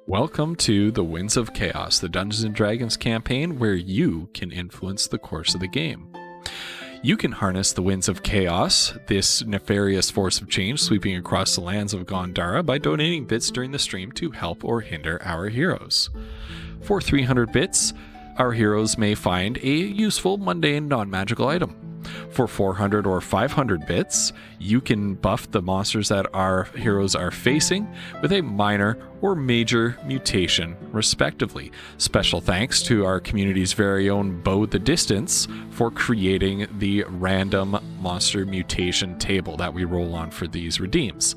Welcome to the Winds of Chaos, the Dungeons & Dragons campaign where you can influence the course of the game. You can harness the Winds of Chaos, this nefarious force of change sweeping across the lands of Gondara, by donating bits during the stream to help or hinder our heroes. For 300 bits, our heroes may find a useful, mundane, non-magical item. For 400 or 500 bits, you can buff the monsters that our heroes are facing with a minor or major mutation, respectively. Special thanks to our community's very own Bo the Distance for creating the random monster mutation table that we roll on for these redeems.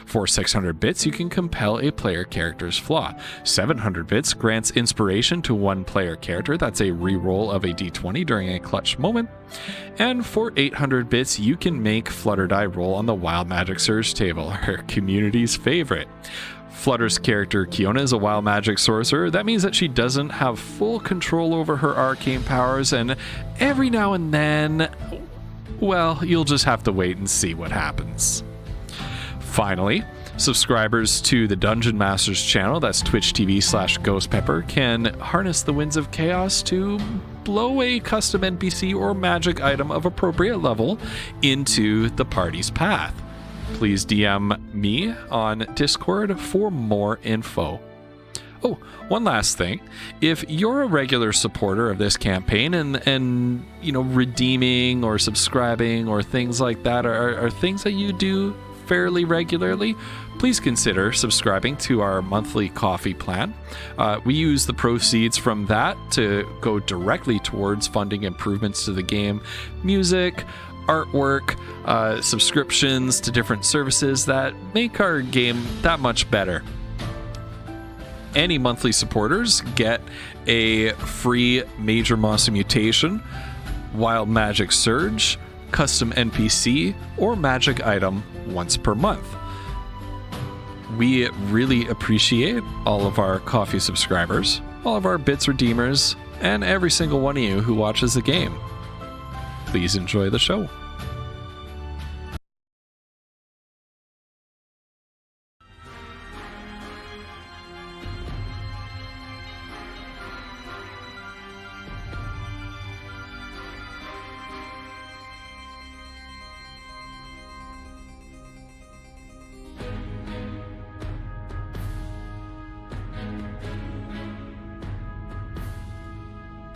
For 600 bits, you can compel a player character's flaw. 700 bits grants inspiration to one player character. That's a reroll of a d20 during a clutch moment. And for 800 bits, you can make Flutter die roll on the Wild Magic Surge table, our community's favorite. Flutter's character, Kiona, is a wild magic sorcerer. That means that she doesn't have full control over her arcane powers, and every now and then, well, you'll just have to wait and see what happens. Finally, subscribers to the Dungeon Masters channel, that's Twitch TV/GhostPepper, can harness the Winds of Chaos to blow a custom NPC or magic item of appropriate level into the party's path. Please DM me on Discord for more info. Oh, one last thing. If you're a regular supporter of this campaign and redeeming or subscribing or things like that are things that you do fairly regularly, please consider subscribing to our monthly coffee plan. We use the proceeds from that to go directly towards funding improvements to the game, music, artwork, subscriptions to different services that make our game that much better. Any monthly supporters get a free Major Monster Mutation, Wild Magic Surge, custom NPC, or magic item once per month. We really appreciate all of our coffee subscribers, all of our bits redeemers, and every single one of you who watches the game. Please enjoy the show.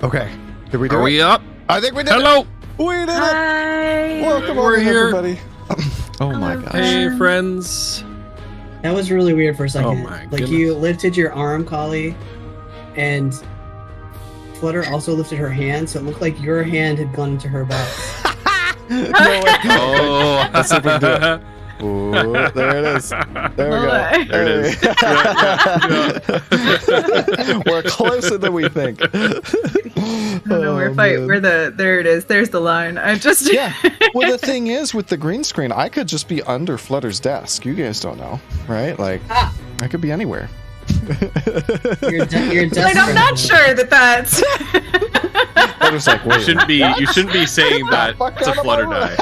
Okay. Did we do Are it? we up? I think we did Hello. it. We did Hi. it. Welcome We're on, here. everybody. Oh my gosh. Hey, friends. That was really weird for a second. Oh my like you lifted your arm, Kali, and Flutter also lifted her hand, so it looked like your hand had gone into her butt. No way. Oh, Let's see if we can do it. Ooh, there it is. There we go. There it is. We're closer than we think. No, there it is. There's the line. Yeah. Well, the thing is, with the green screen, I could just be under Flutter's desk. You guys don't know, right? Like, I could be anywhere. You're Like, I'm not sure that's. Flutter's like, wait. You shouldn't be saying that to Flutter die.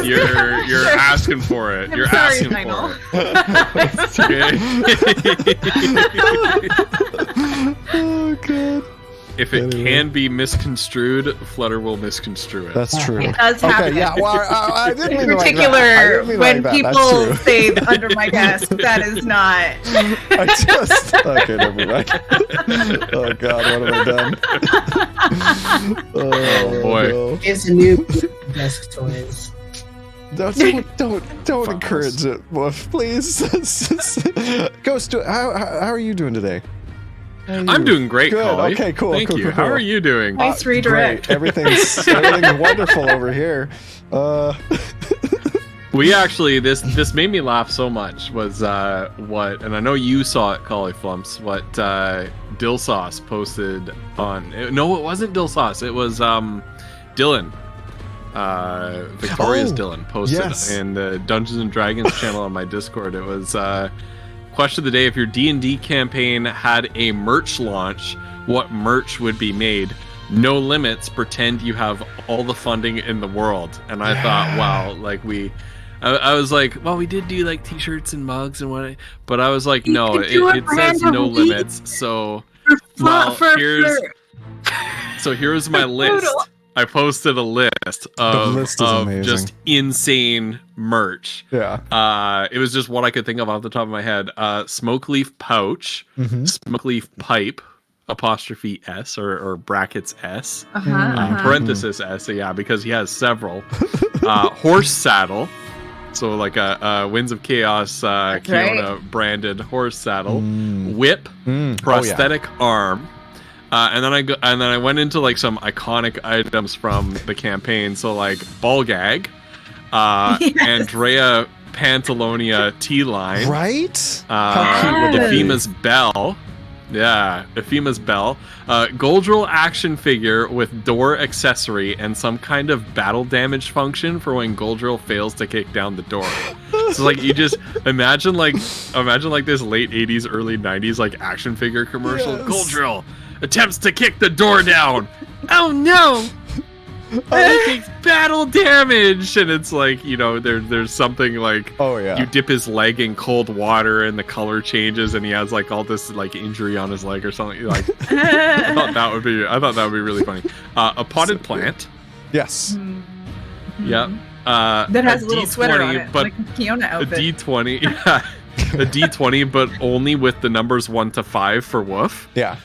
You're asking for it. You're sorry, asking Lionel. for it. Oh god. If it can be misconstrued, Flutter will misconstrue it. That's true. It does happen. Okay, yeah, well, I didn't mean In it like that. I particular, didn't mean when like that. people That's true. say under my desk, that is not. Okay, never mind. Oh god, what have I done? Oh boy. no. It's a new desk toys. Don't encourage it, Woof, please. Ghost, how are you doing today? I'm doing great, Good. Collie. Okay, cool. Thank cool, you. cool, How cool. are you doing? Nice redirect. Great. Everything's wonderful over here. We actually, this made me laugh so much was what, and I know you saw it, Collie Flumps, what Dill Sauce posted on, no, it wasn't Dill Sauce, it was Dylan. Victoria's Dylan posted in the Dungeons & Dragons channel on my Discord. It was question of the day: if your D&D campaign had a merch launch, what merch would be made? No limits. Pretend you have all the funding in the world. And I thought, wow, like I was like, well, we did do like t-shirts and mugs and what, but I was like, You no, could do a it says brand no of wheat limits. So, for- for- here's my list. Poodle. I posted a list of, list is amazing. just insane merch. Yeah. It was just what I could think of off the top of my head. Smoke leaf pouch, smoke leaf pipe, apostrophe S or brackets S, parenthesis S. Yeah, because he has several. Horse saddle. So like a Winds of Chaos Kiona branded horse saddle, whip, prosthetic arm. And then I went into like some iconic items from the campaign. So like ball gag, Andrea Pantalonia T-line, Right? Ephima's bell. Yeah, Ephima's bell. Goldrill action figure with door accessory and some kind of battle damage function for when Goldrill fails to kick down the door. So like you just imagine like this late 80s, early 90s like action figure commercial. Yes. Goldrill attempts to kick the door down. Oh no! He takes battle damage, and it's like, you know, there's something like, you dip his leg in cold water and the color changes, and he has like all this like injury on his leg or something. Like, I thought that would be really funny. A potted plant. Yes. Yeah. That has a little sweater on it, but like a Kiona outfit. A D20. Yeah. A D20, but only with the numbers 1 to 5 for woof. Yeah.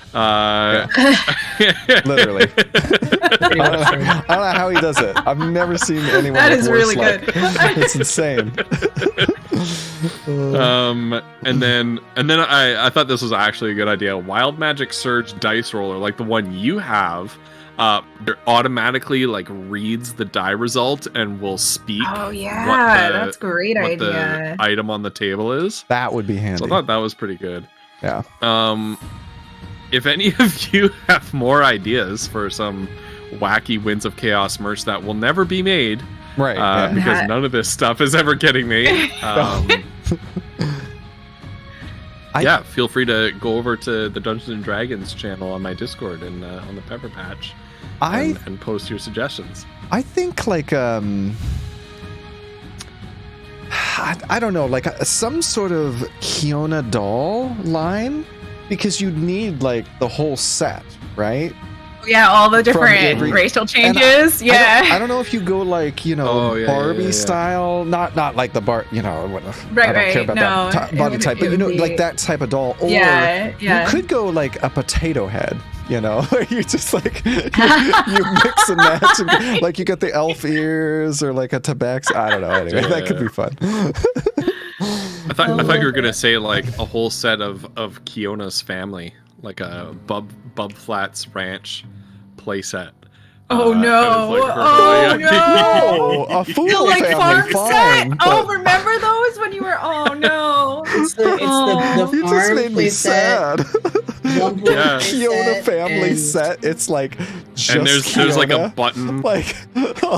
Literally. I don't know how he does it. I've never seen anyone. That with is horse really like. good. It's insane. And then I thought this was actually a good idea. Wild Magic Surge dice roller, like the one you have, it automatically like reads the die result and will speak. Oh yeah, that's a great what idea. the item on the table is. That would be handy. So I thought that was pretty good. Yeah. If any of you have more ideas for some wacky Winds of Chaos merch that will never be made, right? Because none of this stuff is ever getting made. Yeah, feel free to go over to the Dungeons and Dragons channel on my Discord and on the Pepper Patch, and post your suggestions. I think like I don't know, like some sort of Kiona doll line, because you'd need like the whole set, right? Yeah, all the different racial changes. I don't know if you go like, you know, Barbie style, not like the you know, I don't care about that body type, but you know, like that type of doll. Or you could go like a potato head, you know, you just like you mix and match, and, like you get the elf ears or like a tabax. I don't know. Anyway, that could be fun. I thought you were gonna say like a whole set of Kiona's family, like a Bub Flats Ranch playset. Oh no! No! A fool like family farm set. Oh, remember those when you were? Oh no! It's the you farm just made me sad. Kiona family set. It's like just and there's like a button. Like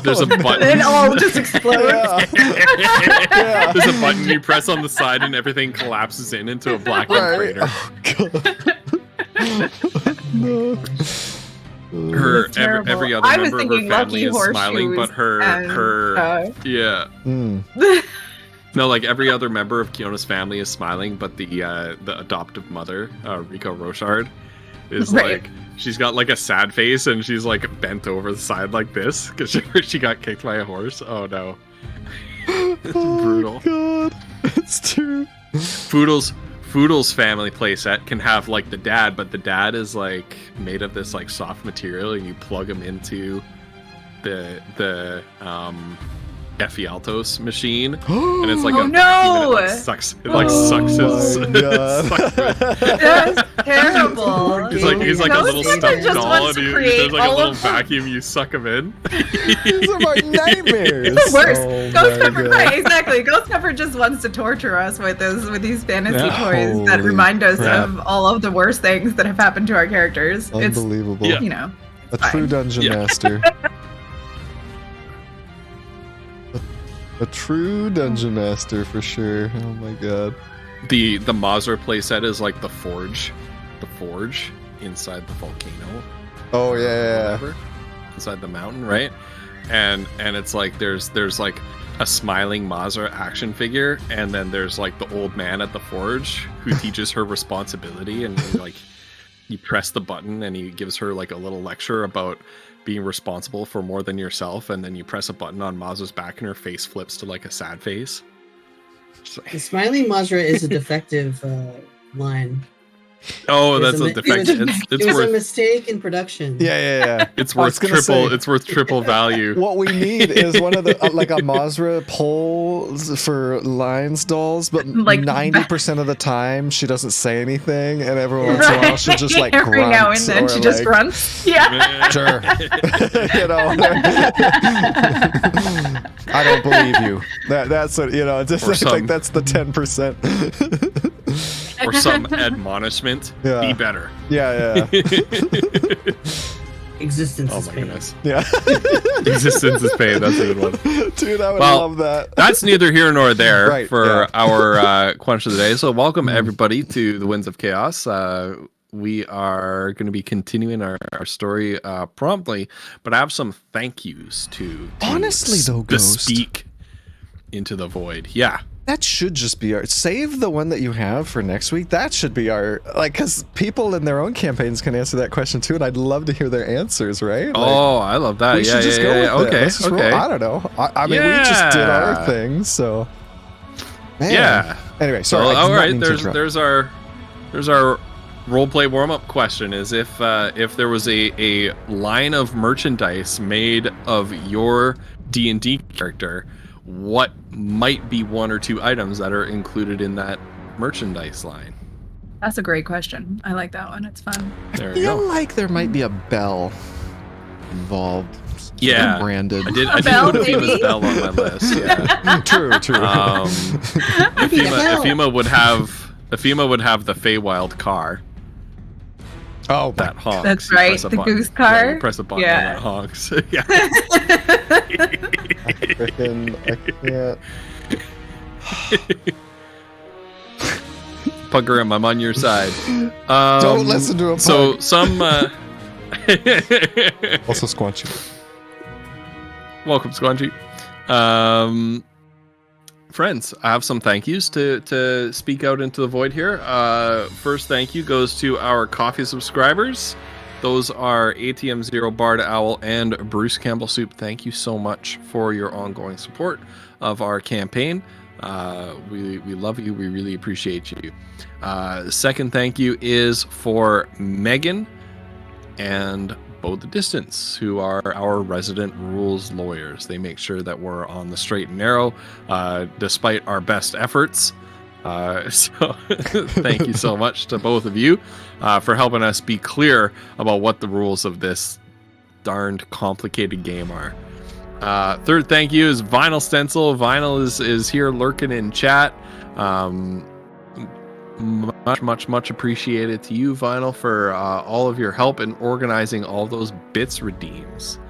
there's a button. It all just explodes. There's a button you press on the side and everything collapses into a blackened crater. Oh, God. No. Every other member of her family is smiling, but her no, like every other member of Kiona's family is smiling, but the adoptive mother, Rico Rochard, is like, she's got like a sad face and she's like bent over the side like this because she got kicked by a horse. Oh no. It's brutal. God, it's true. Foodle's family playset can have like the dad, but the dad is like made of this like soft material, and you plug him into the Ephialtos machine, and it's like sucks his. That's terrible. He's like a little stuffed doll, and there's like a little vacuum. You suck him in. These are my nightmares. Worse. Ghost Pepper, right? Exactly. Ghost Pepper just wants to torture us with these fantasy toys that remind us of all of the worst things that have happened to our characters. Unbelievable. It's, you know, a true dungeon master. A true dungeon master for sure. Oh my god. The Mazur playset is like the forge inside the volcano. Oh yeah. Inside the mountain, right? And it's like there's like a smiling Mazra action figure, and then there's like the old man at the forge who teaches her responsibility, and like you press the button and he gives her like a little lecture about being responsible for more than yourself, and then you press a button on Mazra's back and her face flips to like a sad face. The smiling Mazra is a defective line. Oh, that's a defect. It was a mistake in production. Yeah. It's worth triple. It's worth triple value. What we need is one of the like a Mazra polls for Lions dolls, but like 90% of the time she doesn't say anything, and every once in a while she'll just like every grunt now and then she just grunts. Yeah, sure. You know, I don't believe you. That's what, you know. Just I think that's the 10%. Or some admonishment. Yeah. Be better. Yeah. Existence is pain. Goodness. Yeah. Existence is pain. That's a good one. Dude, I would love that. That's neither here nor there right, for our Quench of the Day. So welcome everybody to the Winds of Chaos. We are going to be continuing our story promptly, but I have some thank yous to honestly though, Ghost, speak into the void. Yeah. That should just be our save the one that you have for next week. That should be our, like, because people in their own campaigns can answer that question too, and I'd love to hear their answers. Right? Like, I love that. We should just go with it. Let's just roll. I don't know. I mean, we just did our thing, so. Man. Yeah. Anyway, sorry. All right. There's our roleplay warm up question: is if there was a line of merchandise made of your D&D character, what might be one or two items that are included in that merchandise line? That's a great question. I like that one. It's fun. I feel like there might be a bell involved. Yeah, branded. I did put Afima's bell on my list. Yeah. True. Afima would have the Feywild car. Oh, that honks. That's right. The goose car. Yeah, you press a button and that honks. Yeah. I can't. Puggerim, I'm on your side. Don't listen to him. So some. Also, Squanchy. Welcome, Squanchy. Friends, I have some thank yous to speak out into the void here. First thank you goes to our coffee subscribers. Those are ATM Zero, Bard Owl, and Bruce Campbell Soup. Thank you so much for your ongoing support of our campaign. We love you. We really appreciate you. Second thank you is for Megan and Bo the Distance, who are our resident rules lawyers. They make sure that we're on the straight and narrow, despite our best efforts. So thank you so much to both of you for helping us be clear about what the rules of this darned complicated game are. Third thank you is Vinyl Stencil. Vinyl is here lurking in chat. Much appreciated to you, Vinyl, for all of your help in organizing all those bits redeems.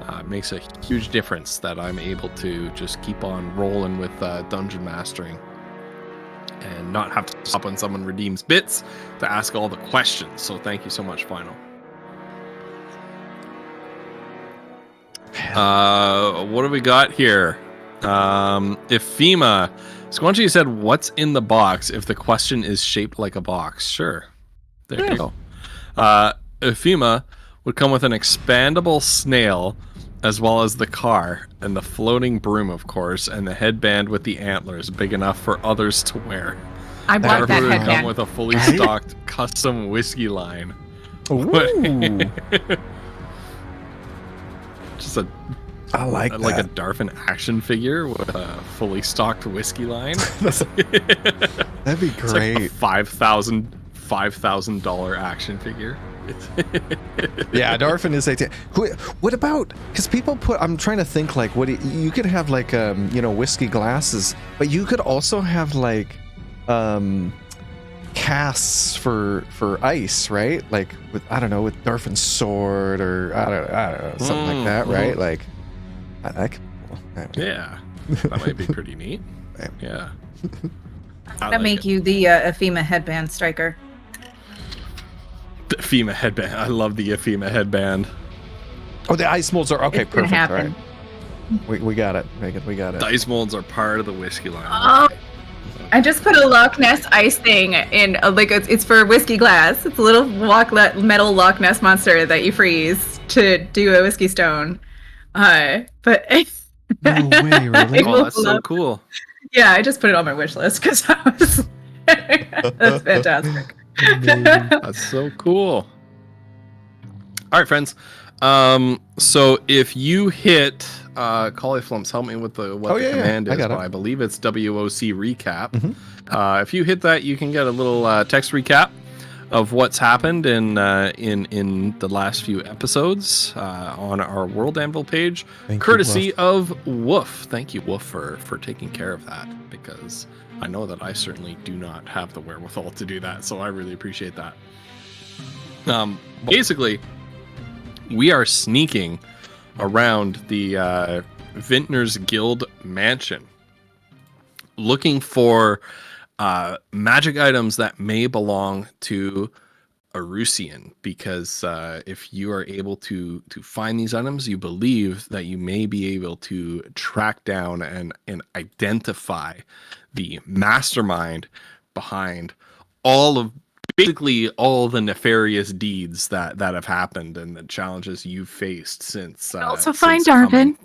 It makes a huge difference that I'm able to just keep on rolling with dungeon mastering and not have to stop when someone redeems bits to ask all the questions. So thank you so much, Vinyl. What do we got here? Ifima. Squanchy said, what's in the box if the question is shaped like a box? Sure. There you go. Ifima would come with an expandable snail, as well as the car, and the floating broom, of course, and the headband with the antlers, big enough for others to wear. I want that headband. Come with a fully stocked custom whiskey line. Ooh. Just I like a Darfin action figure with a fully stocked whiskey line. That'd be great. It's like a $5,000 action figure. Yeah, Darfin is 18. What about, because people put, I'm trying to think, like, what you could have, like, whiskey glasses, but you could also have, like, casts for ice, right? Like, with, I don't know, with Darfin's sword, or I don't know, something like that, right? Like, yeah, that might be pretty neat. Yeah. That make you the Ifima headband striker. The Ifima headband. I love the Ifima headband. Oh, the ice molds are okay. It's perfect. All right. We got it, Megan. We got it. Dice molds are part of the whiskey line. Oh, I just put a Loch Ness ice thing in. It's for whiskey glass. It's a little metal Loch Ness monster that you freeze to do a whiskey stone. But no way, really? Oh, that's so cool. Yeah, I just put it on my wish list because I was. That's fantastic. That's so cool. All right, friends. So if you hit Cauliflumps, help me with what the command is. I believe it's WOC recap. Mm-hmm. If you hit that, you can get a little text recap of what's happened in the last few episodes on our World Anvil page, courtesy of Woof. Thank you, Woof, for taking care of that, because I know that I certainly do not have the wherewithal to do that, so I really appreciate that. Basically, we are sneaking around the Vintner's Guild mansion, looking for magic items that may belong to Arusian, because if you are able to find these items, you believe that you may be able to track down and identify the mastermind behind basically all the nefarious deeds that have happened and the challenges you've faced since. Also find Darvin.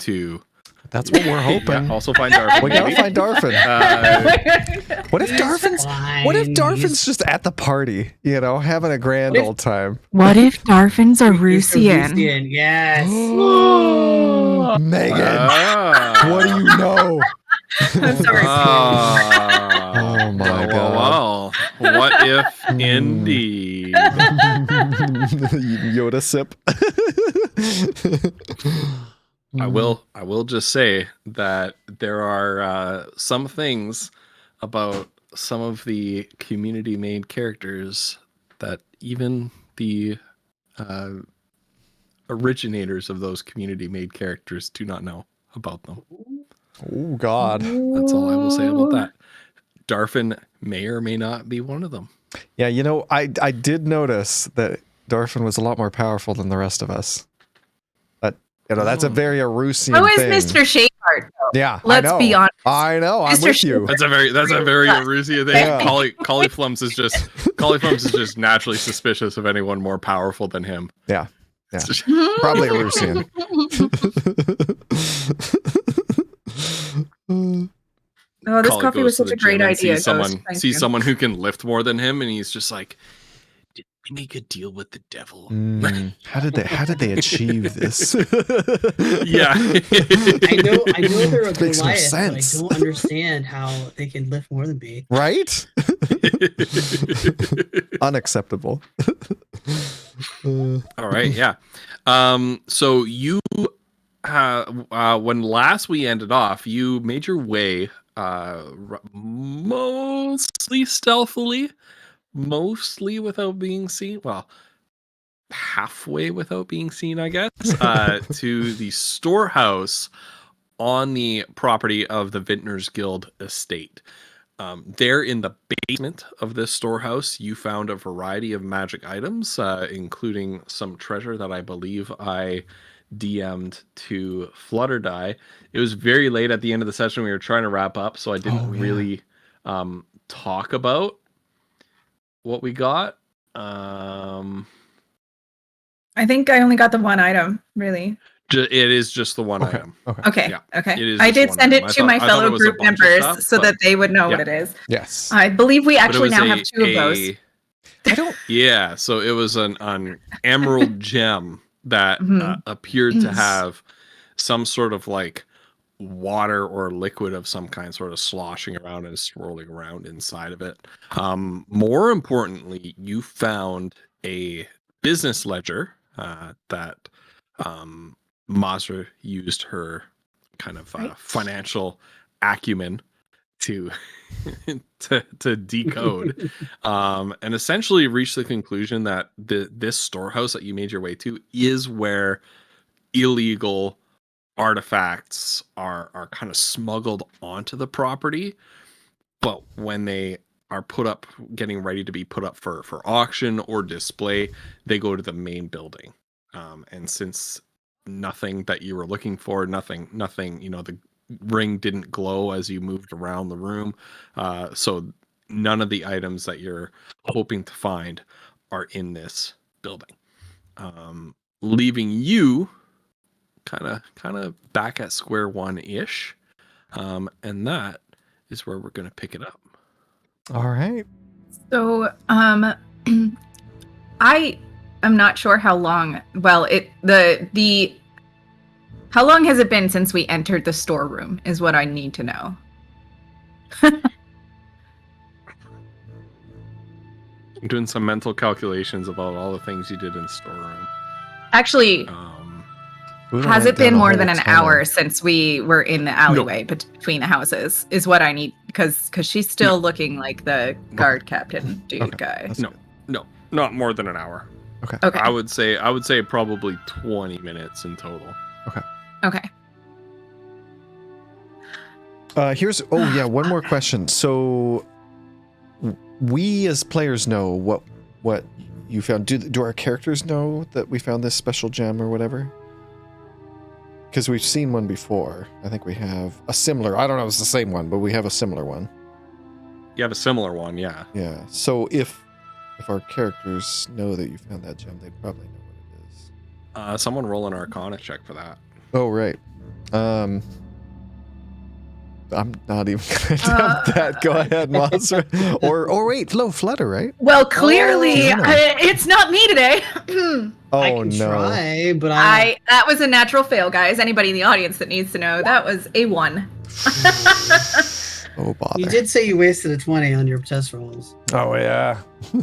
That's what we're hoping. Yeah, also find Darvin. We gotta find Darvin. What if Darvin's just at the party, having a grand old time? What if Darvin's Arusian? Yes. Megan, what do you know? Oh my god. Well, what if indeed? Yoda sip. I will just say that there are some things about some of the community-made characters that even the originators of those community-made characters do not know about them. Oh God. That's all I will say about that. Darfin may or may not be one of them. Yeah, I did notice that Darfin was a lot more powerful than the rest of us. That's a very Arusian thing. Is Mr. Shapehart, though? Yeah, let's be honest. I know. I'm with you. That's a very Arusian thing. Yeah. Cauliflumps is just naturally suspicious of anyone more powerful than him. Yeah. Probably Arusian. Oh, this coffee was such a great idea. See someone who can lift more than him, and he's just like, did we make a deal with the devil? How did they achieve this? Yeah. I know they're a Goliath, but I don't understand how they can lift more than me. Right? Unacceptable. All right, yeah. So you when last we ended off, you made your way mostly stealthily, mostly without being seen. Well, halfway without being seen, I guess, to the storehouse on the property of the Vintner's Guild estate. There in the basement of this storehouse, you found a variety of magic items, including some treasure that I believe I DM'd to Flutterdye. It was very late at the end of the session. We were trying to wrap up, so I didn't really talk about what we got. I think I only got the one item, really. It is just the one item. Okay. Yeah. Okay. I did send it to my fellow group members so that they would know what it is. Yes. I believe we actually now have two of those. Yeah. So it was an emerald gem that appeared to have some sort of like water or liquid of some kind sort of sloshing around and swirling around inside of it. More importantly, you found a business ledger that Mazra used her kind of financial acumen to decode, and essentially reach the conclusion that this storehouse that you made your way to is where illegal artifacts are kind of smuggled onto the property, but when they are getting ready to be put up for auction or display, they go to the main building. And since nothing that you were looking for. Nothing. The ring didn't glow as you moved around the room. So none of the items that you're hoping to find are in this building. Leaving you kind of back at square one ish. And that is where we're going to pick it up. All right. So, I am not sure how long. Well, how long has it been since we entered the storeroom? Is what I need to know. I'm doing some mental calculations about all the things you did in the storeroom. Actually, has it been more than an hour since we were in the alleyway between the houses? Is what I need, because she's still looking like the guard captain dude guy. No, not more than an hour. Okay. I would say probably 20 minutes in total. Okay. Here's one more question. So we as players know what you found. Do our characters know that we found this special gem or whatever? Because we've seen one before. I think we have a similar. I don't know if it's the same one, but we have a similar one. You have a similar one, yeah. Yeah. So if our characters know that you found that gem, they probably know what it is. Someone roll an Arcana check for that. Oh right. I'm not even gonna attempt that. Go ahead, Monster. or wait, Flutter, right? Well, clearly, it's not me today. I can try, but that was a natural fail, guys. Anybody in the audience that needs to know, that was a 1. Oh, bother. You did say you wasted a 20 on your test rolls. Oh yeah.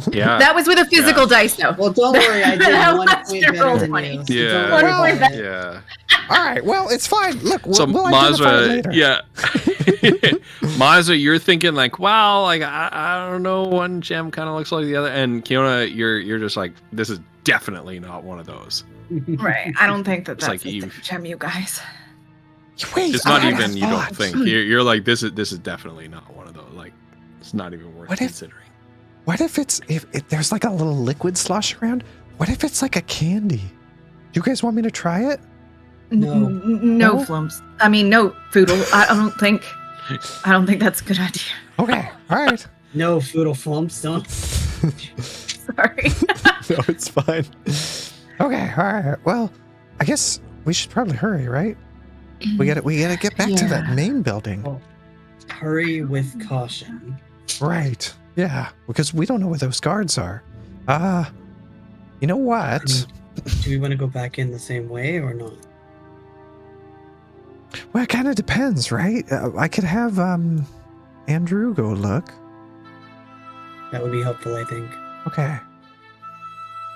Yeah. That was with a physical dice, though. Well, don't worry, I did 1 point better than 20. you. So Yeah. Yeah. All right. Well, it's fine. Look, we'll Mazra, later. yeah. Mazra, you're thinking like, wow, like I don't know, one gem kind of looks like the other, and Kiona, you're just like, this is definitely not one of those. Right. I don't think that's like a gem, you guys. Wait, it's not even. You don't think you're like this is definitely not one of those. Like it's not even worth considering. What if if there's like a little liquid slosh around? What if it's like a candy? Do you guys want me to try it? No flumps. I mean, no foodle. I don't think that's a good idea. Okay. All right. No foodle flumps, don't. Sorry. No, it's fine. Okay. All right. Well, I guess we should probably hurry, right? We gotta get back to that main building. Well, hurry with caution. Right. Yeah. Because we don't know where those guards are. You know what? Do we want to go back in the same way or not? Well, it kind of depends, right? I could have Andrew go look. That would be helpful, I think. Okay.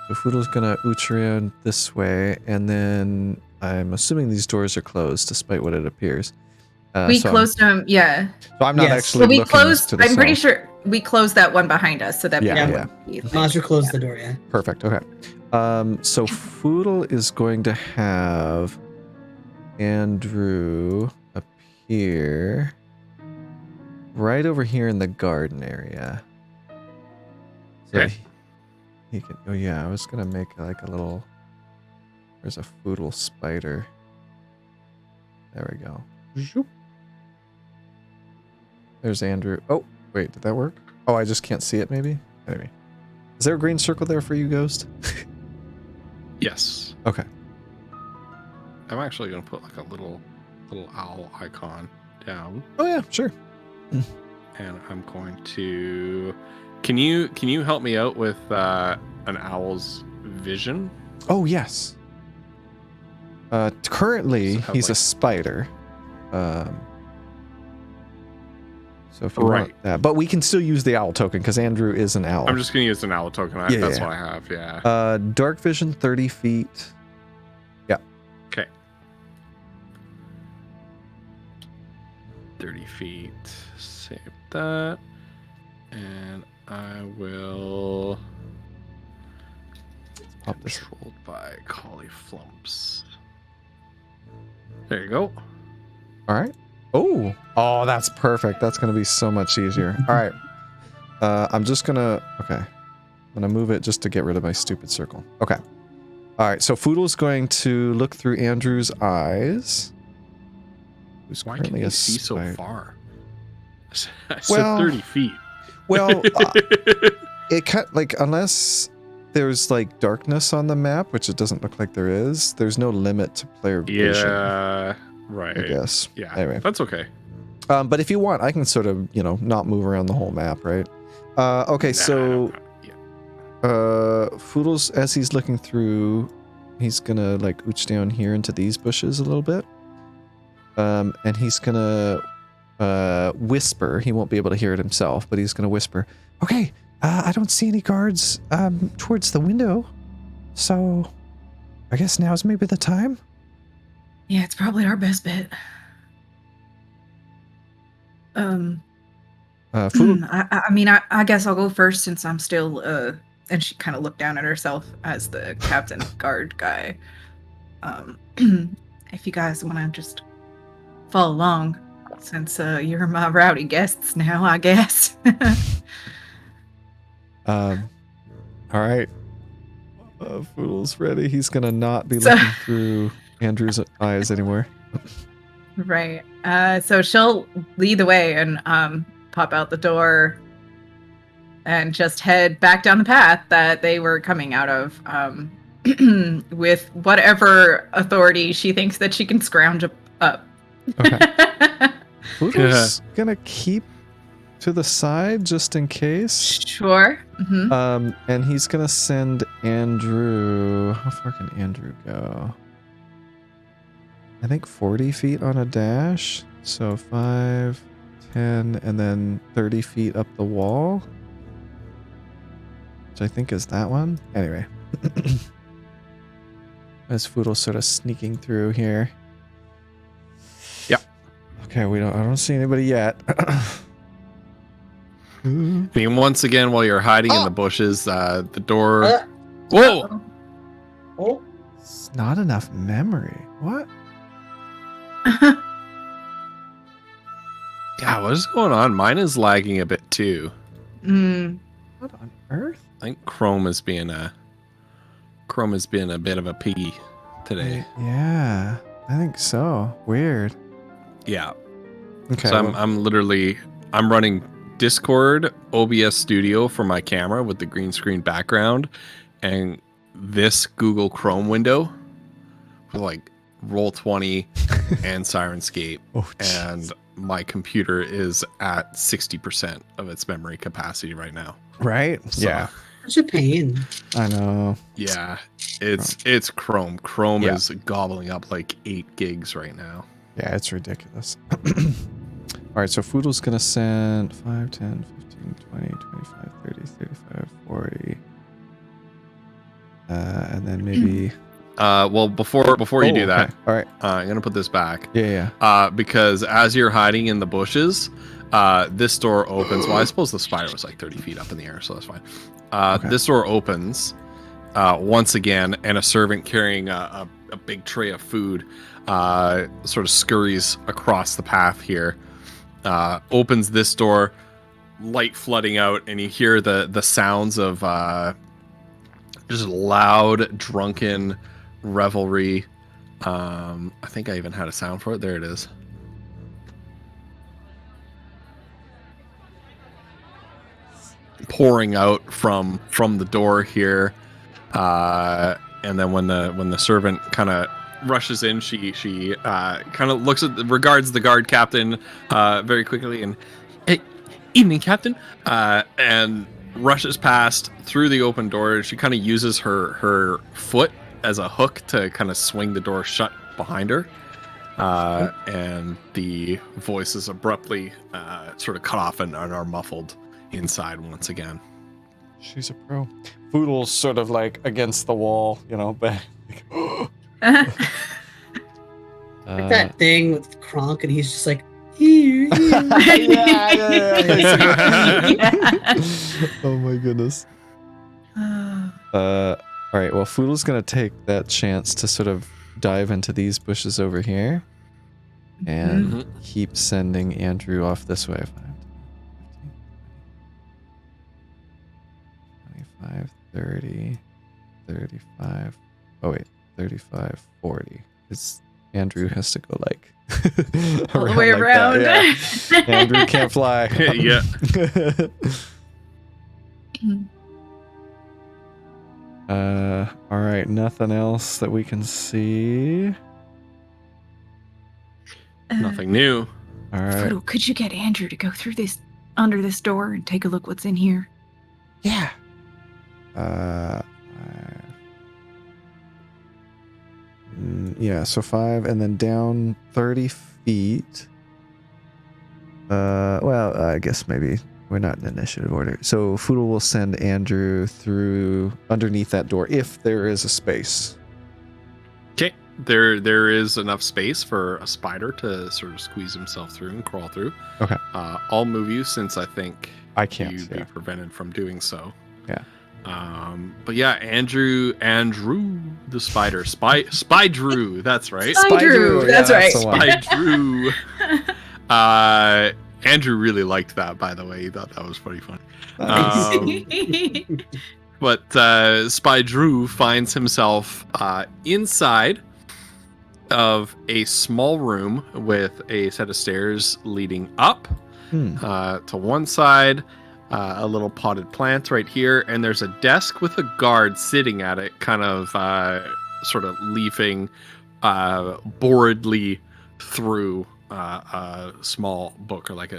So Foodle's gonna ooch around this way, and then I'm assuming these doors are closed, despite what it appears. We closed them, yeah. So I'm not actually looking to the I'm pretty south. sure we closed that one behind us, so that Mazra closed the door, yeah. Perfect. Okay. So Foodle is going to have Andrew appear right over here in the garden area. So Okay. he can. Oh yeah, I was gonna make like a little. There's a Foodle spider. There we go. Zoop. There's Andrew. Oh wait, did that work? Oh, I just can't see it. Maybe. Anyway, is there a green circle there for you, Ghost? Yes. Okay. I'm actually gonna put like a little owl icon down. Oh yeah, sure. And I'm going to. Can you help me out with an owl's vision? Oh yes. Currently he's like, a spider. So if you right. want that, but we can still use the owl token because Andrew is an owl. I'm just gonna use an owl token. That's what I have. Yeah. Dark vision 30 feet. Yeah. Okay. 30 feet. Save that. And I will. Pop this. Controlled by Collie Flumps. There you go. All right. Oh, that's perfect. That's going to be so much easier. All right. I'm just going to, okay. I'm going to move it just to get rid of my stupid circle. Okay. All right, so Foodle's going to look through Andrew's eyes. Who's Why currently can you see so spider. far? I said 30 feet. Well, it like unless there's like darkness on the map, which it doesn't look like there is. There's no limit to player vision. Yeah, right. I guess. Yeah. Anyway, that's okay. But if you want, I can sort of not move around the whole map, right? Okay, so Foodles, as he's looking through, he's gonna like ooch down here into these bushes a little bit. And he's gonna whisper. He won't be able to hear it himself, but he's gonna whisper, okay, I don't see any guards towards the window, so I guess now's maybe the time. Yeah, it's probably our best bet. I mean, I guess I'll go first since I'm still and she kind of looked down at herself as the captain guard guy. If you guys want to just follow along, since you're my rowdy guests now, I guess. All right. Foodle's ready. He's gonna not be looking through Andrew's eyes anymore. Right. So she'll lead the way and pop out the door and just head back down the path that they were coming out of with whatever authority she thinks that she can scrounge up. Okay. Foodle's gonna keep to the side just in case. Sure. Mm-hmm. And he's gonna send Andrew. How far can Andrew go? I think 40 feet on a dash. So 5, 10, and then 30 feet up the wall. Which I think is that one. Anyway. As Foodle's sort of sneaking through here. Yep. Okay, I don't see anybody yet. Being once again while you're hiding in the bushes, the door. Whoa! Oh. It's not enough memory. What? Yeah, what is going on? Mine is lagging a bit too. What on earth? I think Chrome is being a bit of a piggy today. Yeah, I think so. Weird. Yeah. Okay. So I'm running Discord OBS Studio for my camera with the green screen background, and this Google Chrome window with like Roll20 and Sirenscape, and my computer is at 60% of its memory capacity right now. Right? So, yeah. Such a pain. I know. Yeah, it's Chrome. Chrome is gobbling up like 8 gigs right now. Yeah, it's ridiculous. All right, so Foodle's going to send 5, 10, 15, 20, 25, 30, 35, 40. And then maybe... well, before you do that, okay. All right. I'm going to put this back. Yeah. Because as you're hiding in the bushes, this door opens. Well, I suppose the spider was like 30 feet up in the air, so that's fine. This door opens once again, and a servant carrying a big tray of food sort of scurries across the path here. Opens this door, light flooding out, and you hear the sounds of just loud, drunken revelry. I think I even had a sound for it. There it is. Pouring out from the door here, and then when the servant kind of rushes in, she kind of regards the guard captain very quickly and, hey, evening, captain, and rushes past through the open door. She kind of uses her foot as a hook to kind of swing the door shut behind her, and the voice is abruptly sort of cut off and are muffled inside once again. She's a pro. Foodle's sort of like against the wall, but like that thing with Kronk, and he's just like, here. Oh my goodness. All right, well, Foodle's gonna take that chance to sort of dive into these bushes over here and keep sending Andrew off this way. 5, 30, 35. Oh wait, 35, 40. It's Andrew has to go like all the way around. Yeah. Andrew can't fly. Yeah. All right, nothing else that we can see. Nothing new. All right. Frodo, could you get Andrew to go through under this door and take a look what's in here? Yeah. Yeah, so 5 and then down 30 feet. Well, I guess maybe we're not in initiative order. So Foodle will send Andrew through underneath that door if there is a space. Okay. There is enough space for a spider to sort of squeeze himself through and crawl through. Okay. I'll move you since I think I can't. You'd be prevented from doing so. Yeah. But yeah, Andrew the spider, Spy Drew, that's right. Spy Drew, that's right. Spy Drew. Andrew really liked that, by the way. He thought that was pretty fun. But Spy Drew finds himself inside of a small room with a set of stairs leading up to one side. A little potted plant right here, and there's a desk with a guard sitting at it, kind of sort of leafing boredly through a small book, or like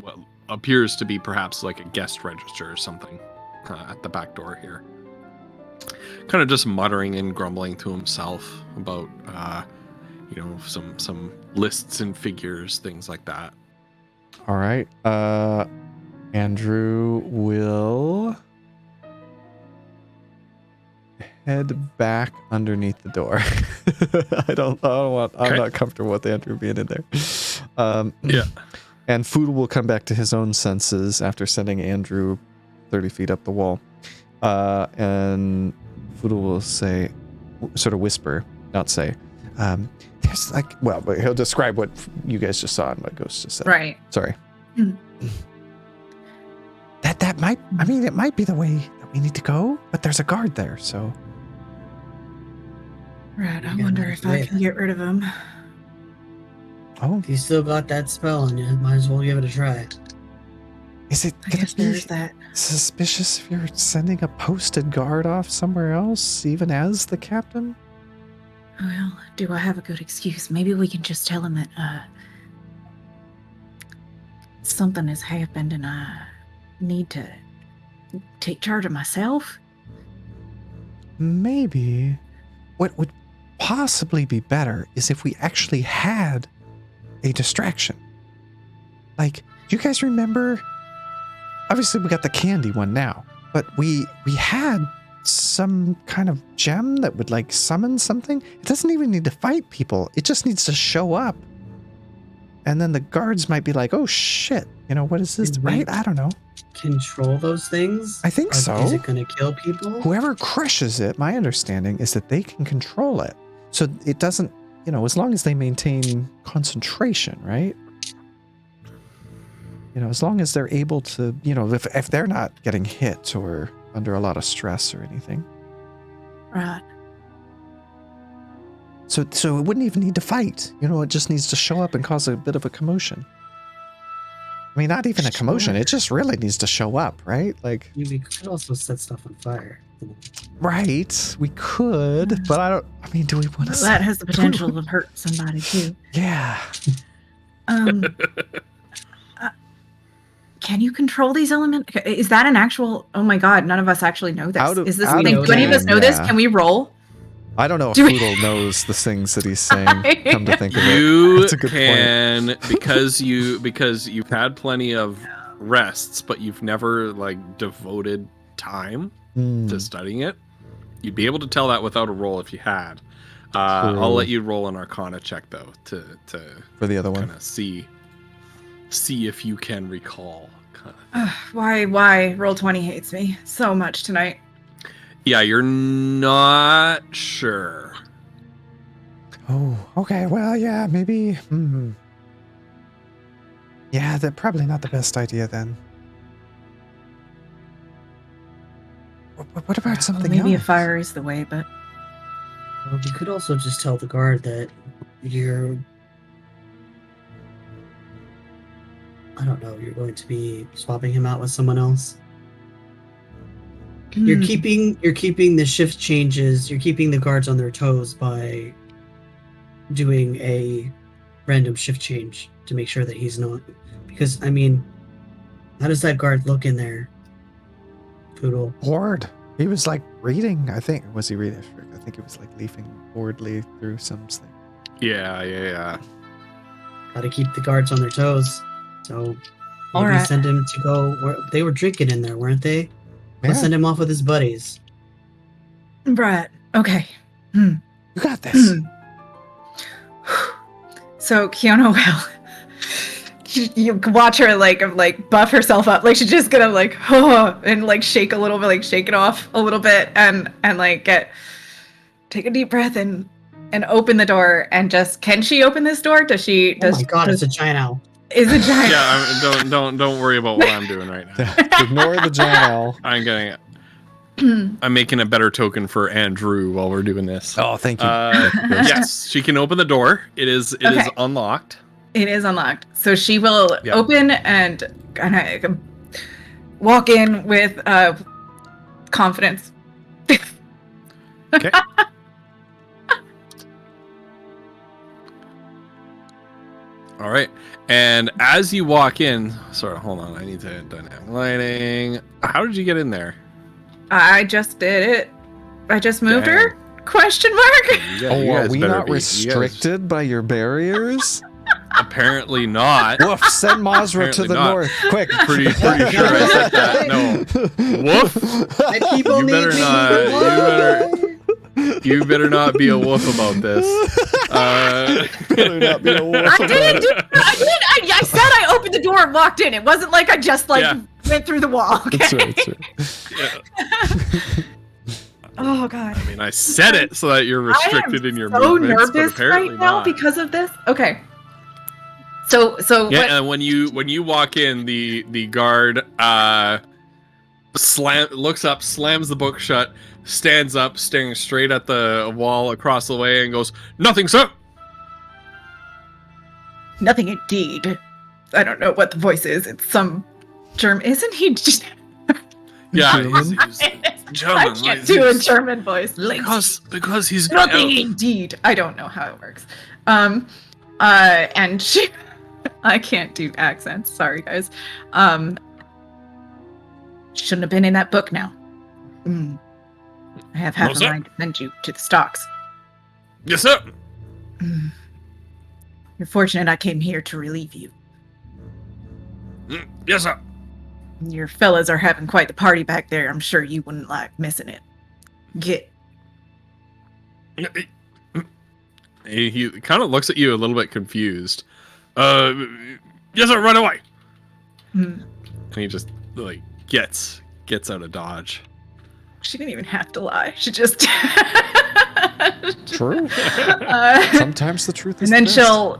what appears to be perhaps like a guest register or something at the back door here. Kind of just muttering and grumbling to himself about some lists and figures, things like that. All right. Andrew will head back underneath the door. I'm not comfortable with Andrew being in there. Yeah. And Foodle will come back to his own senses after sending Andrew 30 feet up the wall. And Foodle will say, sort of whisper, not say, there's but he'll describe what you guys just saw and what Ghost just said. Right. Sorry. That might, it might be the way that we need to go, but there's a guard there, so. Right, I wonder if I can get rid of him. Oh. If you still got that spell on you, might as well give it a try. Is it I guess there's that. Suspicious if you're sending a posted guard off somewhere else, even as the captain? Well, do I have a good excuse? Maybe we can just tell him that something has happened and I need to take charge of myself. Maybe. What would possibly be better is if we actually had a distraction. Like, do you guys remember? Obviously, we got the candy one now, but we had some kind of gem that would like summon something. It doesn't even need to fight people. It just needs to show up. And then the guards might be like, oh shit, what is this? Right? I don't know. Control those things? I think so. Is it going to kill people? Whoever crushes it, my understanding is that they can control it. So it doesn't, as long as they maintain concentration, right? As long as they're able to, if they're not getting hit or under a lot of stress or anything. Right. So it wouldn't even need to fight. It just needs to show up and cause a bit of a commotion. Not even a commotion. It just really needs to show up, right? Like, we could also set stuff on fire. Right. We could, but do we want to? That has the potential to hurt somebody too. Yeah. Can you control these elements? Is that an actual? Oh my God! None of us actually know this. Is this something? Do any of us know this? Can we roll? I don't know if Poodle knows the things that he's saying. Come to think of it, you that's a good point. because you've had plenty of rests, but you've never devoted time to studying it. You'd be able to tell that without a roll if you had. I'll let you roll an Arcana check though to for the other one. Kind of see if you can recall. Why? Roll20 hates me so much tonight. Yeah, you're not sure. Oh, okay. Well, yeah, maybe. Yeah, that's probably not the best idea then. What about something else? Maybe a fire is the way, but Well, you could also just tell the guard that you're... I don't know, you're going to be swapping him out with someone else. You're keeping the shift changes, you're keeping the guards on their toes by doing a random shift change to make sure that he's not. Because, I mean, how does that guard look in there? Poodle. Bored. He was like reading, I think. Was he reading? I think he was like leafing boredly through something. Yeah. Gotta keep the guards on their toes. So maybe send him to go. They were drinking in there, weren't they? Let's send him off with his buddies. Right. Okay. You got this. So Kiana will, you watch her like buff herself up, like she's just gonna like and like shake a little bit, like shake it off a little bit, and like take a deep breath and open the door and just can she open this door? Does she? Oh my god, it's a giant owl. Is a giant. Yeah, don't worry about what I'm doing right now. Ignore the giant owl. I'm getting it. I'm making a better token for Andrew while we're doing this. Oh, thank you. Yes, she can open the door. It is unlocked. It is unlocked. So she will open and kind of walk in with confidence. Okay. All right. And as you walk in, sorry, hold on. I need to dynamic lighting. How did you get in there? I just did it. I just moved her? Question mark? Are we not restricted by your barriers? Apparently not. Woof, send Mazra to the north. Quick. Pretty sure I said that. No. Woof. I keep on You better not be a woof about this. Better not be a woof. I said I opened the door and walked in. It wasn't like I just went through the wall. Okay? That's right. Yeah. Oh god. I mean, I said it so that you're restricted in your so movements. So nervous right now because of this. Okay. So yeah, and when you walk in, the guard looks up, slams the book shut, stands up, staring straight at the wall across the way, and goes, "Nothing, sir." Nothing indeed. I don't know what the voice is. It's some German. Isn't he just? Yeah, he's German. I can't do a German voice. Because he's nothing indeed. I don't know how it works. And she. I can't do accents. Sorry, guys. Shouldn't have been in that book now. I have half a mind to send you to the stocks. Yes, sir. You're fortunate I came here to relieve you. Yes, sir. Your fellas are having quite the party back there. I'm sure you wouldn't like missing it. He kind of looks at you a little bit confused. Yes, sir, run away. And he just gets out of dodge. She didn't even have to lie. She just True. Sometimes the truth is. And then she'll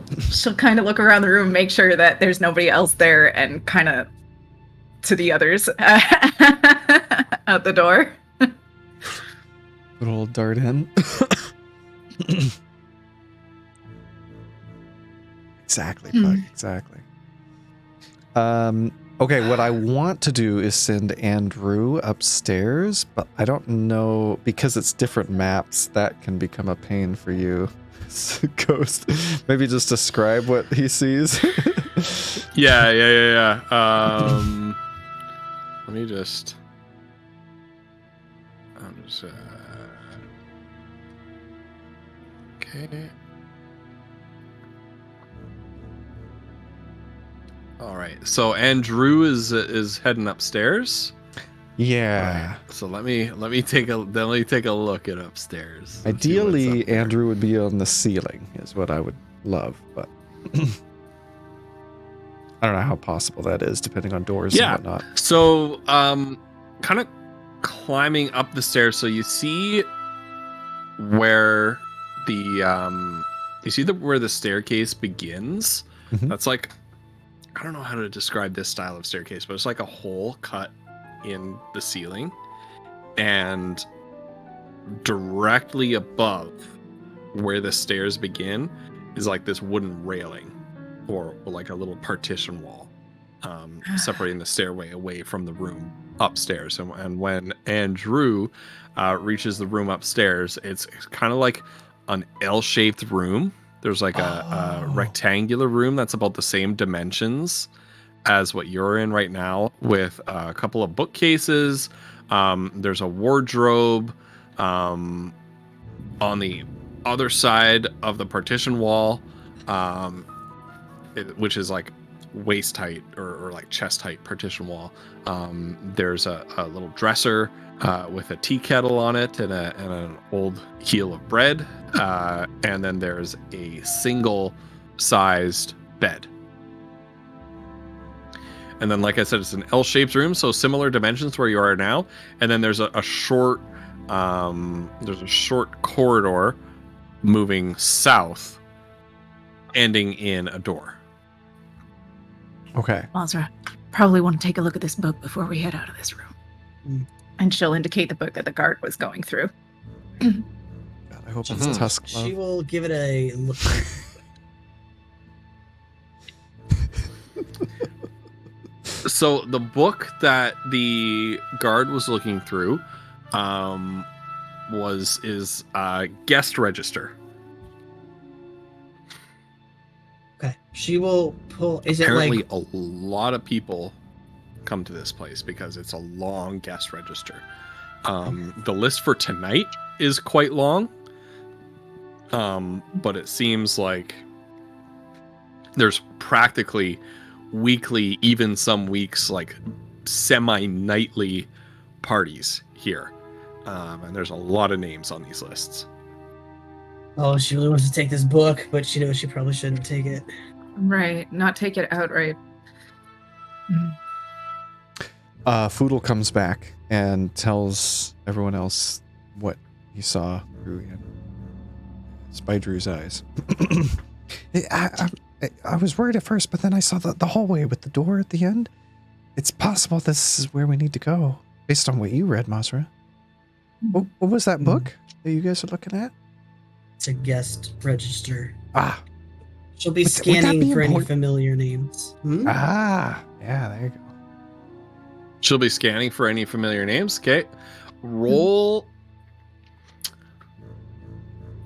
kind of look around the room, make sure that there's nobody else there, and kind of to the others out the door. Good old dart in. Exactly, Bug. Exactly. Okay, what I want to do is send Andrew upstairs, but I don't know, because it's different maps, that can become a pain for you. Ghost, maybe just describe what he sees. Yeah. Let me just... Okay. All right. So Andrew is heading upstairs. Yeah. Right. So let me take a look at upstairs. Ideally, Andrew would be on the ceiling, is what I would love, but I don't know how possible that is, depending on doors and whatnot. So, kind of climbing up the stairs, so you see where where the staircase begins. Mm-hmm. That's like, I don't know how to describe this style of staircase, but it's like a hole cut in the ceiling, and directly above where the stairs begin is like this wooden railing or like a little partition wall separating the stairway away from the room upstairs. And when Andrew reaches the room upstairs, it's kind of like an L-shaped room. There's like a rectangular room that's about the same dimensions as what you're in right now, with a couple of bookcases. There's a wardrobe on the other side of the partition wall, which is like waist height or like chest height partition wall. There's a little dresser with a tea kettle on it and an old heel of bread. And then there's a single sized bed. And then, like I said, it's an L-shaped room, so similar dimensions to where you are now. And then there's a short corridor moving south, ending in a door. Okay. Mazra, probably want to take a look at this book before we head out of this room. And she'll indicate the book that the guard was going through. God, I hope it's Tusk. She will give it a look. So the book that the guard was looking through is guest register. Okay. She will pull. Apparently, a lot of people come to this place because it's a long guest register. The list for tonight is quite long, but it seems like there's practically weekly, even some weeks, like semi-nightly parties here. And there's a lot of names on these lists. Oh, she really wants to take this book, but she knows she probably shouldn't take it. Right, not take it outright. Foodle comes back and tells everyone else what he saw through Spydrew's eyes. I was worried at first, but then I saw the hallway with the door at the end. It's possible this is where we need to go, based on what you read, Mazra. What was that book that you guys are looking at? It's a guest register. Ah. She'll be scanning for any familiar names. Ah, yeah, there you go. She'll be scanning for any familiar names. Okay. Roll.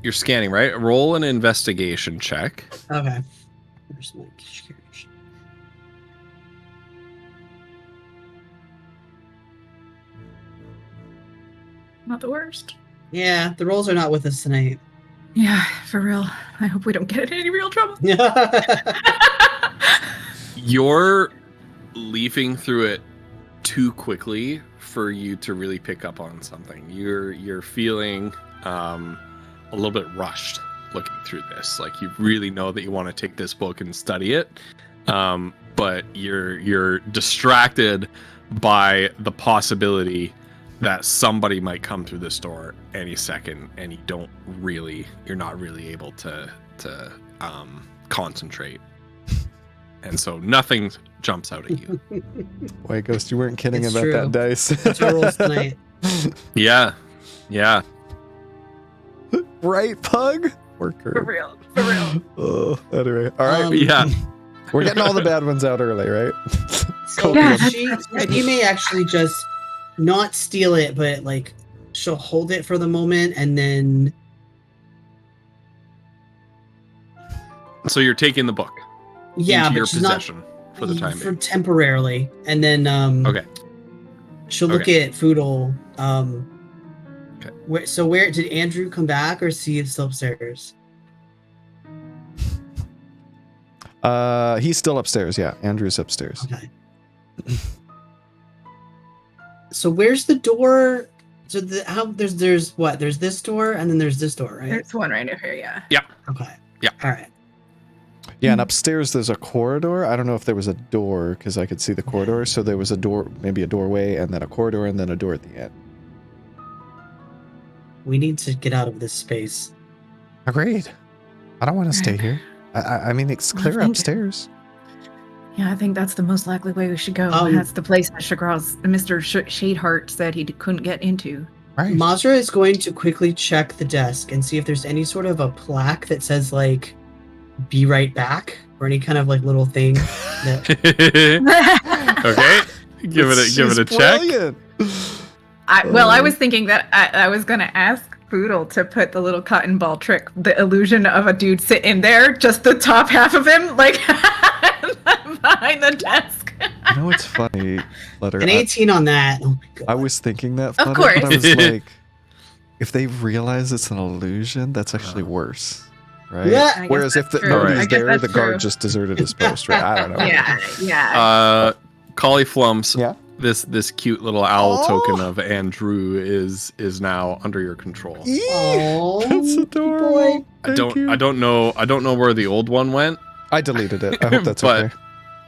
You're scanning, right? Roll an investigation check. Okay. Where's my description? Not the worst. Yeah, the rolls are not with us tonight. Yeah, for real. I hope we don't get in any real trouble. You're leafing through it too quickly for you to really pick up on something. You're feeling a little bit rushed looking through this. Like, you really know that you want to take this book and study it, but you're distracted by the possibility that somebody might come through this door any second, and you're not really able to concentrate, and so nothing jumps out at you. Boy, Ghost, you weren't kidding about true. that dice. That's our rolls tonight. Yeah. Right, Pug? For real. Oh, anyway. All right. Yeah. We're getting all the bad ones out early, right? So Yeah, she may actually just not steal it, but like she'll hold it for the moment and then. So you're taking the book. Yeah, into your but she's possession not for the time being. Temporarily, and then Okay. she'll look at Foodle. Okay. Where did Andrew come back, or see if still upstairs? He's still upstairs. Yeah, Andrew's upstairs. Okay. So where's the door? So there's what? There's this door, and then there's this door, right? There's one right over here, yeah. Okay. Yeah. All right. Yeah, and upstairs there's a corridor. I don't know if there was a door because I could see the corridor. So there was a door, maybe a doorway, and then a corridor, and then a door at the end. We need to get out of this space. Agreed. I don't want to stay here. I mean, it's clear upstairs. Yeah, I think that's the most likely way we should go. That's the place that Mr. Shadeheart said he couldn't get into. Right. Mazra is going to quickly check the desk and see if there's any sort of a plaque that says like "Be right back" or any kind of like little thing. That... Okay, give it a check. I was thinking that I was gonna ask Boodle to put the little cotton ball trick, the illusion of a dude sitting there, just the top half of him, like behind the desk. You know what's funny, Flutter? An 18 on that. Oh my god. I was thinking that, Flutter, of course. but I was like, if they realize it's an illusion, that's actually worse. Right? Yeah. Whereas if nobody's there, the guard just deserted his post, right? I don't know. Yeah. Cauliflumps. Yeah. This cute little owl token of Andrew is now under your control. Oh, that's adorable. I don't know where the old one went. I deleted it. I hope that's okay.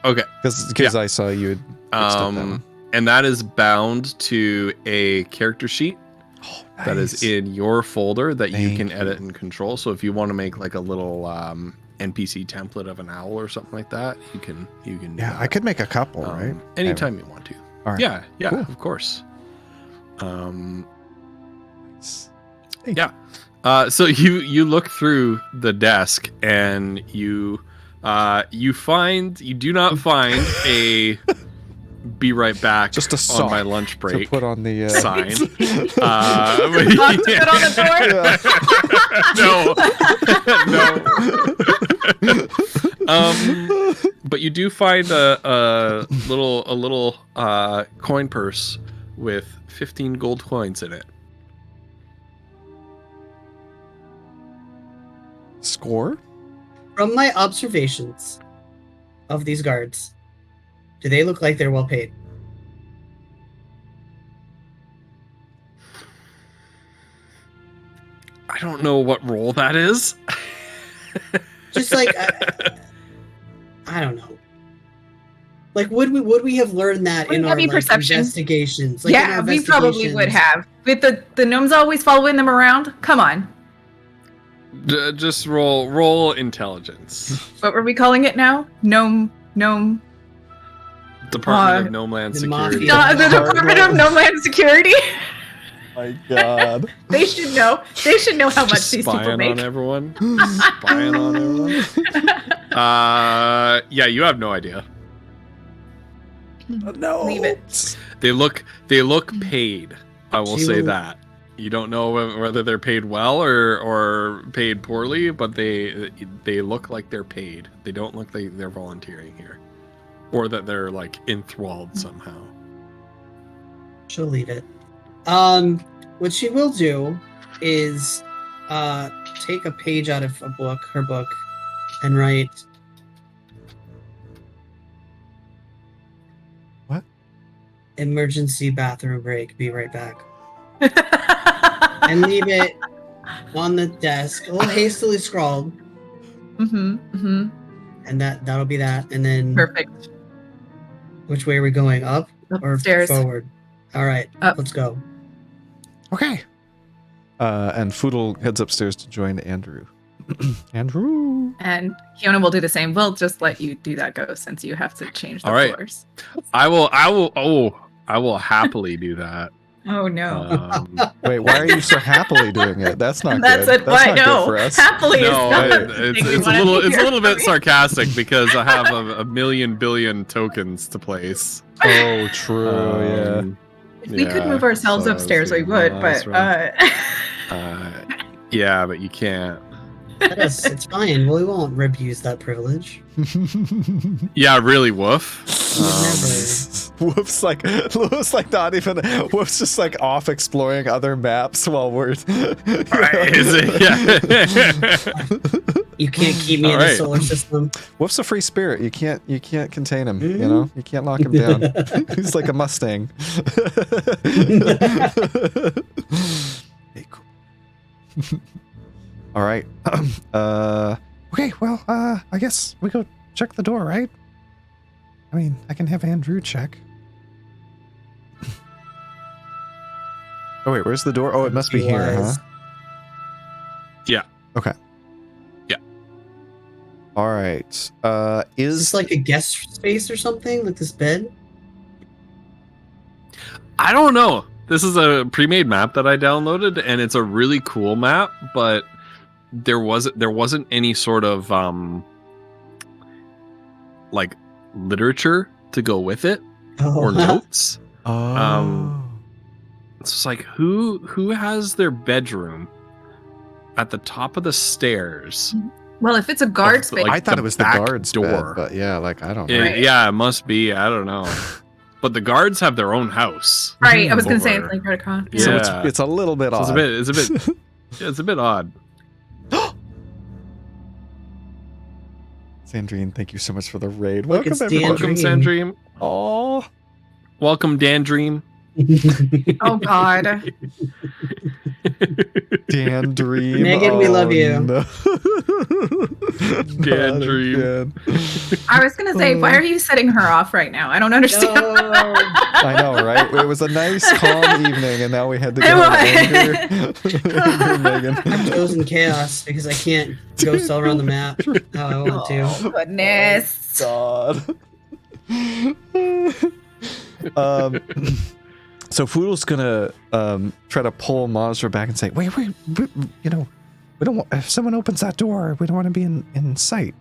Okay. Because I saw you had fixed it then. And that is bound to a character sheet. Oh, nice. That is in your folder that you can edit and control. So if you want to make like a little NPC template of an owl or something like that, you can do that. I could make a couple, right? Anytime you want to. All right. Yeah, cool. Of course. Yeah. So you look through the desk and you do not find a "Be right back" just a on my lunch break to put on the sign. Put on the door. No. But you do find a little coin purse with 15 gold coins in it. Score? From my observations of these guards, do they look like they're well paid? I don't know what role that is. Just like I don't know. Like, would we have learned that in our investigations? Like, yeah, we probably would have. With the gnomes always following them around. Come on. Just roll intelligence. What were we calling it now? Gnome. Department of Gnomeland Security. The Department of Gnomeland Security. My God. They should know. They should know how much these people make. Spying on everyone. Yeah, you have no idea. No. Leave it. They look paid. I will say that. You don't know whether they're paid well or paid poorly, but they look like they're paid. They don't look like they're volunteering here, or that they're like enthralled somehow. She'll leave it. What she will do is take a page out of her book, and write. What? Emergency bathroom break. Be right back. And leave it on the desk, a little hastily scrawled. And that'll be that. And then perfect. Which way are we going? Up Upstairs. Or forward? All right, let's go. Okay. And Foodle heads upstairs to join Andrew. Andrew. And Kiona will do the same. We'll just let you do that, Ghost, since you have to change the floors. I will happily do that. Oh no! Wait, why are you so happily doing it? That's not good. That's not good for us. Happily it's a little bit sarcastic because I have a million billion tokens to place. Oh, true. Yeah. If we could move ourselves upstairs, we would. But yeah, but you can't. It's fine. We won't abuse that privilege. Yeah, really, Woof. Woof's like not even. Woof's just like off exploring other maps while we're. Right? Is it? Yeah. You can't keep me in the solar system. Woof's a free spirit. You can't contain him. You know, you can't lock him down. He's like a Mustang. Hey, cool. All right. Okay. Well, I guess we go check the door, right? I mean, I can have Andrew check. Oh wait, where's the door? Oh, it must be here, huh? Yeah. Okay. Yeah. All right. Is this like a guest space or something, like this bed? I don't know. This is a pre-made map that I downloaded, and it's a really cool map, but there wasn't any sort of like literature to go with it or notes. It's just like who has their bedroom at the top of the stairs? Well, if it's a guard space, I thought it was the guard's door. Bed, but yeah, like I don't know. Yeah, it must be. I don't know. But the guards have their own house. Right, I was going to say it's like right across. Yeah. So it's a little bit odd. It's a bit odd. Sandrine, thank you so much for the raid. Welcome, Sandrine. Oh, welcome, Dan Dream. Oh God. Dan Dream. Megan, we love you. No. Dan Dream. I was gonna say, why are you setting her off right now? I don't understand. No. I know, right? It was a nice, calm evening, and now we had to go anger Megan. I've chosen chaos because I can't go sell around the map how I want to. Oh, goodness. God. So Foodle's gonna try to pull Mazra back and say, wait, we don't want, if someone opens that door, we don't want to be in sight.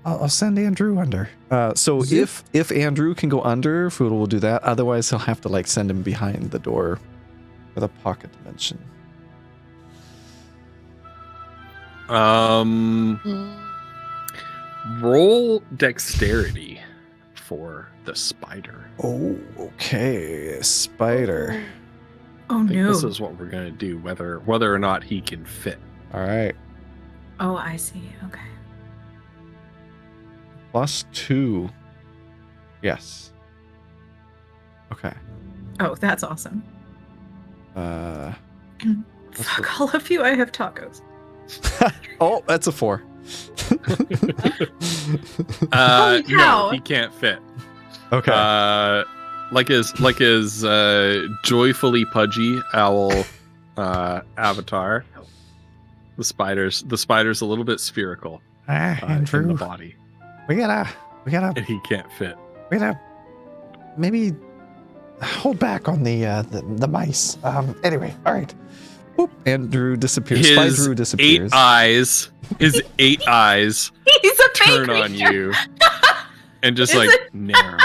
I'll send Andrew under. So if Andrew can go under, Foodle will do that. Otherwise, he'll have to like send him behind the door with a pocket dimension. Roll dexterity for the spider. Oh, okay, spider. Oh no! This is what we're gonna do, whether or not he can fit. All right. Oh, I see. Okay. +2. Yes. Okay. Oh, that's awesome. Fuck all of you! I have tacos. Oh, that's a 4. No, he can't fit. Okay. Like his joyfully pudgy owl avatar. The spider's a little bit spherical Andrew, in the body. We gotta, and he can't fit. We gotta maybe hold back on the mice. Anyway, all right. Boop. Andrew disappears. Spider disappears. His 8 eyes He's a turn on you and just narrow.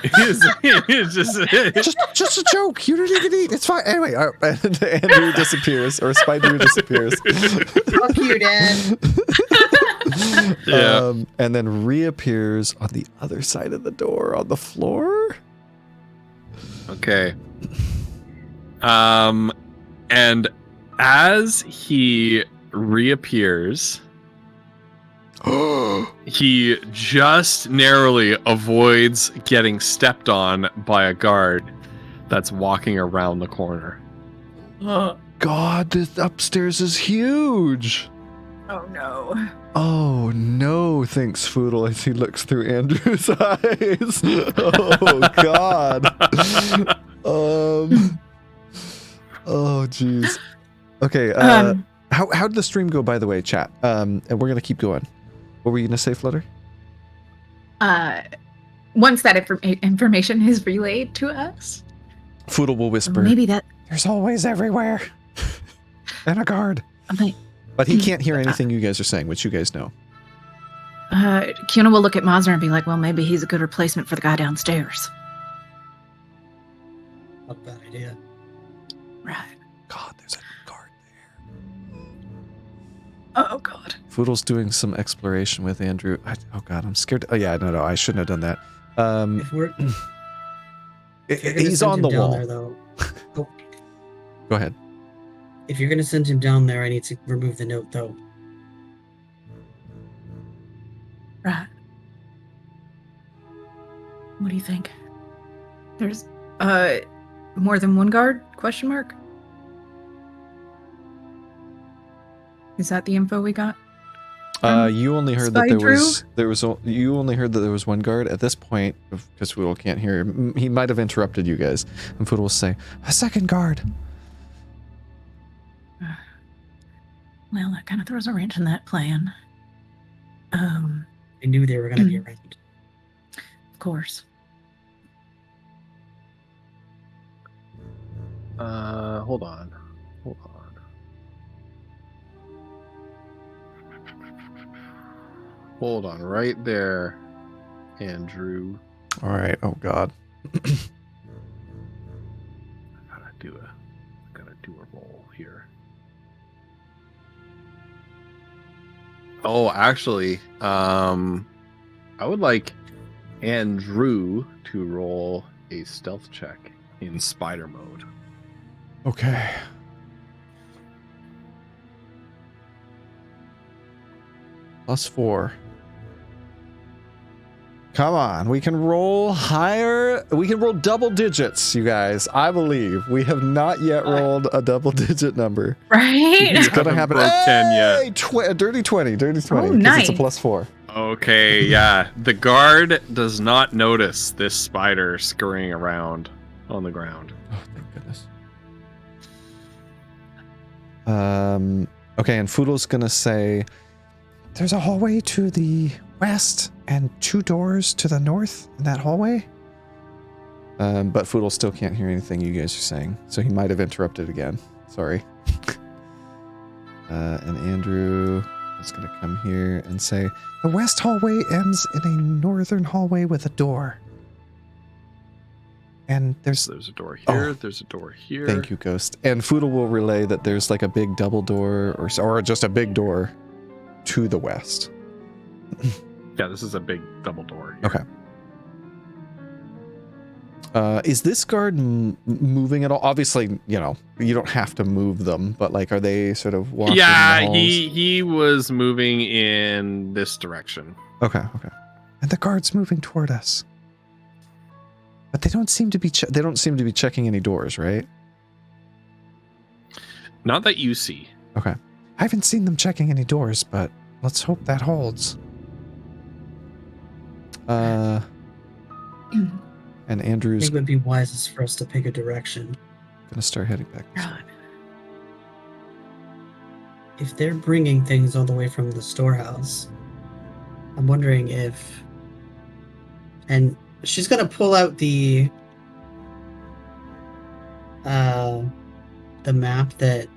It's just a joke. You didn't even eat. It's fine. Anyway, and Andrew disappears, or Spider disappears. Fuck you, Dad. Yeah. And then reappears on the other side of the door on the floor. Okay. And as he reappears, he just narrowly avoids getting stepped on by a guard that's walking around the corner. God, this upstairs is huge. Oh no. Oh no, thinks Foodle as he looks through Andrew's eyes. Oh God. Oh jeez. Okay, how did the stream go, by the way, chat? And we're gonna keep going. What were you gonna say, Flutter? Once that information is relayed to us, Foodle will whisper, maybe that there's always everywhere. And a guard. But he can't hear anything you guys are saying, which you guys know. Kuna will look at Mazra and be like, well, maybe he's a good replacement for the guy downstairs. Not a bad idea. Right. God, there's a guard there. Oh, God. Foodle's doing some exploration with Andrew. Oh, God, I'm scared. Oh, yeah, no, I shouldn't have done that. He's on the wall. There, though. Oh. Go ahead. If you're going to send him down there, I need to remove the note, though. Right. What do you think? There's, more than one guard? Question mark? Is that the info we got? You only heard that you only heard that there was one guard at this point, because Foodle can't hear him. He might have interrupted you guys, and Foodle will say, a second guard. Well, that kind of throws a wrench in that plan. I knew they were going to be around. Of course. Hold on. Hold on, right there, Andrew. All right. Oh God. Gotta do a roll here. Oh, actually, I would like Andrew to roll a stealth check in spider mode. Okay. +4. Come on, we can roll higher. We can roll double digits, you guys. I believe we have not yet rolled a double-digit number. Right? It's gonna happen. Broke 10 yet. Dirty 20. Because nice. it's a +4. Okay, yeah. The guard does not notice this spider scurrying around on the ground. Oh, thank goodness. Okay, and Foodle's gonna say, there's a hallway to the west and 2 doors to the north in that hallway. But Foodle still can't hear anything you guys are saying, so he might have interrupted again. Sorry. And Andrew is going to come here and say, the west hallway ends in a northern hallway with a door. And there's a door here, there's a door here. Thank you, Ghost. And Foodle will relay that there's like a big double door or just a big door to the west. Yeah, this is a big double door here. Okay. Is this guard moving at all? Obviously, you don't have to move them, but like, are they sort of walking? Yeah, he was moving in this direction. Okay. And the guard's moving toward us, but they don't seem to be. They don't seem to be checking any doors, right? Not that you see. Okay. I haven't seen them checking any doors, but let's hope that holds. And Andrew's... I think it would be wisest for us to pick a direction. Gonna start heading back this way. If they're bringing things all the way from the storehouse, I'm wondering if... And she's gonna pull out the map that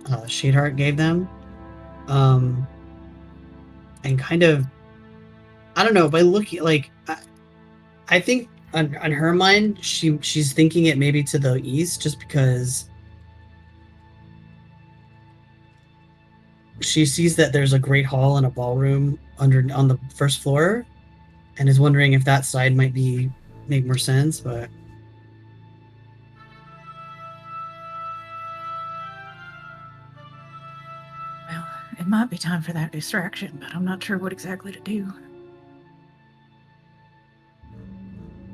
Shadeheart gave them, and kind of, I don't know, by looking, like, I think on her mind, she's thinking it maybe to the east, just because she sees that there's a great hall and a ballroom on the first floor, and is wondering if that side might make more sense, but... Well, it might be time for that distraction, but I'm not sure what exactly to do.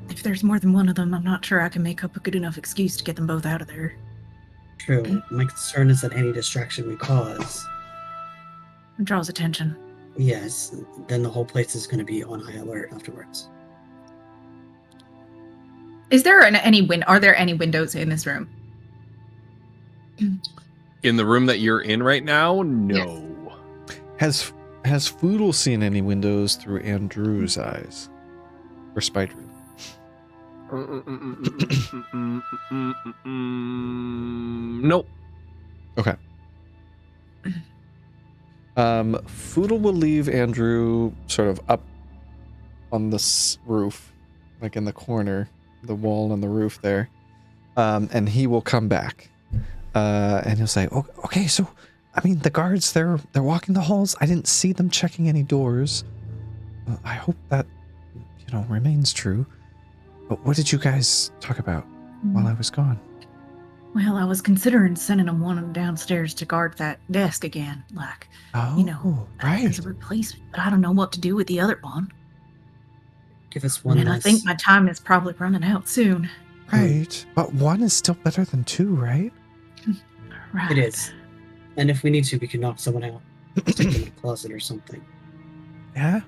If there's more than one of them, I'm not sure I can make up a good enough excuse to get them both out of there. True. My concern is that any distraction we cause... It draws attention. Yes, then the whole place is going to be on high alert afterwards. Is there are there any windows in this room? In the room that you're in right now? No. Yes. Has Foodle seen any windows through Andrew's eyes? Or Spider? Nope. Okay. Foodle will leave Andrew sort of up on this roof, like in the corner, the wall and the roof there, and he will come back, and he'll say, "Oh, okay, so, I mean, the guards, they're walking the halls. I didn't see them checking any doors. I hope that, remains true. But what did you guys talk about while I was gone?" Well, I was considering sending one of them downstairs to guard that desk again, like, right, as a replacement. But I don't know what to do with the other one. Give us one. And I think my time is probably running out soon. Right, but one is still better than two, right? Right. It is. And if we need to, we can knock someone out. Stick them in a closet or something. Yeah?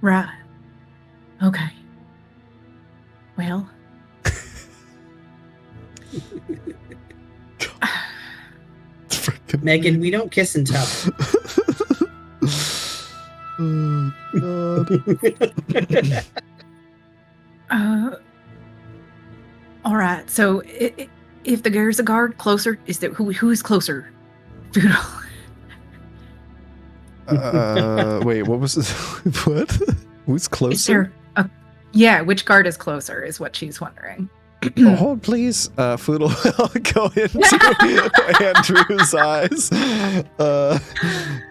Right. Okay. Well... Megan, we don't kiss and tell. Oh, God. All right. So if there's a guard closer, is there who's closer? Wait, what was this? What? Who's closer? Yeah, which guard is closer is what she's wondering. Hold, please. Foodle will go into Andrew's eyes.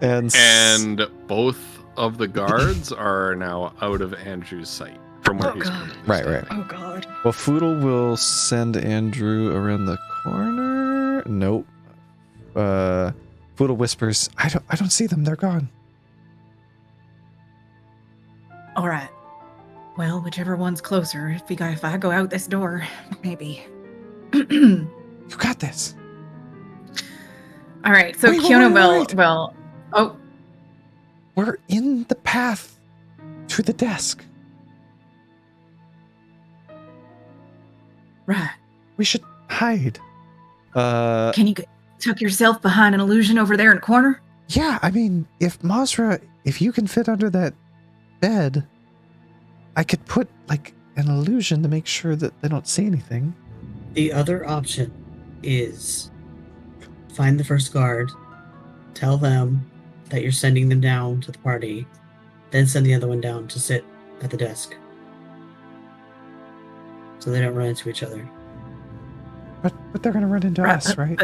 And both of the guards are now out of Andrew's sight from where he's coming. Right. Oh, God. Well, Foodle will send Andrew around the corner. Nope. Foodle whispers, I don't see them. They're gone. All right. Well, whichever one's closer. If I go out this door, maybe. You got this. All right. So Kiona will. Oh. We're in the path to the desk. Right. We should hide. Can you tuck yourself behind an illusion over there in the corner? Yeah, I mean, if you can fit under that bed, I could put like an illusion to make sure that they don't see anything. The other option is find the first guard, tell them that you're sending them down to the party, then send the other one down to sit at the desk. So they don't run into each other. But they're going to run into us, right?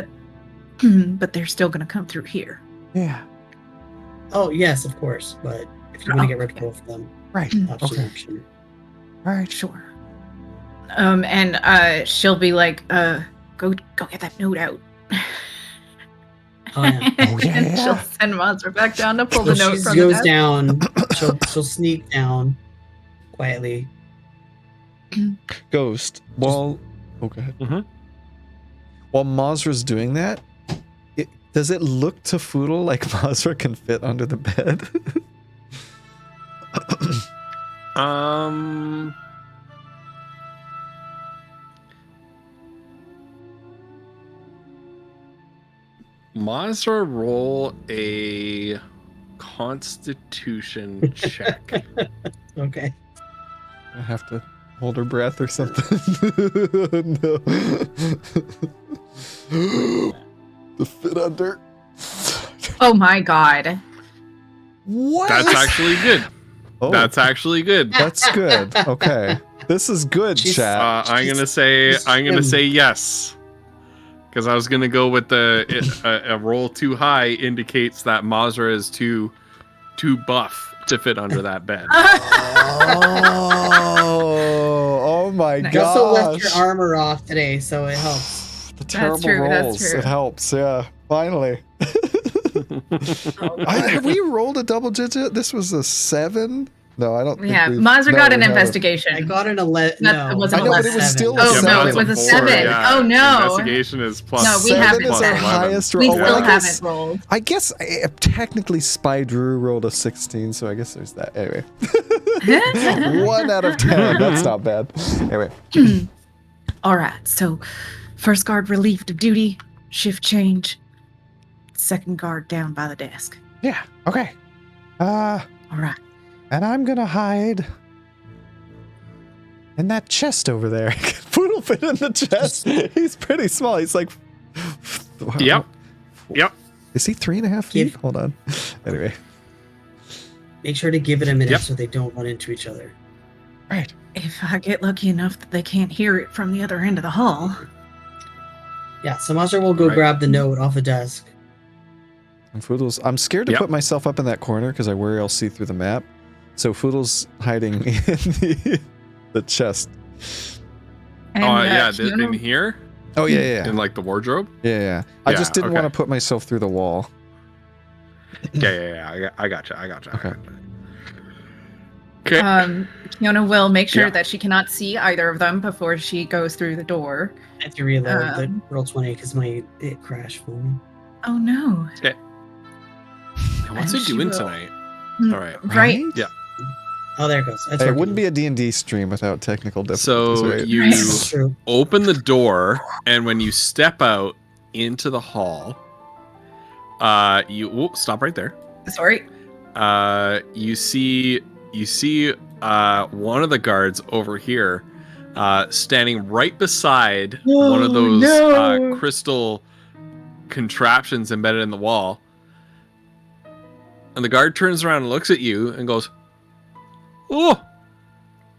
But they're still going to come through here. Yeah. Oh, yes, of course. But if you want to get rid of both of them. Right. Option. All right. Sure. And she'll be like, go get that note out. Oh, yeah. And she'll send Monster back down to pull the note from the goes desk. Down. She'll sneak down quietly. Ghost. Well, okay. Mm-hmm. While Mazra's doing that, does it look to Foodle like Mazra can fit under the bed? Mazra, roll a Constitution check. Okay. I have to hold her breath or something. No. The fit under. Oh my God. What? That's actually good. Oh. That's actually good. That's good. Okay. This is good, chat. I'm gonna say yes. Because I was gonna go with a roll too high indicates that Mazra is too buff to fit under that bed. Oh my god! You also left your armor off today, so it helps. The terrible rolls. It helps. Yeah. Finally. Have we rolled a double digit? This was a 7. No, I don't think Mazra got an investigation. I got an 11. No, it wasn't but it was still a 7. No, it was a 7. Yeah. Oh, no. Investigation is plus. No, we haven't. Is our highest roll. We still haven't rolled. I guess technically Spy Drew rolled a 16, so I guess there's that. Anyway. 1 out of 10. That's not bad. Anyway. All right. So, first guard relieved of duty, shift change. Second guard down by the desk. Yeah. Okay. All right. And I'm gonna hide in that chest over there. Foodle fit in the chest. He's pretty small. He's like. Yep. Is he 3.5 feet? Hold on. Anyway. Make sure to give it a minute so they don't run into each other. Right. If I get lucky enough that they can't hear it from the other end of the hall. Yeah, so Mazra will go grab the note off a desk. And Foodle's. I'm scared to put myself up in that corner because I worry I'll see through the map. So Foodle's hiding in the chest. And, in here? Oh, yeah. In like the wardrobe? Yeah. I just didn't want to put myself through the wall. Yeah. I gotcha. Okay. Okay. Kiona will make sure that she cannot see either of them before she goes through the door. I have to reload the roll 20 because it crashed for me. Oh no. Okay. What's he doing tonight? All right. Right? Yeah. Oh, there it goes. It wouldn't be a D&D stream without technical difficulties. So right? you open the door, and when you step out into the hall, stop right there. Sorry. You see one of the guards over here standing right beside one of those crystal contraptions embedded in the wall. And the guard turns around and looks at you and goes, "Oh,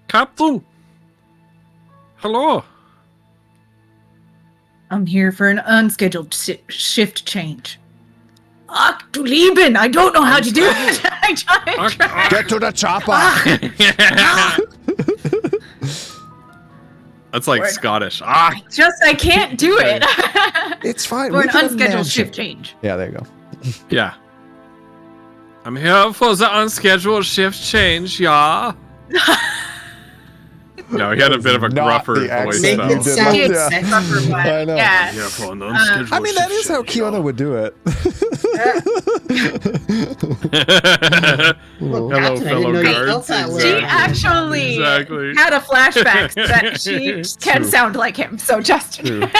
Captain. Hello. I'm here for an unscheduled shift change." Ach, du Lieben, I don't know how to do it. Get to the chopper. That's like Scottish. I can't do it. It's fine. For an unscheduled shift change. Yeah, there you go. Yeah. I'm here for the unscheduled shift change, yeah. No, he had a bit of a gruffer voice. Make it sound I know. Yeah. For an unscheduled I mean, that is shift how change, Kiona would do it. Hello, fellow guards. She actually had a flashback that she can sound like him. So Justin.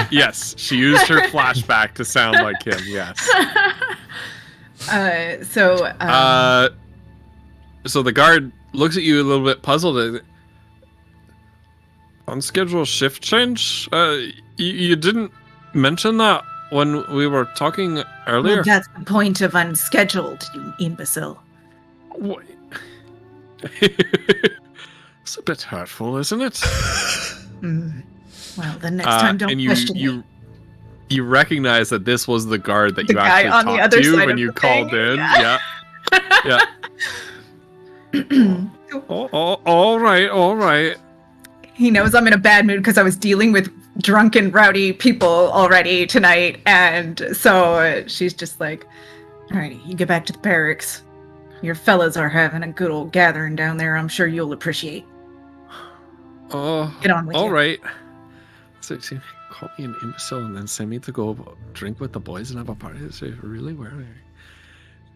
Yes, she used her flashback to sound like him. Yes. So the guard looks at you a little bit puzzled. Unscheduled shift change? You didn't mention that when we were talking earlier. Well, that's the point of unscheduled, you imbecile. What? It's a bit hurtful, isn't it? Well, the next time, don't question me. You recognize that this was the guard that the you guy actually on the talked other to side when of you the called thing. in. Yeah. All right. He knows I'm in a bad mood because I was dealing with drunken, rowdy people already tonight, and so she's just like, "Alrighty, you get back to the barracks. Your fellas are having a good old gathering down there. I'm sure you'll appreciate. Get on with it. All right." So you call me an imbecile and then send me to go drink with the boys and have a party. It's really weird.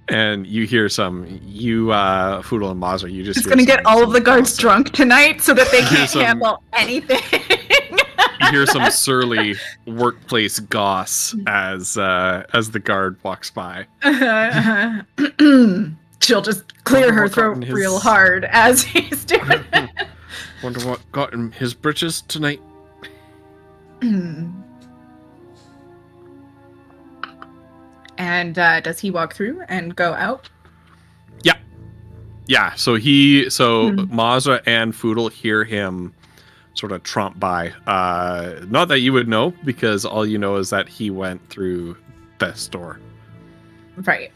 And you hear Foodle and Mazra, you just gonna get all of the guards drunk tonight so that they can't handle anything. You hear some surly workplace goss as the guard walks by. She'll just clear her throat real hard as he's doing it. Wonder what got in his britches tonight. And does he walk through and go out? Yeah. So Mazra and Foodle hear him sort of tromp by. Not that you would know, because all you know is that he went through the store. Right.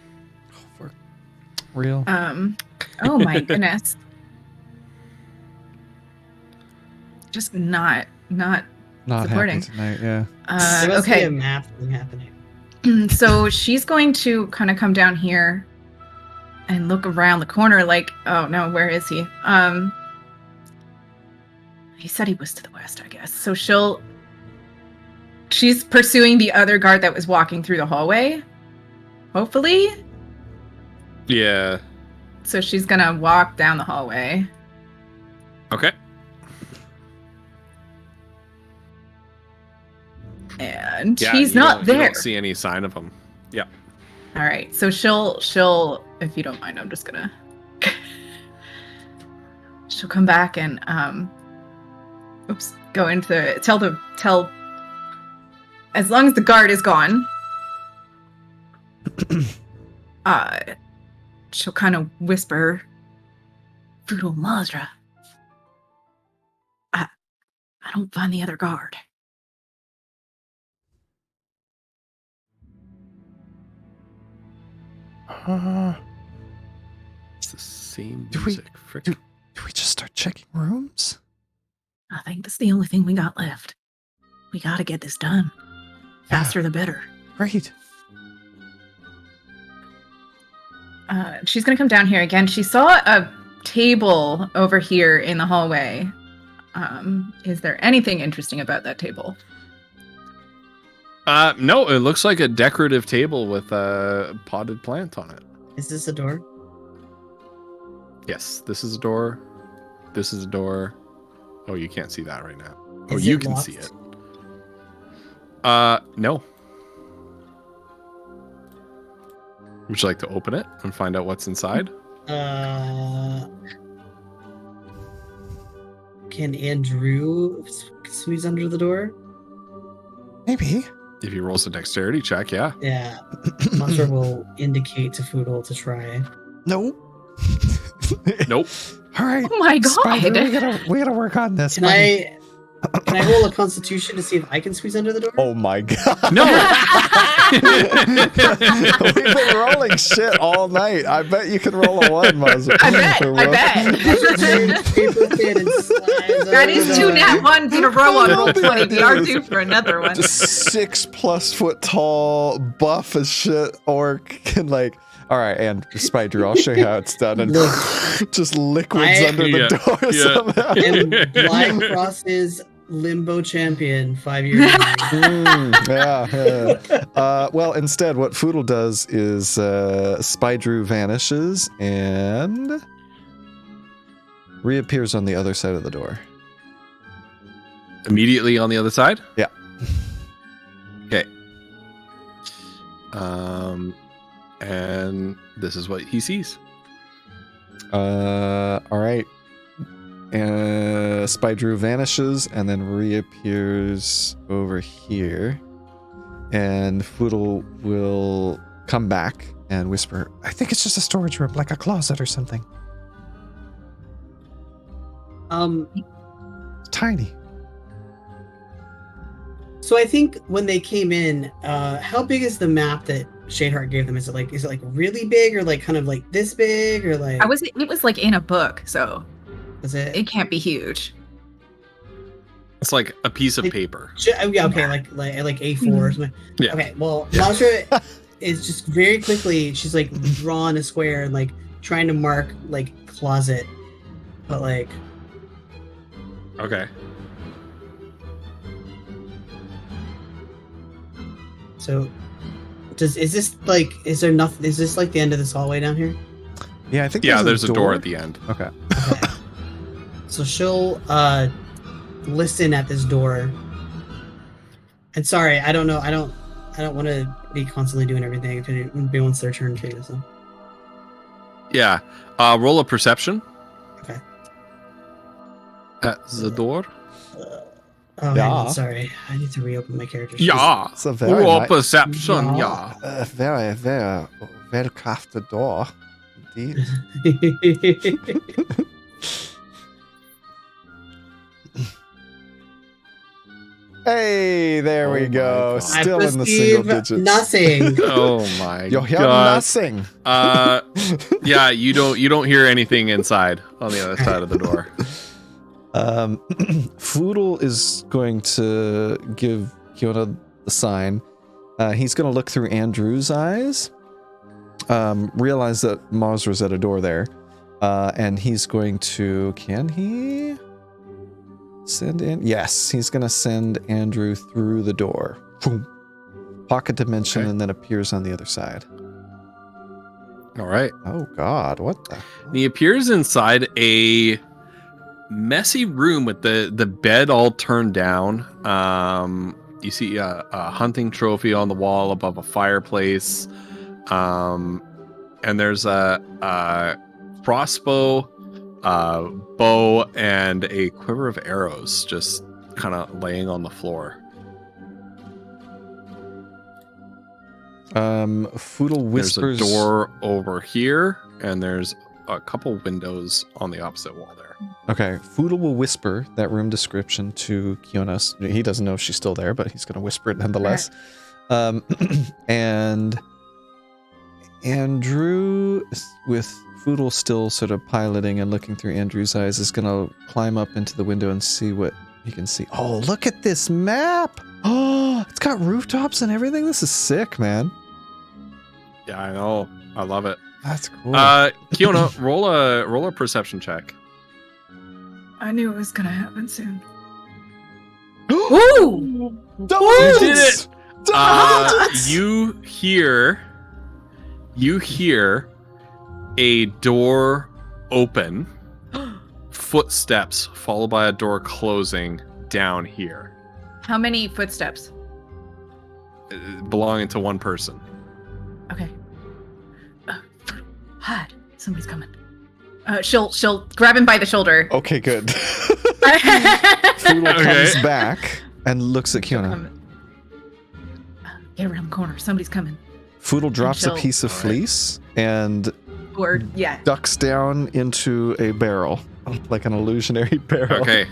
For real. Oh my goodness. Just not supporting tonight. Yeah. There must be a map thing happening. So she's going to kind of come down here and look around the corner like, oh no, where is he? He said he was to the west, I guess. So she's pursuing the other guard that was walking through the hallway. Hopefully. Yeah. So she's gonna walk down the hallway. Okay. And he's not there. You don't see any sign of him. Yeah. All right. So she'll, if you don't mind, I'm just gonna. She'll come back and go into tell. As long as the guard is gone, she'll kind of whisper, "Foodle Mazra, I don't find the other guard." It's the same music. Do we just start checking rooms? I think that's the only thing we got left. We gotta get this done. Faster the better. Great. She's gonna come down here again. She saw a table over here in the hallway. Is there anything interesting about that table? No, it looks like a decorative table with a potted plant on it. Is this a door? Yes, this is a door. This is a door. Oh, you can't see that right now. Oh, Is you it can locked? see it. No. Would you like to open it and find out what's inside? can Andrew squeeze under the door? Maybe. If he rolls a dexterity check, yeah. Yeah. Monster will indicate to Foodle to try. Nope. Nope. All right. Oh my god. Spider, we gotta work on this. Can I roll a Constitution to see if I can squeeze under the door? Oh my god. No. We've been rolling shit all night. I bet you can roll a 1, Muzz. I bet. That is 2 nat 1s in a row on roll 20. We are due for another one. Just 6+ foot tall, buff as shit orc can like. All right, and Spider, I'll show you how it's done. And just liquids under the door somehow. And Blind Cross's Limbo Champion 5 years yeah. Well, instead, what Foodle does is Spider vanishes and reappears on the other side of the door. Immediately on the other side? Yeah. Okay. And this is what he sees. All right. Spider vanishes and then reappears over here. And Foodle will come back and whisper, I think it's just a storage room, like a closet or something. It's tiny. So I think when they came in, how big is the map that Shadeheart gave them? Is it like really big or like kind of like this big or like? It was like in a book, so it can't be huge. It's like a piece of paper. Yeah, okay, like A4 or something. Yeah. Okay, well, Mazra is just very quickly. She's like drawing a square and like trying to mark like closet, but like. Okay. So, is this like the end of this hallway down here? Yeah, I think there's a door at the end. Okay. So she'll listen at this door. And sorry, I don't know. I don't want to be constantly doing everything if anybody wants their turn too. So. Yeah. Roll a perception. Okay. At the door. Yeah. Sorry, I need to reopen my character. Yeah. It's a very perception. Yeah. Very, very well crafted door. Indeed. Hey, there we go. Still in the single digits. Nothing. Oh my You'll hear god. nothing. Yeah, you don't hear anything inside on the other side of the door. Foodle is going to give Kiona the sign. He's going to look through Andrew's eyes, realize that Mazra's at a door there, and he's going to... Can he send in? Yes, he's going to send Andrew through the door. Boom. Pocket dimension, okay. And then appears on the other side. All right. Oh, God. What the... He appears inside a messy room with the bed all turned down. You see a hunting trophy on the wall above a fireplace, and there's a crossbow, bow, and a quiver of arrows just kind of laying on the floor. Foodle whispers. There's a door over here, and there's a couple windows on the opposite wall there. Okay, Foodle will whisper that room description to Kiona. He doesn't know if she's still there, but he's going to whisper it nonetheless. And Andrew, with Foodle still sort of piloting and looking through Andrew's eyes, is going to climb up into the window and see what he can see. Oh, look at this map! Oh, it's got rooftops and everything. This is sick, man. Yeah, I know. I love it. That's cool. Kiona, roll a perception check. I knew it was gonna happen soon. Ooh! Double You did it! You hear a door open, footsteps followed by a door closing down here. How many footsteps? Belonging to one person. Okay. Hide. Somebody's coming. She'll grab him by the shoulder. Okay, good. Foodle comes back and looks at Kiona. Get around the corner. Somebody's coming. Foodle drops a piece of fleece and ducks down into a barrel, like an illusionary barrel. Okay.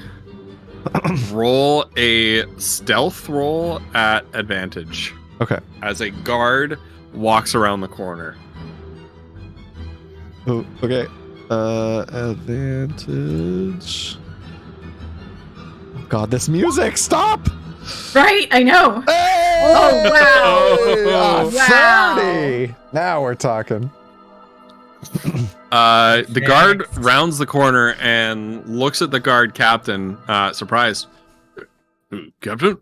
Roll a stealth roll at advantage. Okay. As a guard walks around the corner. Oh, okay. Advantage. Oh God, this music! Stop! Right, I know. Hey! Oh wow! 30. Now we're talking. The guard rounds the corner and looks at the guard captain, surprised. Captain?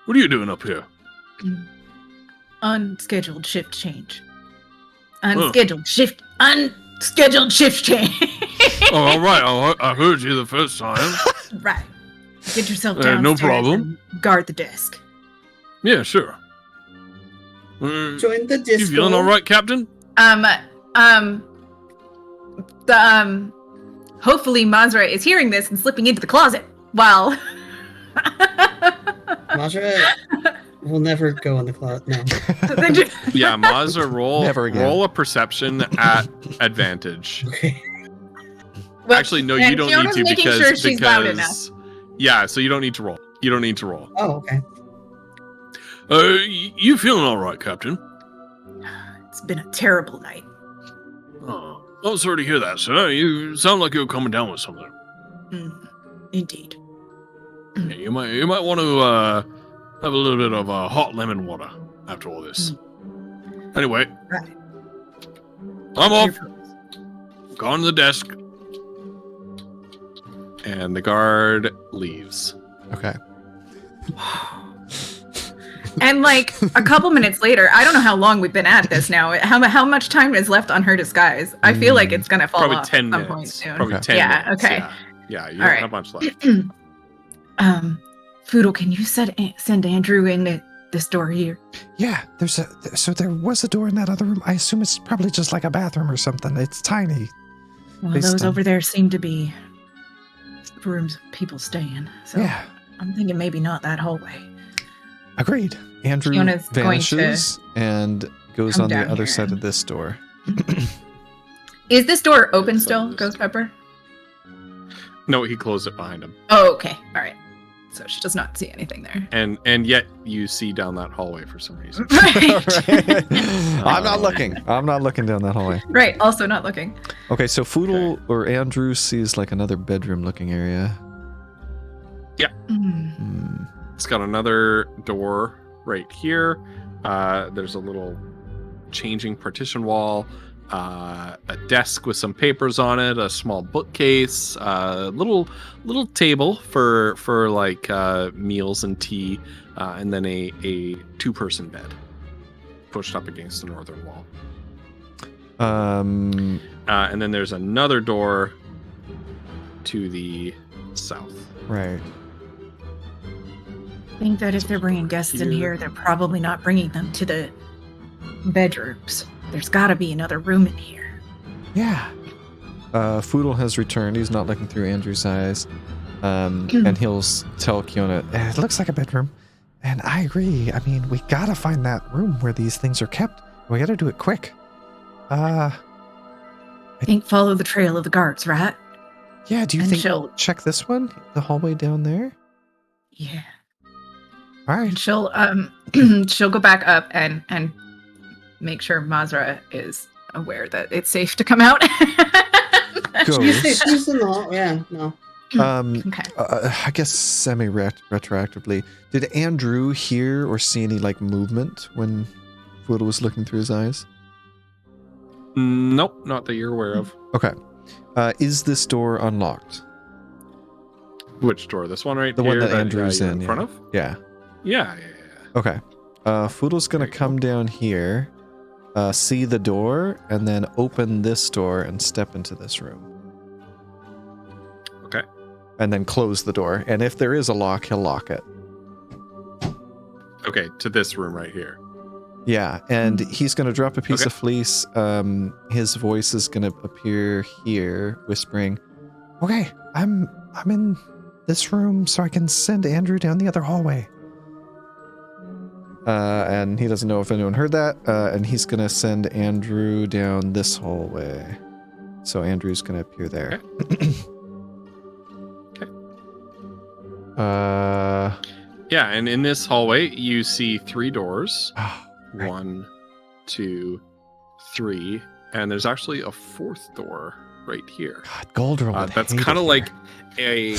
What are you doing up here? Unscheduled shift change. Unscheduled shift change. Oh, all right. I heard you the first time. Right. Get yourself downstairs. No problem. And guard the desk. Yeah, sure. Join the disco. You feeling all right, Captain? Hopefully Mazra is hearing this and slipping into the closet while. Mazra will never go in the closet. No. Yeah, Mazra, roll a perception at advantage. Okay. Well, actually, no, you don't Fiona's need to making sure she's loud enough. Yeah, so you don't need to roll. You don't need to roll. Oh, okay. You feeling all right, Captain? It's been a terrible night. Oh, I'm sorry to hear that, sir. You sound like you're coming down with something. Indeed. Yeah, you might want to have a little bit of hot lemon water after all this. Anyway, Right. I'm off. Gone to the desk. And the guard leaves. Okay. And like a couple minutes later, I don't know how long we've been at this now. How much time is left on her disguise? I feel like it's gonna fall probably off 10 at some minutes. point soon. Probably 10 yeah, minutes. okay. Yeah, you All don't right. have much left. Foodle, can you send Andrew in this door here? Yeah, there was a door in that other room. I assume it's probably just like a bathroom or something. It's tiny. Well, those over there seem to be rooms people stay in. So Yeah. I'm thinking maybe not that hallway. Agreed. Andrew Fiona's vanishes and goes come on the down other here side and- of this door. Is this door open still, Ghost Pepper? No, he closed it behind him. Oh, okay. All right. So she does not see anything there. And yet you see down that hallway for some reason. Right. I'm not looking. I'm not looking down that hallway. Right. Also not looking. Okay, so Foodle or Andrew sees like another bedroom-looking area. It's got another door right here. There's a little changing partition wall, a desk with some papers on it, a small bookcase, little table for like meals and tea, and then a two-person bed pushed up against the northern wall. And then there's another door to the south. Right. I think that if they're bringing guests in here, they're probably not bringing them to the bedrooms. There's got to be another room in here. Yeah. Foodle has returned. He's not looking through Andrew's eyes. And he'll tell Kiona, it looks like a bedroom. And I agree. I mean, we gotta find that room where these things are kept. We gotta do it quick. I think follow the trail of the guards, right? Yeah, do you think we'll check this one? The hallway down there? Yeah. All right. And she'll go back up and make sure Mazra is aware that it's safe to come out. She's in the yeah, no. Okay. I guess semi-retroactively, did Andrew hear or see any like movement when Foodle was looking through his eyes? Nope, not that you're aware of. Okay. Is this door unlocked? Which door? This one right the here? The one that Andrew's you're in front of? Yeah. Yeah. Okay. Foodle's gonna come down here, see the door, and then open this door and step into this room. Okay. And then close the door. And if there is a lock, he'll lock it. Okay, to this room right here. Yeah, and he's going to drop a piece of fleece. His voice is going to appear here, whispering, okay, I'm I'm in this room so I can send Andrew down the other hallway. And he doesn't know if anyone heard that. And he's going to send Andrew down this hallway. So Andrew's going to appear there. Okay. Yeah, and in this hallway, you see 3 doors. Right. 1, 2, 3. And there's actually a 4th door right here. God, Goldra that's kind of like yeah.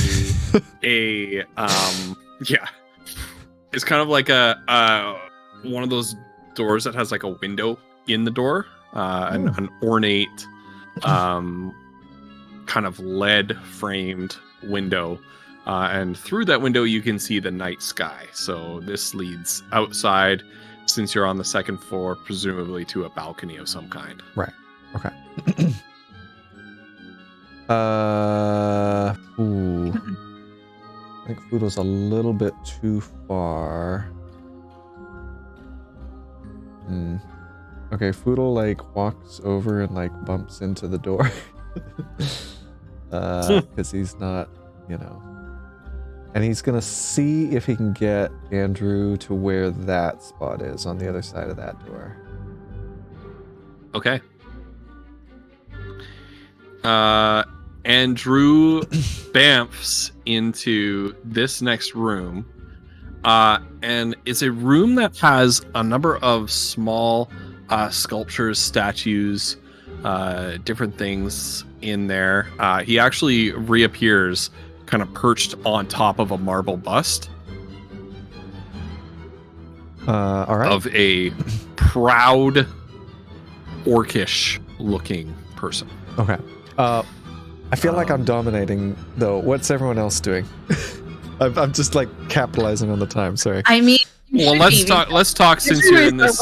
It's kind of like a one of those doors that has like a window in the door, an ornate, kind of lead framed window, and through that window you can see the night sky. So this leads outside, since you're on the 2nd floor, presumably to a balcony of some kind. Right. Okay. Ooh. I think Foodle's a little bit too far. Okay, Foodle like walks over and like bumps into the door. Because he's not, and he's gonna see if he can get Andrew to where that spot is on the other side of that door. Okay. Andrew bamfs into this next room, and it's a room that has a number of small sculptures, statues, different things in there. He actually reappears kind of perched on top of a marble bust. All right. Of a proud, orcish looking person. Okay. I feel like I'm dominating, though. What's everyone else doing? I'm just like capitalizing on the time. Sorry. I mean, well, let's talk since you're in this.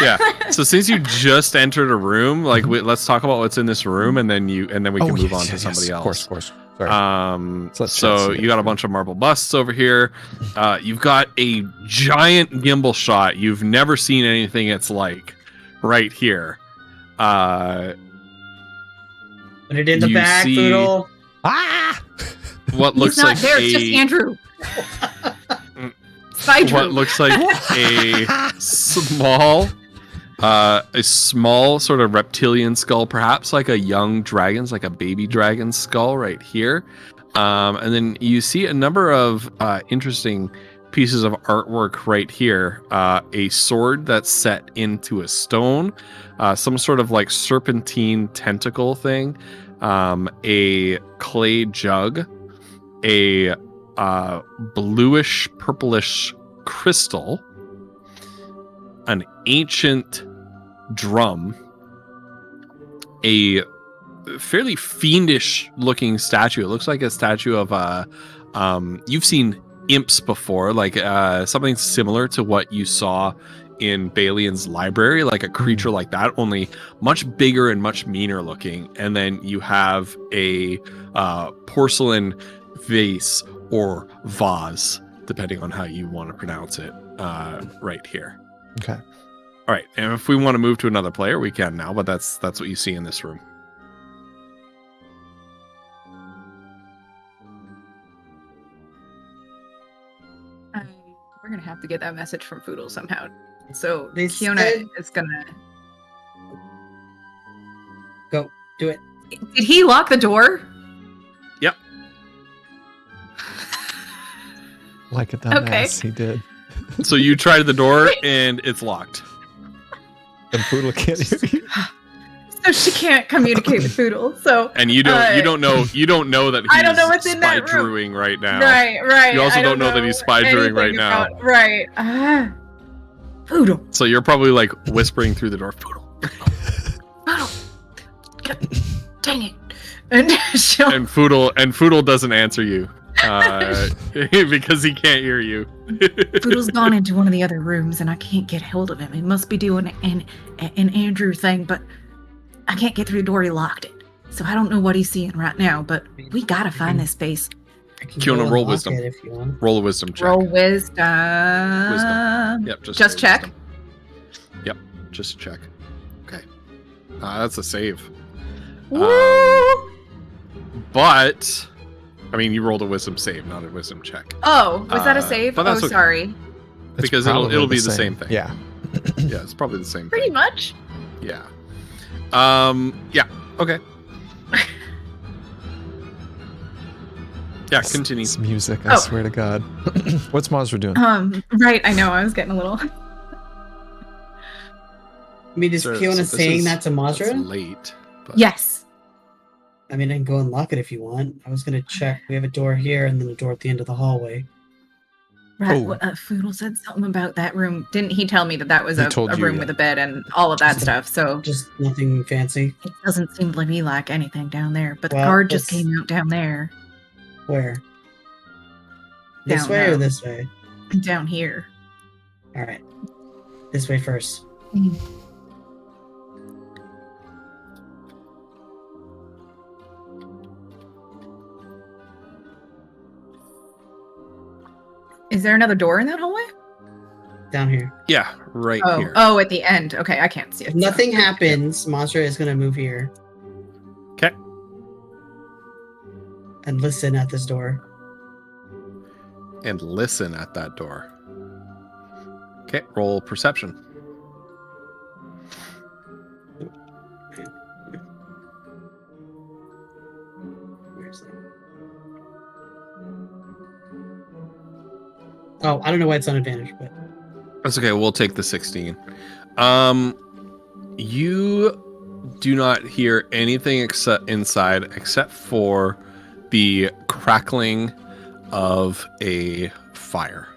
Yeah. So since you just entered a room, like let's talk about what's in this room, and then we can move on to somebody else. Of course. Sorry. So you got a bunch of marble busts over here. You've got a giant gimbal shot. You've never seen anything it's like right here. Put it in the bag, Poodle. What looks He's not like there, it's just Andrew. What looks like a small sort of reptilian skull, perhaps like a young dragon's, like a baby dragon skull right here. And then you see a number of interesting pieces of artwork right here. A sword that's set into a stone, some sort of like serpentine tentacle thing, a clay jug, a bluish purplish crystal, an ancient drum, a fairly fiendish looking statue. It looks like a statue of you've seen imps before, like something similar to what you saw in Balian's library, like a creature like that, only much bigger and much meaner looking. And then you have a porcelain vase or vase, depending on how you want to pronounce it, right here. Okay. All right, and if we want to move to another player, we can now, but that's what you see in this room. We're gonna have to get that message from Foodle somehow. So Kiona is gonna go do it. Did he lock the door? Yep. Like a dumbass, he did. So you tried the door and it's locked. And Foodle can't hear you. So she can't communicate with Foodle. So and you don't know that he's I don't know what's in that spy-drewing right now. Right. You also don't know that he's spy-drewing right now. Right. Foodle. So you're probably like whispering through the door, Foodle. Dang it. And Foodle doesn't answer you. Because he can't hear you. Foodle's gone into one of the other rooms and I can't get hold of him. He must be doing an Andrew thing, but I can't get through the door. He locked it. So I don't know what he's seeing right now, but we gotta find this space. Kiona, roll wisdom. Roll a wisdom check. Roll wisdom. Yep, just check. Wisdom. Yep, just check. Okay. That's a save. Woo! But I mean, you rolled a wisdom save, not a wisdom check. Oh, was that a save? But that's okay. Sorry. Because it'll be the same thing. Yeah. Yeah, it's probably the same Pretty thing. much. Yeah. Yeah, okay. Yeah, continue. It's music, I swear to God. What's Mazra doing? Right, I know, I was getting a little... I mean, is Kiona saying that to Mazra? It's late. But... Yes. I mean, I can go unlock it if you want. I was going to check. We have a door here and then a door at the end of the hallway. Right, Foodle said something about that room. Didn't he tell me that was a room with a bed and all of that stuff? So just nothing fancy. It doesn't seem to me like anything down there. But the guard just came out down there. Where? This way or this way? Down here. All right. This way first. Is there another door in that hallway? Down here. Yeah, right here. Oh, at the end. Okay, I can't see it. If nothing happens, Mazra is going to move here. Okay. And listen at this door. And listen at that door. Okay, roll perception. Oh, I don't know why it's on advantage, but that's okay. We'll take the 16. You do not hear anything inside except for the crackling of a fire.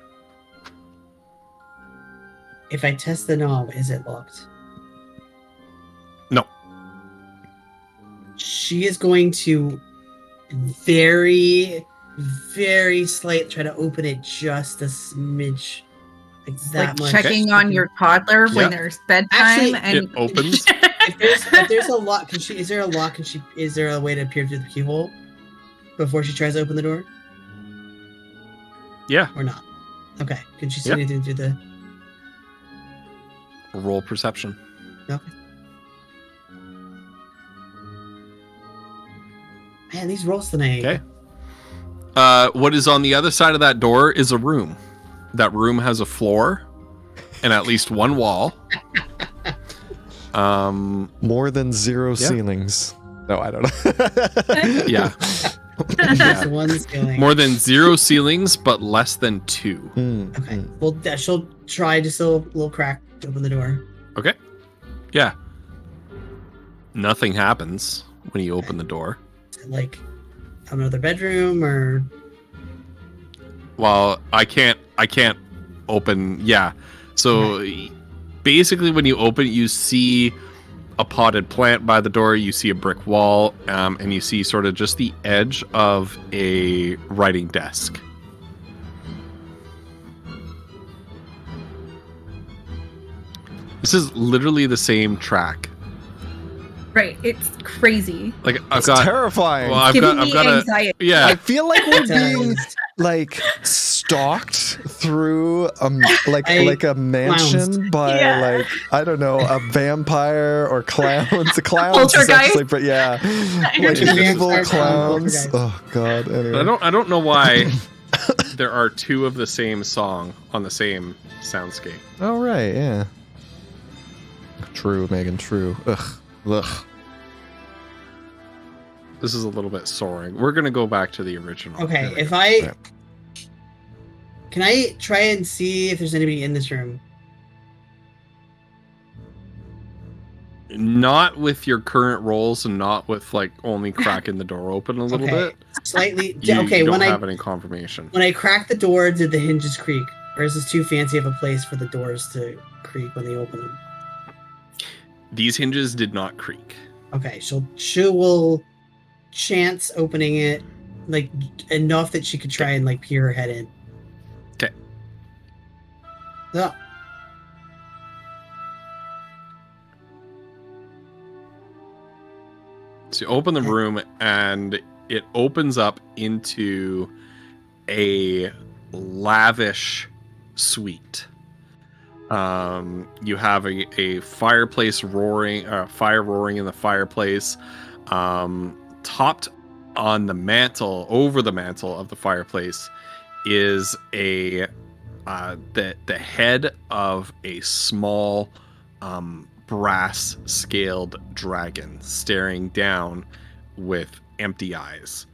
If I test the knob, is it locked? No. She is going to very slight try to open it just a smidge, like that much. Checking on your toddler when there's bedtime. Actually, and it opens. if there's a lock, is there a lock? Is there a way to peer through the keyhole before she tries to open the door? Yeah. Or not? Okay. Can she see anything through the? Roll perception. Okay. Man, these rolls tonight. Okay. What is on the other side of that door is a room. That room has a floor and at least one wall. More than 0 ceilings. No, I don't know. Yeah. One ceiling. More than 0 ceilings, but less than 2. Okay. Well, she'll try just a little crack to open the door. Okay. Yeah. Nothing happens when you open the door. Is it like another bedroom or? Well, I can't open. Yeah. So basically when you open it, you see a potted plant by the door, you see a brick wall, and you see sort of just the edge of a writing desk. This is literally the same track. Right, it's crazy. Like it's terrifying. Well, I've got anxiety. Yeah. I feel like we're being like stalked through a mansion by like I don't know, a vampire or clowns. The clowns essentially, but like evil clowns. Oh god. Anyway. I don't know why there are 2 of the same song on the same soundscape. Oh right, yeah. True, Megan. True. Ugh. This is a little bit soaring. We're gonna go back to the original. Okay, can I try and see if there's anybody in this room? Not with your current rolls and not with like only cracking the door open a little bit. Slightly. You don't when have any confirmation. When I crack the door, did the hinges creak, or is this too fancy of a place for the doors to creak when they open them? These hinges did not creak. Okay, she will chance opening it like enough that she could try and like peer her head in. Okay. Oh. So you open the room and it opens up into a lavish suite. You have a fireplace roaring, fire roaring in the fireplace, topped on the mantle, over the mantle of the fireplace, is the head of a small brass scaled dragon staring down with empty eyes.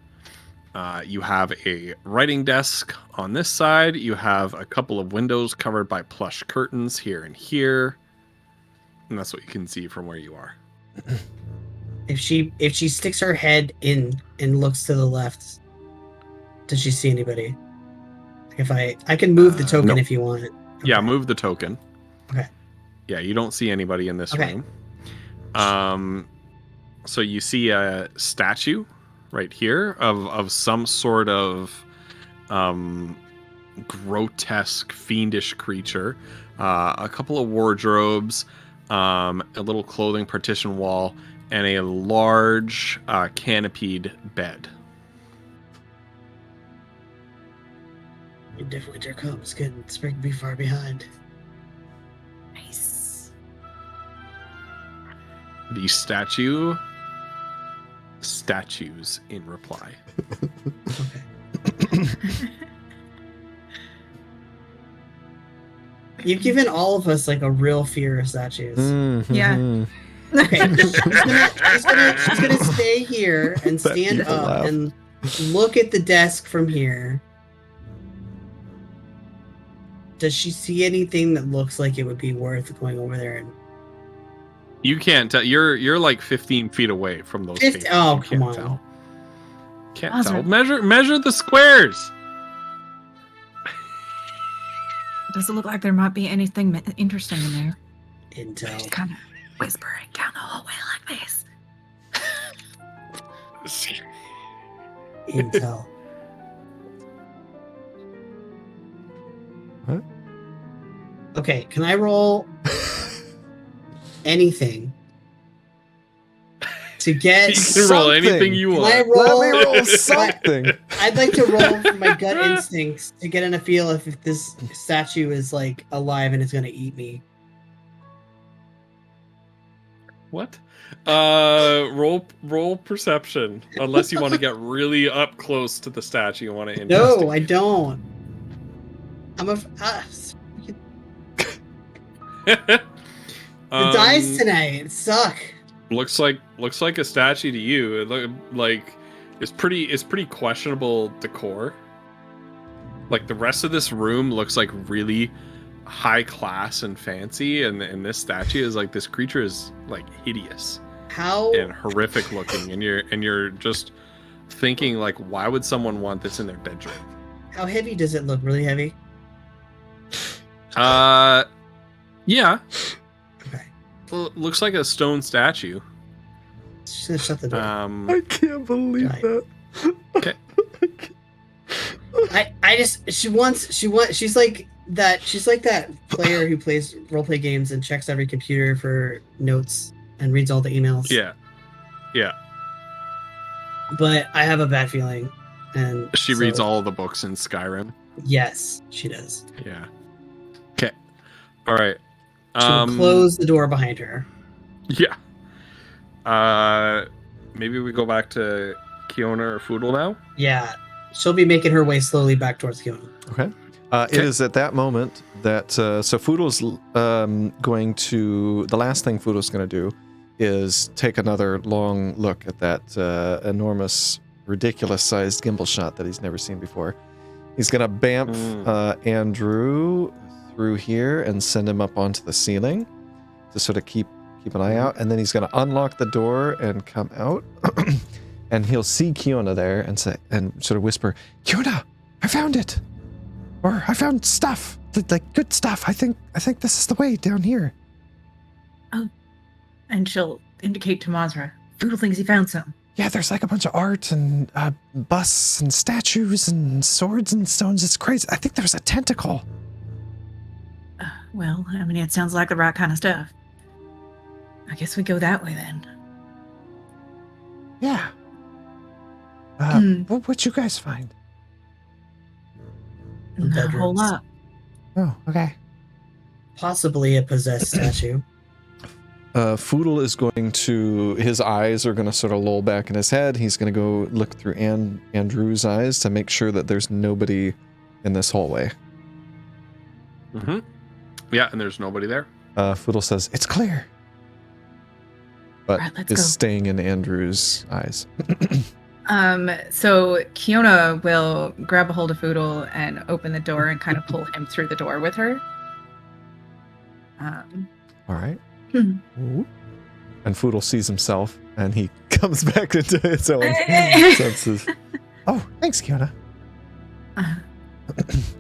You have a writing desk on this side. You have a couple of windows covered by plush curtains here and here. And that's what you can see from where you are. If she sticks her head in and looks to the left, does she see anybody? If I can move the token if you want it. Okay. Yeah, move the token. Okay. Yeah, you don't see anybody in this room. So you see a statue right here of some sort of grotesque, fiendish creature. A couple of wardrobes, a little clothing partition wall, and a large canopied bed. If winter comes, can spring be far behind? Nice. The statues in reply. Okay. You've given all of us like a real fear of statues. Mm-hmm. Yeah. Okay. She's gonna stay here and stand up and look at the desk from here. Does she see anything that looks like it would be worth going over there and... You can't tell. You're like 15 feet away from those. Oh, come on. Tell. Can't tell. Measure the squares. Does it look like there might be anything interesting in there? Intel. Just kind of whispering down the hallway like this. Intel. What? Okay, can I roll anything to get You can roll anything you want. Let me roll something. I'd like to roll for my gut instincts to get in a feel if this statue is like alive and it's gonna eat me. What? Roll perception. Unless you want to get really up close to the statue and want to investigate. No, I don't. I'm the dice tonight suck. Looks like a statue to you. It look like it's pretty questionable decor. Like the rest of this room looks like really high class and fancy, and this statue is like, this creature is like hideous. How and horrific looking, and you're just thinking like, why would someone want this in their bedroom? How heavy does it look? Really heavy? Yeah. Okay. Well, looks like a stone statue. Just gonna shut the door. I can't believe that. Okay. She's like that player who plays roleplay games and checks every computer for notes and reads all the emails. Yeah. But I have a bad feeling, and she reads all the books in Skyrim. Yes, she does. Yeah. Okay. All right. She'll close the door behind her. Yeah. Maybe we go back to Kiona or Foodle now? Yeah. She'll be making her way slowly back towards Kiona. Okay. It is at that moment that so Foodle's going to, the last thing Foodle's going to do is take another long look at that enormous, ridiculous sized gimbal shot that he's never seen before. He's going to bamf Andrew through here and send him up onto the ceiling to sort of keep an eye out, and then he's going to unlock the door and come out, and he'll see Kiona there and say, and sort of whisper, "Kiona, I found it, or I found stuff, like good stuff. I think this is the way down here." Oh, and she'll indicate to Mazra. Foodle thinks he found some. Yeah, there's like a bunch of art and busts and statues and swords and stones. It's crazy. I think there's a tentacle. Well, I mean, it sounds like the right kind of stuff. I guess we go that way then. Yeah. What'd you guys find? Not a whole lot. Oh, okay. Possibly a possessed statue. Foodle is going to, his eyes are going to sort of loll back in his head. He's going to go look through Andrew's eyes to make sure that there's nobody in this hallway. Mm-hmm. Yeah, and there's nobody there. Foodle says, it's clear. But right, is staying in Andrew's eyes. So Kiona will grab a hold of Foodle and open the door and kind of pull him through the door with her. All right. And Foodle sees himself and he comes back into his own senses. Oh, thanks, Kiona.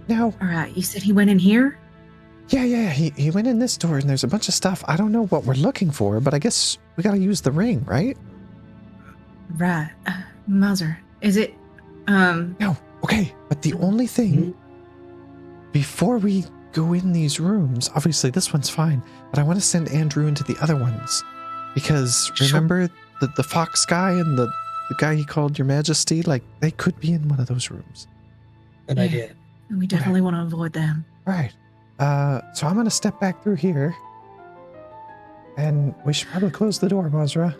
Now. All right, you said he went in here? Yeah, he went in this door and there's a bunch of stuff. I don't know what we're looking for, but I guess we gotta use the ring, right? Right. Mauser, is it, No, okay, but the only thing, before we go in these rooms, obviously this one's fine, but I want to send Andrew into the other ones. Because, remember the fox guy and the guy he called Your Majesty? Like, they could be in one of those rooms. Good idea. We definitely want to avoid them. Right. So I'm going to step back through here. And we should probably close the door, Mazra.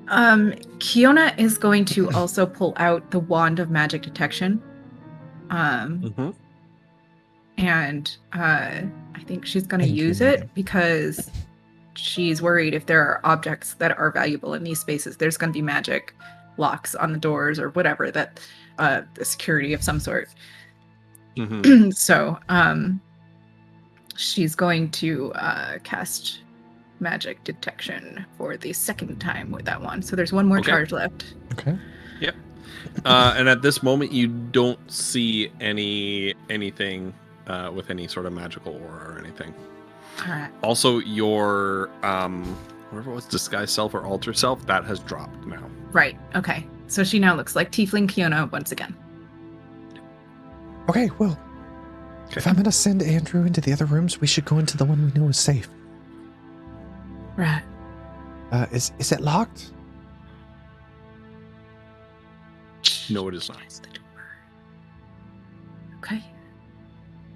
Kiona is going to also pull out the wand of magic detection. And I think she's going to use it because she's worried if there are objects that are valuable in these spaces, there's going to be magic locks on the doors or whatever, that the security of some sort. So she's going to cast magic detection for the second time with that one. So there's one more charge left. Okay. Yep. And at this moment, you don't see anything with any sort of magical aura or anything. All right. Also, your whatever it was, disguise self or alter self, that has dropped now. Right. Okay. So she now looks like Tiefling Kiona once again. Okay, well, if I'm going to send Andrew into the other rooms, we should go into the one we know is safe. Right. Is it locked? No, it is not. Okay.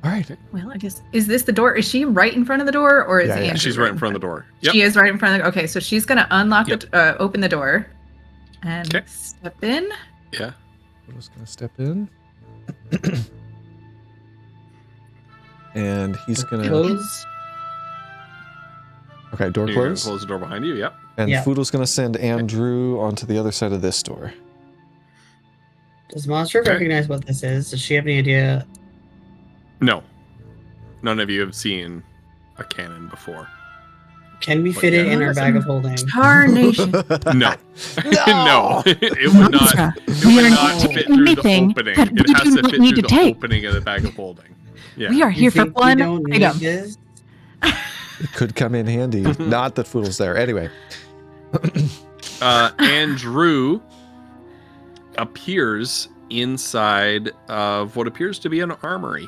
All right. Well, I guess, is this the door? Is she right in front of the door, or is Andrew she's right in front of the door? Yep. She is right in front of the. Okay, so she's gonna unlock open the door, and step in. Yeah. I'm just gonna step in, and he's gonna close. Okay, door closed. Close the door behind you. Yep. And Foodle's gonna send Andrew onto the other side of this door. Does Monster recognize what this is? Does she have any idea? No. None of you have seen a cannon before. Can we fit it in our bag of holding? Tarnation. No. No. It would not. It would not fit through the opening. It has to fit through the opening of the bag of holding. Yeah. We are here for one item. It could come in handy. Not that Foodle's there. Anyway. Andrew appears inside of what appears to be an armory.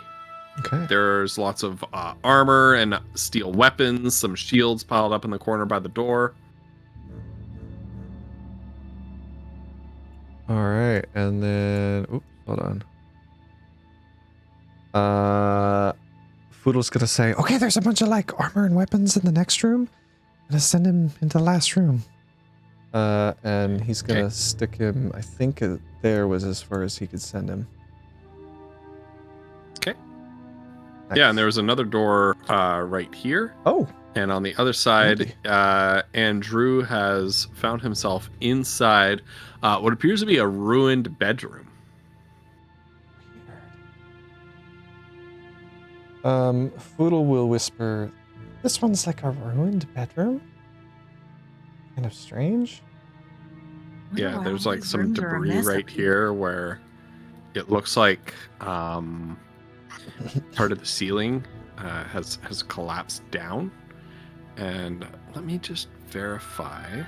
Okay. There's lots of armor and steel weapons, some shields piled up in the corner by the door. All right, and then hold on. Foodle's gonna say, "Okay, there's a bunch of like armor and weapons in the next room. I'm gonna send him into the last room." And he's gonna stick him. I think there was as far as he could send him. Okay. Nice. Yeah, and there was another door right here. Oh. And on the other side, Andrew has found himself inside what appears to be a ruined bedroom. Foodle will whisper, "This one's like a ruined bedroom? Kind of strange." Yeah, there's like some debris right here where it looks like part of the ceiling has collapsed down. And let me just verify.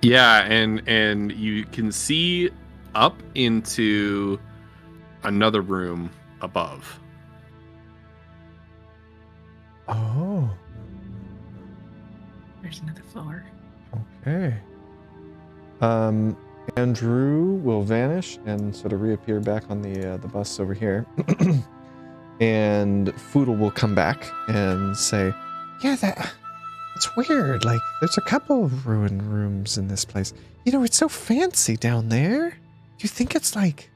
Yeah, and you can see up into another room above. Oh. There's another floor. Okay. Andrew will vanish and sort of reappear back on the bus over here. And Foodle will come back and say, yeah, it's weird. Like, there's a couple of ruined rooms in this place. You know, it's so fancy down there. Do you think it's like...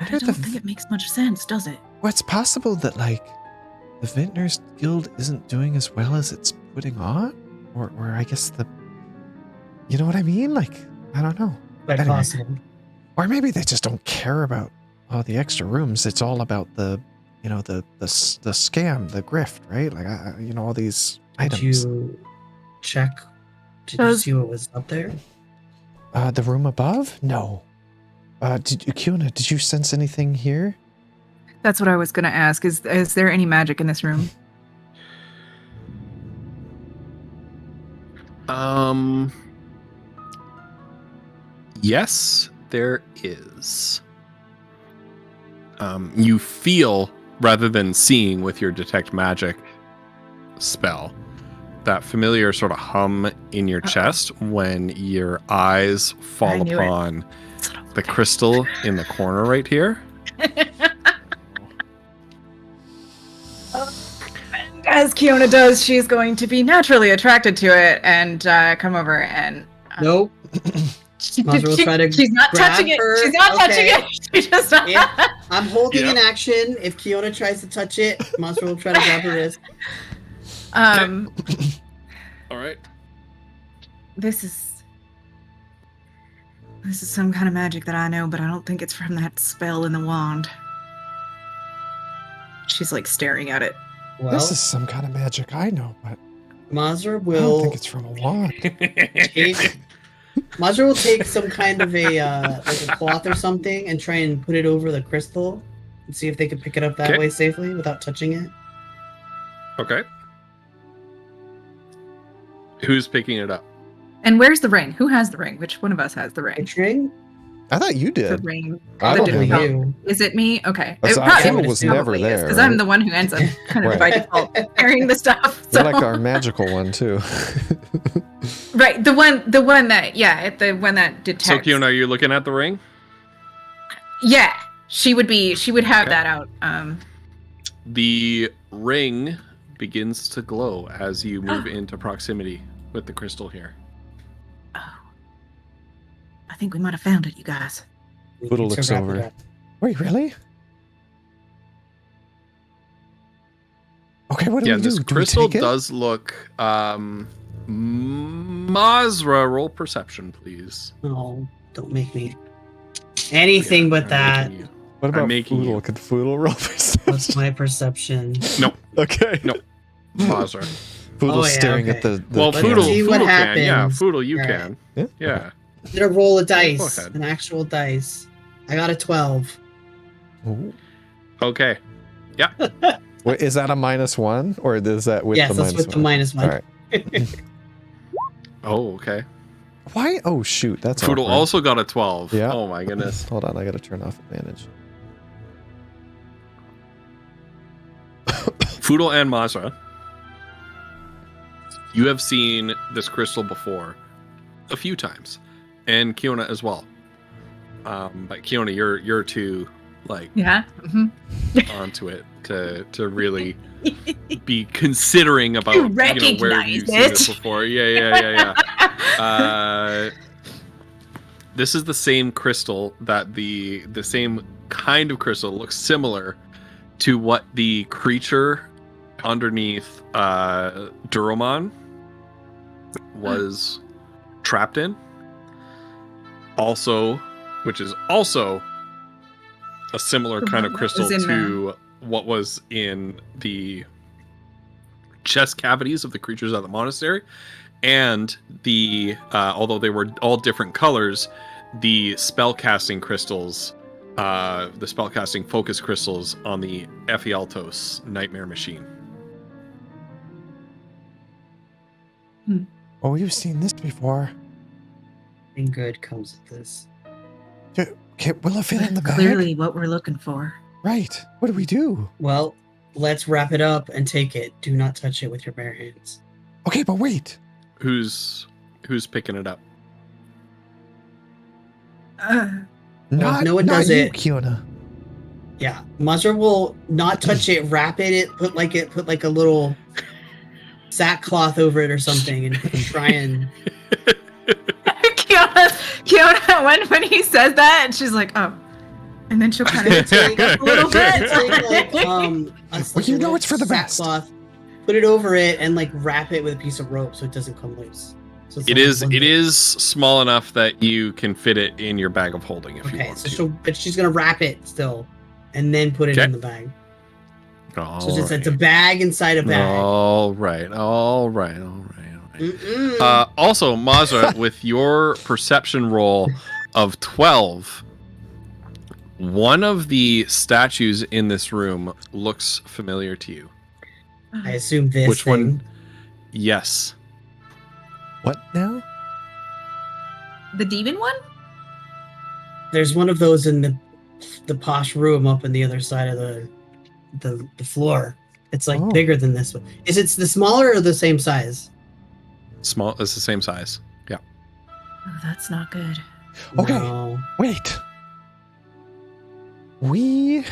I don't think it makes much sense, does it? Well, it's possible that, like, the Vintners Guild isn't doing as well as it's putting on? Or I guess the... You know what I mean? Like, I don't know. Quite possible. Or maybe they just don't care about all the extra rooms. It's all about the scam, the grift, right? Like, all these items. Did you check? Did you see what was up there? The room above? No. Kiona, did you sense anything here? That's what I was going to ask. Is there any magic in this room? Yes, there is. You feel, rather than seeing with your detect magic spell, that familiar sort of hum in your chest when your eyes fall upon the crystal in the corner right here. As Kiona does, she's going to be naturally attracted to it and come over and... Nope. She's not touching it. She's not touching it. She just... I'm holding an action. If Kiona tries to touch it, Monster will try to grab her wrist. All right. This is some kind of magic that I know, but I don't think it's from that spell in the wand. She's like staring at it. Well, this is some kind of magic I know, but Mazra will... I don't think it's from a wand. Mazra will take some kind of like a cloth or something and try and put it over the crystal and see if they can pick it up that way safely without touching it. Okay. Who's picking it up? And where's the ring? Who has the ring? Which one of us has the ring? Which ring? I thought you did. The ring. I don't know. Is it me? Okay. It was never there. Because I'm the one who ends up kind of by default carrying the stuff. So. You're like our magical one too. Right. The one that detects. So Kiona, are you looking at the ring? Yeah. She would have that out. The ring begins to glow as you move into proximity with the crystal here. I think we might have found it, you guys. Little looks over. Wait, really? Okay, what do we do? This crystal does look... Mazra, roll perception, please. No, don't make me. Anything but that. What about Foodle? Could Foodle roll perception? What's my perception? Nope. Okay. Nope. Mazra. Foodle's staring at the well, Foodle can. Happens. Yeah, Foodle, you can. Yeah. I'm gonna roll a dice, an actual dice. I got a 12. Ooh. Okay. Yeah. Wait, is that a -1 or is that with the -1? Yes, that's with the -1. All right. Oh, okay. Why? Oh, shoot. That's Foodle also got a 12. Yeah. Oh my goodness. Hold on, I gotta turn off advantage. Foodle and Mazra, you have seen this crystal before a few times, and Kiona as well. But Kiona, you're too onto it to really be considering about where you've seen this before. Yeah. This is the same crystal that the same kind of crystal looks similar to what the creature underneath Duromon was trapped in. Also, which is also a similar kind of crystal to what was in the chest cavities of the creatures at the monastery, and the although they were all different colors, the spellcasting crystals, the spellcasting focus crystals on the Ephialtos nightmare machine. Oh, you've seen this before. Nothing good comes of this. Okay, will it fit in the bag? Clearly what we're looking for. Right. What do we do? Well, let's wrap it up and take it. Do not touch it with your bare hands. Okay, but wait. Who's picking it up? No one does it. Kiona. Yeah, Mazra will not touch it. Wrap it. Put like a little sackcloth over it or something, and try and. Kiona, when he says that, and she's like, "Oh," and then she'll kind of take up a little bit. It's for the best. Put it over it and like wrap it with a piece of rope so it doesn't come loose. So it is small enough that you can fit it in your bag of holding if you want to. But she's gonna wrap it still, and then put it in the bag. It's a bag inside a bag. All right. Also, Mazra, with your perception roll of 12, one of the statues in this room looks familiar to you. I assume this. Which one? Yes. What now? The demon one? There's one of those in the posh room up on the other side of the floor. It's like bigger than this one. Is it the smaller or the same size? Small. It's the same size. Yeah. Oh, that's not good. Okay. No. Wait. We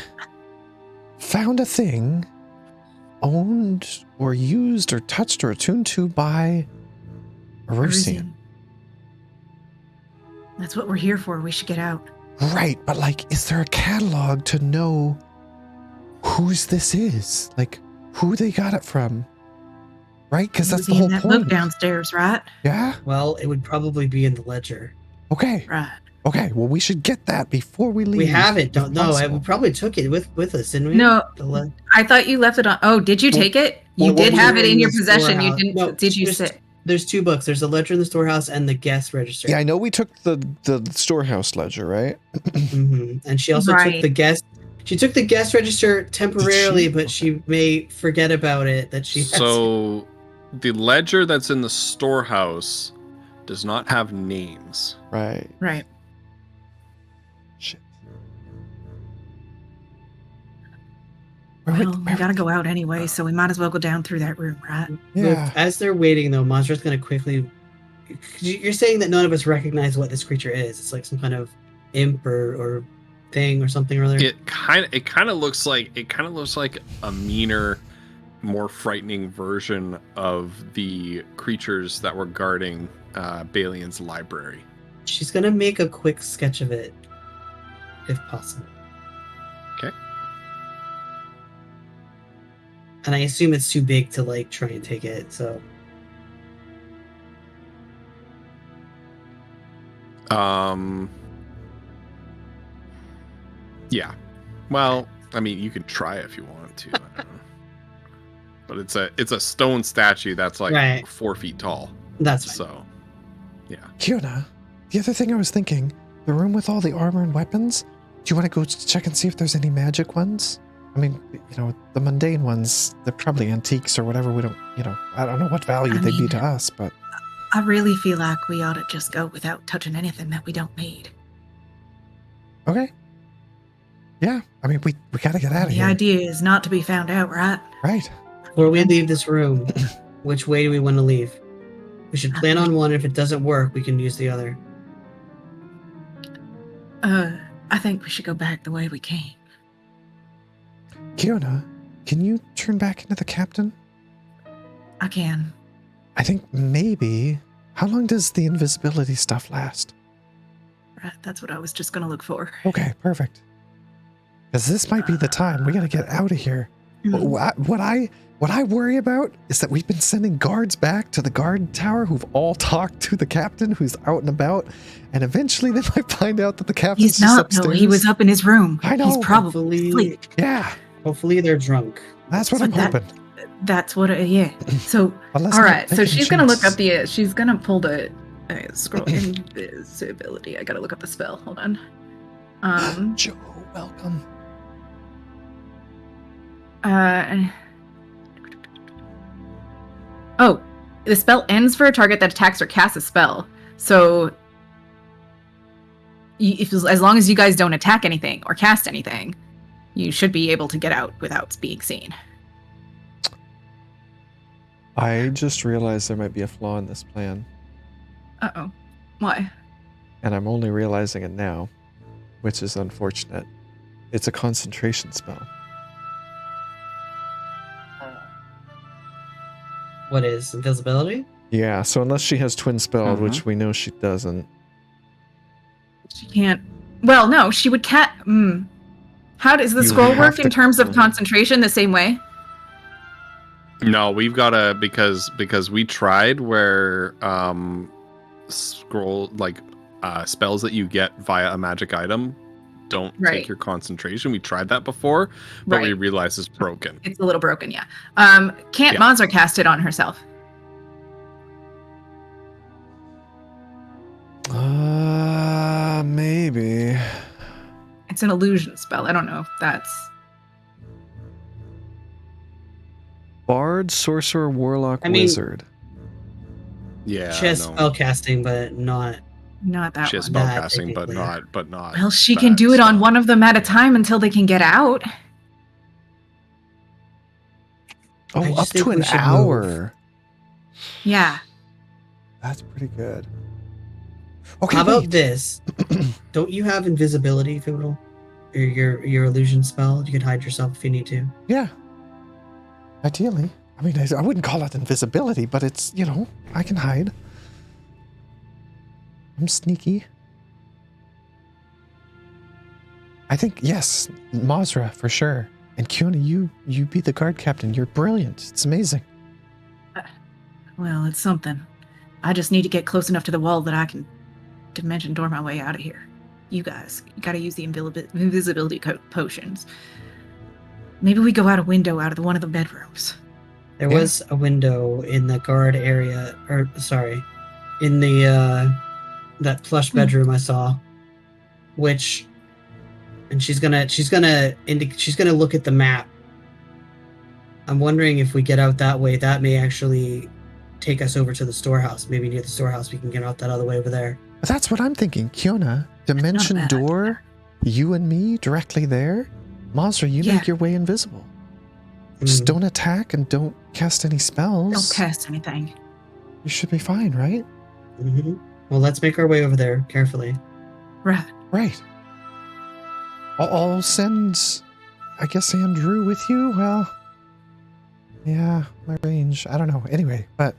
found a thing owned or used or touched or attuned to by Erusian. That's what we're here for. We should get out. Right, but like, is there a catalog to know whose this is? Like, who they got it from? Right? Because that's the whole point. Book downstairs, right? Yeah? Well, it would probably be in the ledger. Okay. Right. Okay, well, we should get that before we leave. We have it. We probably took it with us, didn't we? No, I thought you left it on. Oh, did you take it? You did have it in your possession. You didn't. No, did you sit? There's two books. There's the ledger in the storehouse and the guest register. Yeah, I know we took the storehouse ledger, right? Mm-hmm. And she also took the guest. She took the guest register temporarily, but she may forget about it. So, the ledger that's in the storehouse does not have names. Right. Right. Shit. Well, we gotta go out anyway, so we might as well go down through that room, right? Yeah. As they're waiting, though, Mazra's going to quickly. You're saying that none of us recognize what this creature is. It's like some kind of imp or thing or something or other. It kind of looks like a meaner, more frightening version of the creatures that were guarding Balian's library. She's going to make a quick sketch of it, if possible. Okay. And I assume it's too big to like try and take it, so. Yeah. Well, I mean, you can try if you want to. I don't know. But it's a stone statue that's like 4 feet tall. That's fine. So. Yeah. Kiona, the other thing I was thinking, the room with all the armor and weapons, do you want to go check and see if there's any magic ones? I mean, the mundane ones, they're probably antiques or whatever. We don't, I don't know what value they'd be to us, but. I really feel like we ought to just go without touching anything that we don't need. Okay. Yeah, I mean, we got to get out of here. The idea is not to be found out, right? Right. Before we leave this room, which way do we want to leave? We should plan on one. If it doesn't work, we can use the other. I think we should go back the way we came. Kiona, can you turn back into the captain? I can. I think maybe. How long does the invisibility stuff last? Right, that's what I was just going to look for. Okay, perfect. Because this might be the time. We got to get out of here. Mm-hmm. What I worry about is that we've been sending guards back to the guard tower who've all talked to the captain who's out and about, and eventually they might find out that the captain's He's not. upstairs. No, he was up in his room. I know. He's probably asleep. Yeah. Hopefully they're drunk. That's what I'm hoping. That's what. Yeah. So all right. So she's gonna look up the. She's gonna pull the scroll invisibility. I gotta look up the spell. Hold on. Joe, welcome. Oh, the spell ends for a target that attacks or casts a spell. So, as long as you guys don't attack anything or cast anything, you should be able to get out without being seen. I just realized there might be a flaw in this plan. Uh-oh. Why? and I'm only realizing it now, which is unfortunate. It's a concentration spell. What is invisibility? Yeah, so unless she has twin spelled, which we know she doesn't. She can't. Well, no, she would How does the scroll work in terms of concentration the same way? No, we've got to because we tried where scroll spells that you get via a magic item don't take your concentration. We tried that before, but we realized it's broken. It's a little broken, yeah. Can't Mazra cast it on herself? Maybe. It's an illusion spell. I don't know if that's... Bard, sorcerer, warlock, wizard. Yeah, she has spell casting, but not that she has spell casting, but not. Well, she can do it on one of them at a time until they can get out. Oh, up to an hour. Move. Yeah. That's pretty good. Okay. How about this? Don't you have invisibility, Fiddle? Or your illusion spell? You can hide yourself if you need to. Yeah. Ideally. I mean, I wouldn't call it invisibility, but it's, I can hide. I'm sneaky. I think, yes, Mazra, for sure. And Kiona, you be the guard captain. You're brilliant. It's amazing. Well, it's something. I just need to get close enough to the wall that I can dimension door my way out of here. You guys, you gotta use the invisibility potions. Maybe we go out a window out of one of the bedrooms. There was a window in the guard area, in the that plush bedroom I saw, and she's gonna look at the map. I'm wondering if we get out that way, that may actually take us over to the storehouse. Maybe near the storehouse we can get out that other way over there. That's what I'm thinking. Kiona, dimension door, you and me directly there. Mazra, you make your way invisible. Just don't attack and don't cast any spells. Don't cast anything. You should be fine, right? Mm-hmm. Well, let's make our way over there carefully. Right. I'll send, I guess, Andrew with you. Well, yeah, my range. I don't know. Anyway, but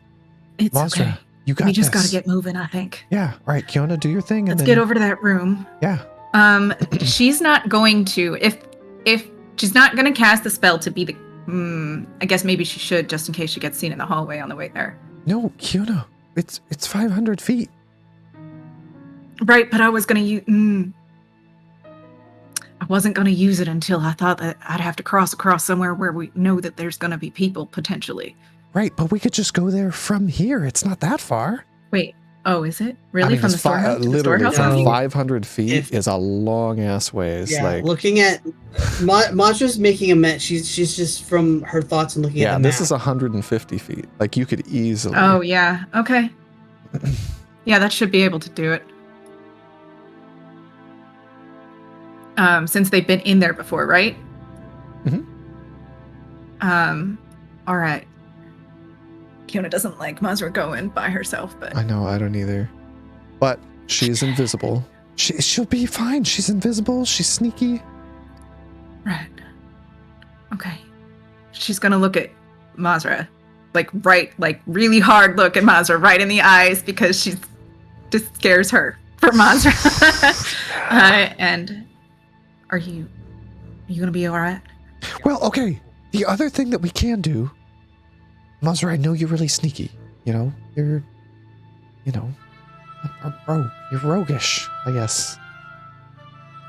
it's Mazra, okay. You got We just this. Gotta get moving, I think. Yeah. All right, Kiona, do your thing. Let's get over to that room. Yeah. She's not going to, if she's not going to cast the spell to be the, I guess maybe she should, just in case she gets seen in the hallway on the way there. No, Kiona, it's 500 feet. Right, but I was going to use, I wasn't going to use it until I thought that I'd have to cross across somewhere where we know that there's going to be people, potentially. Right, but we could just go there from here. It's not that far. Wait, oh, is it? Really? From the storehouse to the storehouse? From 500 feet is a long-ass ways. Yeah, looking at... Mazra's making a met. She's just from her thoughts and looking at the map. Yeah, this is 150 feet. Like, you could easily... Oh, yeah. Okay. Yeah, that should be able to do it. Since they've been in there before, right? Mm-hmm. All right. Kiona doesn't like Mazra going by herself, but... I know, I don't either. But she's invisible. She'll be fine. She's invisible. She's sneaky. Right. Okay. She's gonna look at Mazra. Really hard look at Mazra right in the eyes because she's just scares her for Mazra. And are you gonna be all right? Well, okay. The other thing that we can do, Mazra, I know you're really sneaky. You're a rogue. You're roguish, I guess.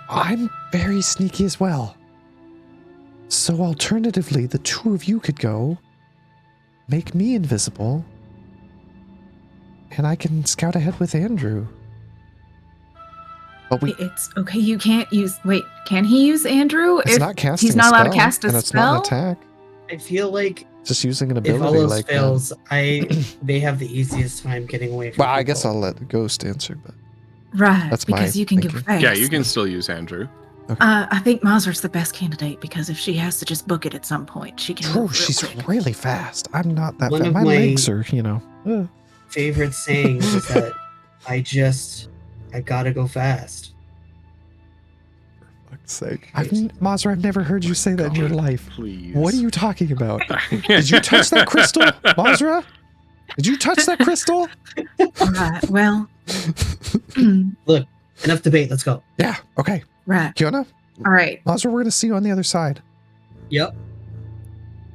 I'm very sneaky as well. So alternatively, the two of you could go, make me invisible, and I can scout ahead with Andrew. But it's okay. You can't use. Wait, can he use Andrew? It's not casting. He's not allowed to cast a spell. It's not an attack. I feel like just using an ability. If all those like fails, they have the easiest time getting away from. Well, I guess I'll let Ghost answer, but that's because you can give face. Yeah, you can still use Andrew. Okay. I think Mazra's the best candidate because if she has to just book it at some point, she can. True, she's really fast. I'm not that fast. My legs are, favorite sayings is that I just I gotta go fast. For fuck's sake. Mazra, I've never heard you say that in your life. Please. What are you talking about? Did you touch that crystal, Mazra? Did you touch that crystal? Well. Look, enough debate. Let's go. Yeah, okay. Right. Kiona? All right. Mazra, we're going to see you on the other side. Yep.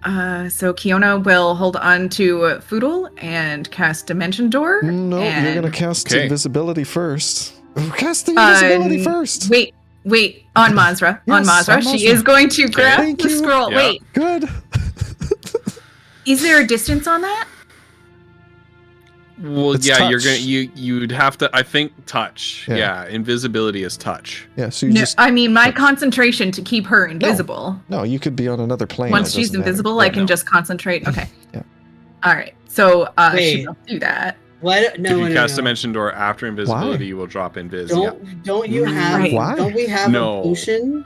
So Kiona will hold on to Foodle and cast Dimension Door. No, you're going to cast invisibility first. Cast the invisibility first. Wait. On Mazra. Yes, on Mazra. She is going to grab the scroll. Yeah. Wait. Good. Is there a distance on that? Well, It's yeah, touch. you'd have to. I think touch. Yeah, invisibility is touch. Yeah, so you I mean, my concentration to keep her invisible. No, you could be on another plane. Once she's invisible, I can just concentrate. Okay. Yeah. All right. So she will do that. What? No, if you cast Dimension Door after invisibility, you will drop invis. Don't you have? Why? Don't we have a potion?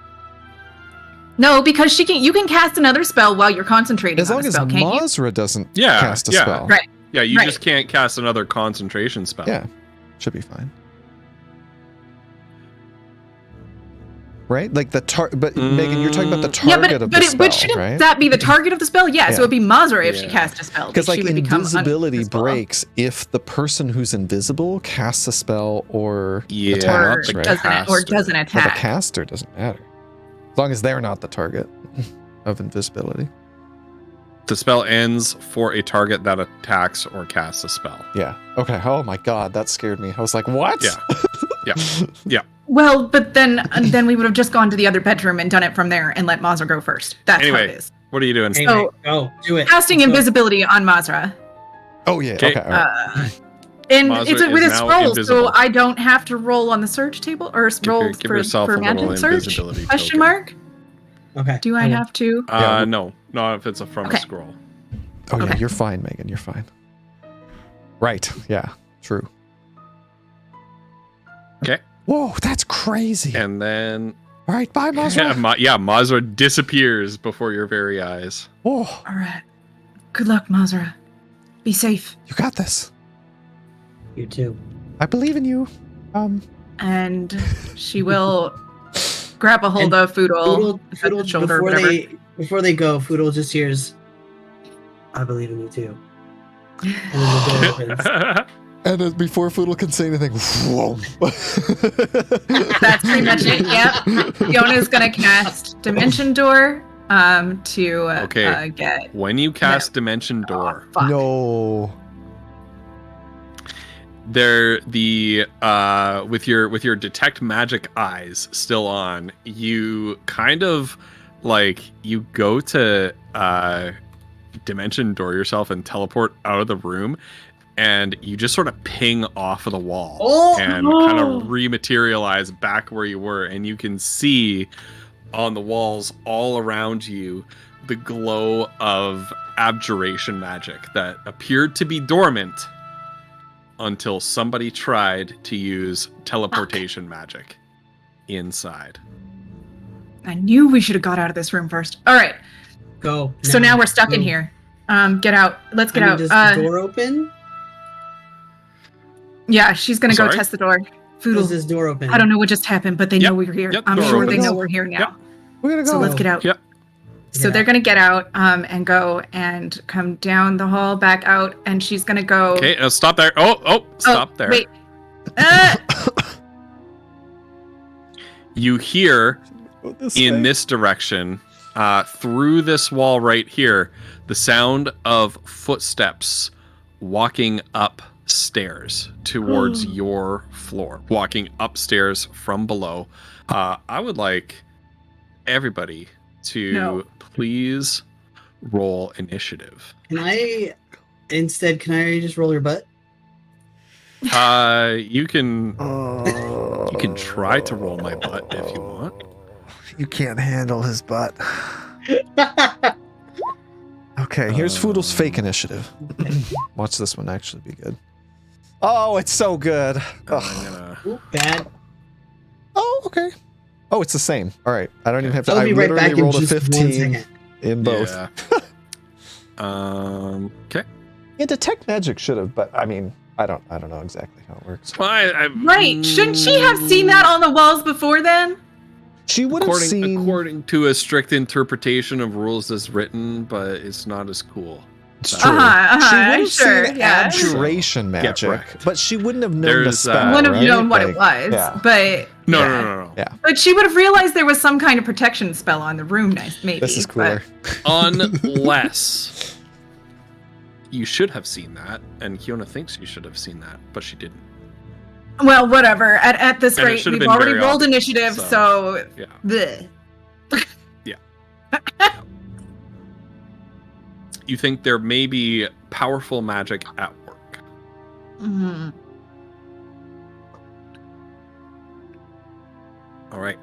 No, because you can cast another spell while you're concentrating. As long as Mazra doesn't cast a spell. Right. Yeah, you just can't cast another concentration spell. Yeah, should be fine. Right? Like but Megan, you're talking about the target of the spell, but shouldn't right? that be the target of the spell? Yeah, so it'd be Mazra if she cast a spell. Because like invisibility breaks if the person who's invisible casts a spell or attacks, right? doesn't attack. Well, the caster doesn't matter. As long as they're not the target of invisibility. The spell ends for a target that attacks or casts a spell. Yeah. Okay. Oh my god, that scared me. I was like, what? Yeah. Well, but then we would have just gone to the other bedroom and done it from there and let Mazra go first. That's how it is. What are you doing? So, do it. Casting invisibility on Mazra. Oh yeah. Okay. All right. And Mazra it's with a scroll, invisible. so I don't have to roll on the search table or roll for magic search? Question mark. Okay. Do I have to? No, not if it's from a scroll. Oh yeah, you're fine, Megan. You're fine. Right. Yeah. True. Okay. Whoa, that's crazy. And then. All right, bye, Mazra. Mazra disappears before your very eyes. Oh. All right. Good luck, Mazra. Be safe. You got this. You too. I believe in you. And she will grab a hold of Foodle shoulder, before they go, Foodle just hears, "I believe in you too." And then the door opens. And before Foodle can say anything, whoa. That's pretty much it. Yep. Fiona's gonna cast Dimension Door to get. When you cast Dimension Door, no. With your detect magic eyes still on, you kind of you go to Dimension Door yourself and teleport out of the room, and you just sort of ping off of the wall and kind of rematerialize back where you were, and you can see on the walls all around you the glow of abjuration magic that appeared to be dormant until somebody tried to use teleportation magic inside. I knew we should have got out of this room first. All right. Go. So now we're stuck in here. Get out. Let's get out. Does the door open? Yeah, she's going to go test the door. Foodle. Does this door open? I don't know what just happened, but they know we're here. Yep, I'm sure they know we're here now. Yep. We're going to go. So let's get out. Yep. So they're going to get out and go and come down the hall, back out, and she's going to go. Okay, stop there. Stop there. Wait. You hear in this direction, through this wall right here, the sound of footsteps walking upstairs towards your floor, walking upstairs from below. I would like everybody to please roll initiative. Can I just roll your butt? You can try to roll my butt if you want. You can't handle his butt. Okay, here's Foodle's fake initiative. Watch this one actually be good. Oh, it's so good. Bad. Oh, okay. Oh, it's the same. All right. I don't even have to. I'll be right back rolled in a 15 in both. Yeah. Okay. Yeah, detect magic should have, but I mean, I don't know exactly how it works. Right. Shouldn't she have seen that on the walls before then? She would have seen... According to a strict interpretation of rules as written, but it's not as cool. It's true. She would have seen abjuration magic, but she wouldn't have known the spell. Wouldn't have known what it was, but... No. Yeah. But she would have realized there was some kind of protection spell on the room, maybe. This is cooler. Unless... You should have seen that, and Kiona thinks you should have seen that, but she didn't. Well, whatever. At this rate, we've already rolled initiative, so yeah. Bleh. Yeah. You think there may be powerful magic at work. Mm-hmm. All right.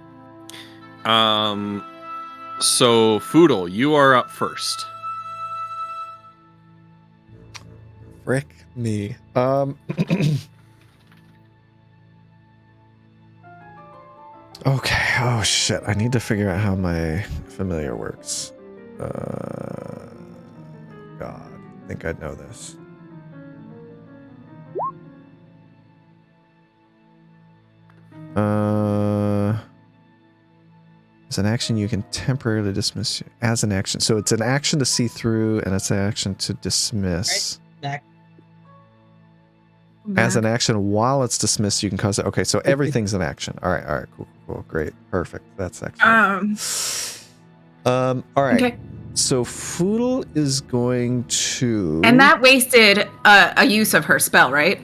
So Foodle, you are up first. Frick me. Okay. Oh shit. I need to figure out how my familiar works. God, I think I know this. As an action, you can temporarily dismiss as an action. So it's an action to see through, and it's an action to dismiss. Back. As an action, while it's dismissed, you can cause it. Okay, so everything's an action. All right, cool, great, perfect. That's excellent. All right. Okay. So Foodle is going to, and that wasted a use of her spell, right?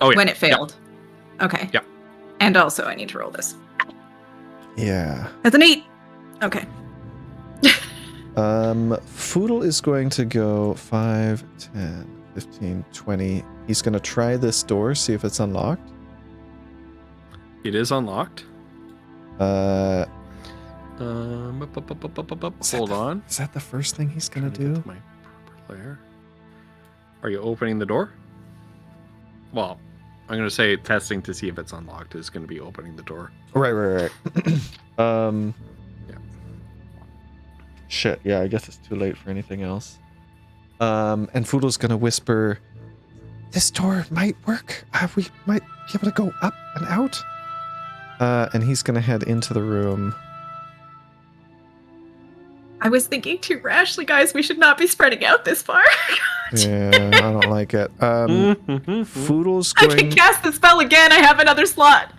Oh yeah. When it failed. Yeah. Okay. Yeah. And also, I need to roll this. Yeah. That's an 8. Okay. Foodle is going to go 5, 10. 15, 20. He's going to try this door, see if it's unlocked. It is unlocked. Hold on. Is that the first thing he's going to do? My player. Are you opening the door? Well, I'm going to say testing to see if it's unlocked is going to be opening the door. Right. Yeah. Shit, yeah, I guess it's too late for anything else. And Foodle's gonna whisper, "This door might work. We might be able to go up and out." And he's gonna head into the room. I was thinking too rashly, guys. We should not be spreading out this far. Yeah, I don't like it. Foodle's going... I can cast the spell again. I have another slot.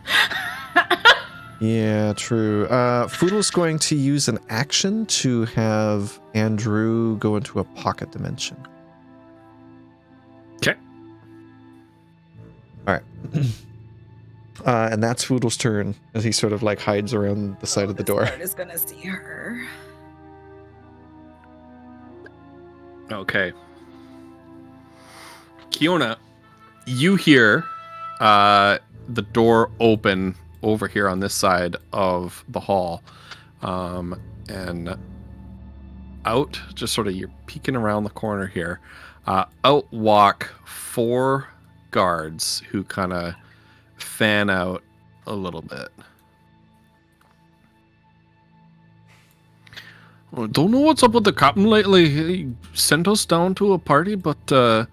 Yeah, true. Foodle's going to use an action to have Andrew go into a pocket dimension. Okay. All right. And that's Foodle's turn as he sort of like hides around the side of the door. Is gonna see her. Okay. Kiona, you hear the door open over here on this side of the hall, and out, just sort of, you're peeking around the corner here, out walk 4 guards who kind of fan out a little bit. I don't know what's up with the captain lately. He sent us down to a party, but then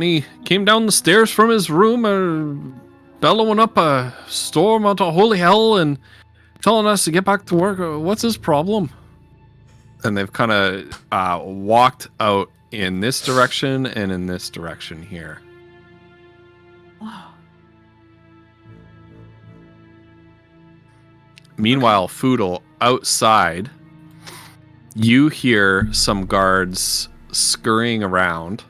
he came down the stairs from his room bellowing up a storm out of holy hell and telling us to get back to work. What's his problem? And they've kind of walked out in this direction and in this direction here. Wow. Meanwhile, Foodle, outside, you hear some guards scurrying around.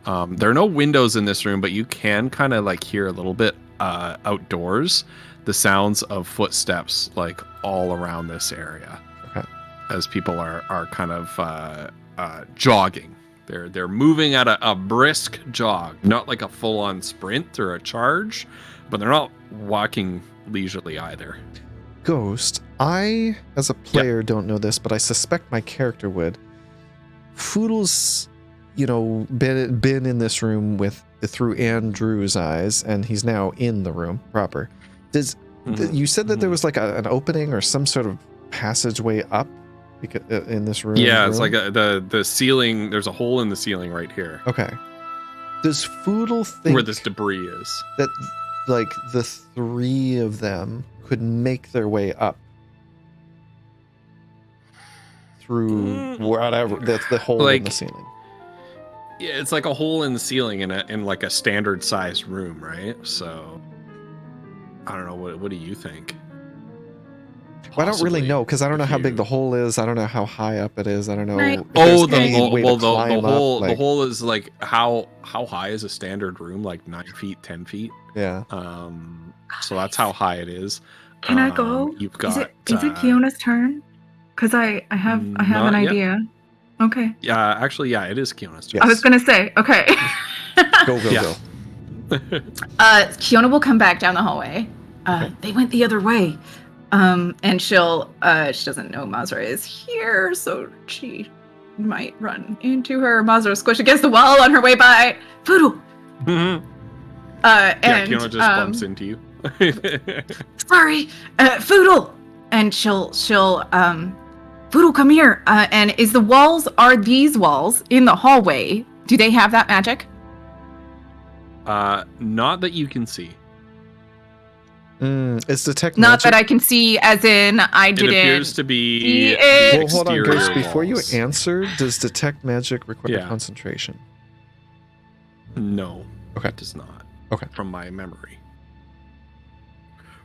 There are no windows in this room, but you can kind of like hear a little bit outdoors the sounds of footsteps like all around this area. Okay. As people are kind of jogging. They're moving at a brisk jog, not like a full-on sprint or a charge, but they're not walking leisurely either. Ghost, I, as a player, don't know this, but I suspect my character would. Foodle's, been in this room through Andrew's eyes, and he's now in the room proper. You said that there was like an opening or some sort of passageway up because in this room. Yeah, it's like the ceiling. There's a hole in the ceiling right here. Okay. Does Foodle think where this debris is that like the three of them could make their way up through whatever that's the hole in the ceiling? Yeah, it's like a hole in the ceiling in like a standard sized room, right? So I don't know. What do you think? Well, I don't really know because I don't know how big the hole is. I don't know how high up it is. I don't know. The hole is like how high is a standard room? Like 9 feet, 10 feet. Yeah. So that's how high it is. Can I go? You've got. Is it Kiona's turn? Because I have an idea. Yet. Okay. Yeah, actually, yeah, it is Kiona's turn. Yes. I was gonna say, okay. Go. Kiona will come back down the hallway. Okay. They went the other way. And she doesn't know Mazra is here, so she might run into her. Mazra squish against the wall on her way by. Voodoo! Mm-hmm. And Kiona just bumps into you. Sorry, Foodle! And she'll Foodle, come here. And are these walls in the hallway, do they have that magic? Not that you can see. It's detect Not magic. that I can see, as in I didn't. It appears to be. Well, hold on, Ghost. Before you answer, does detect magic require concentration? No. Okay. It does not. Okay. From my memory.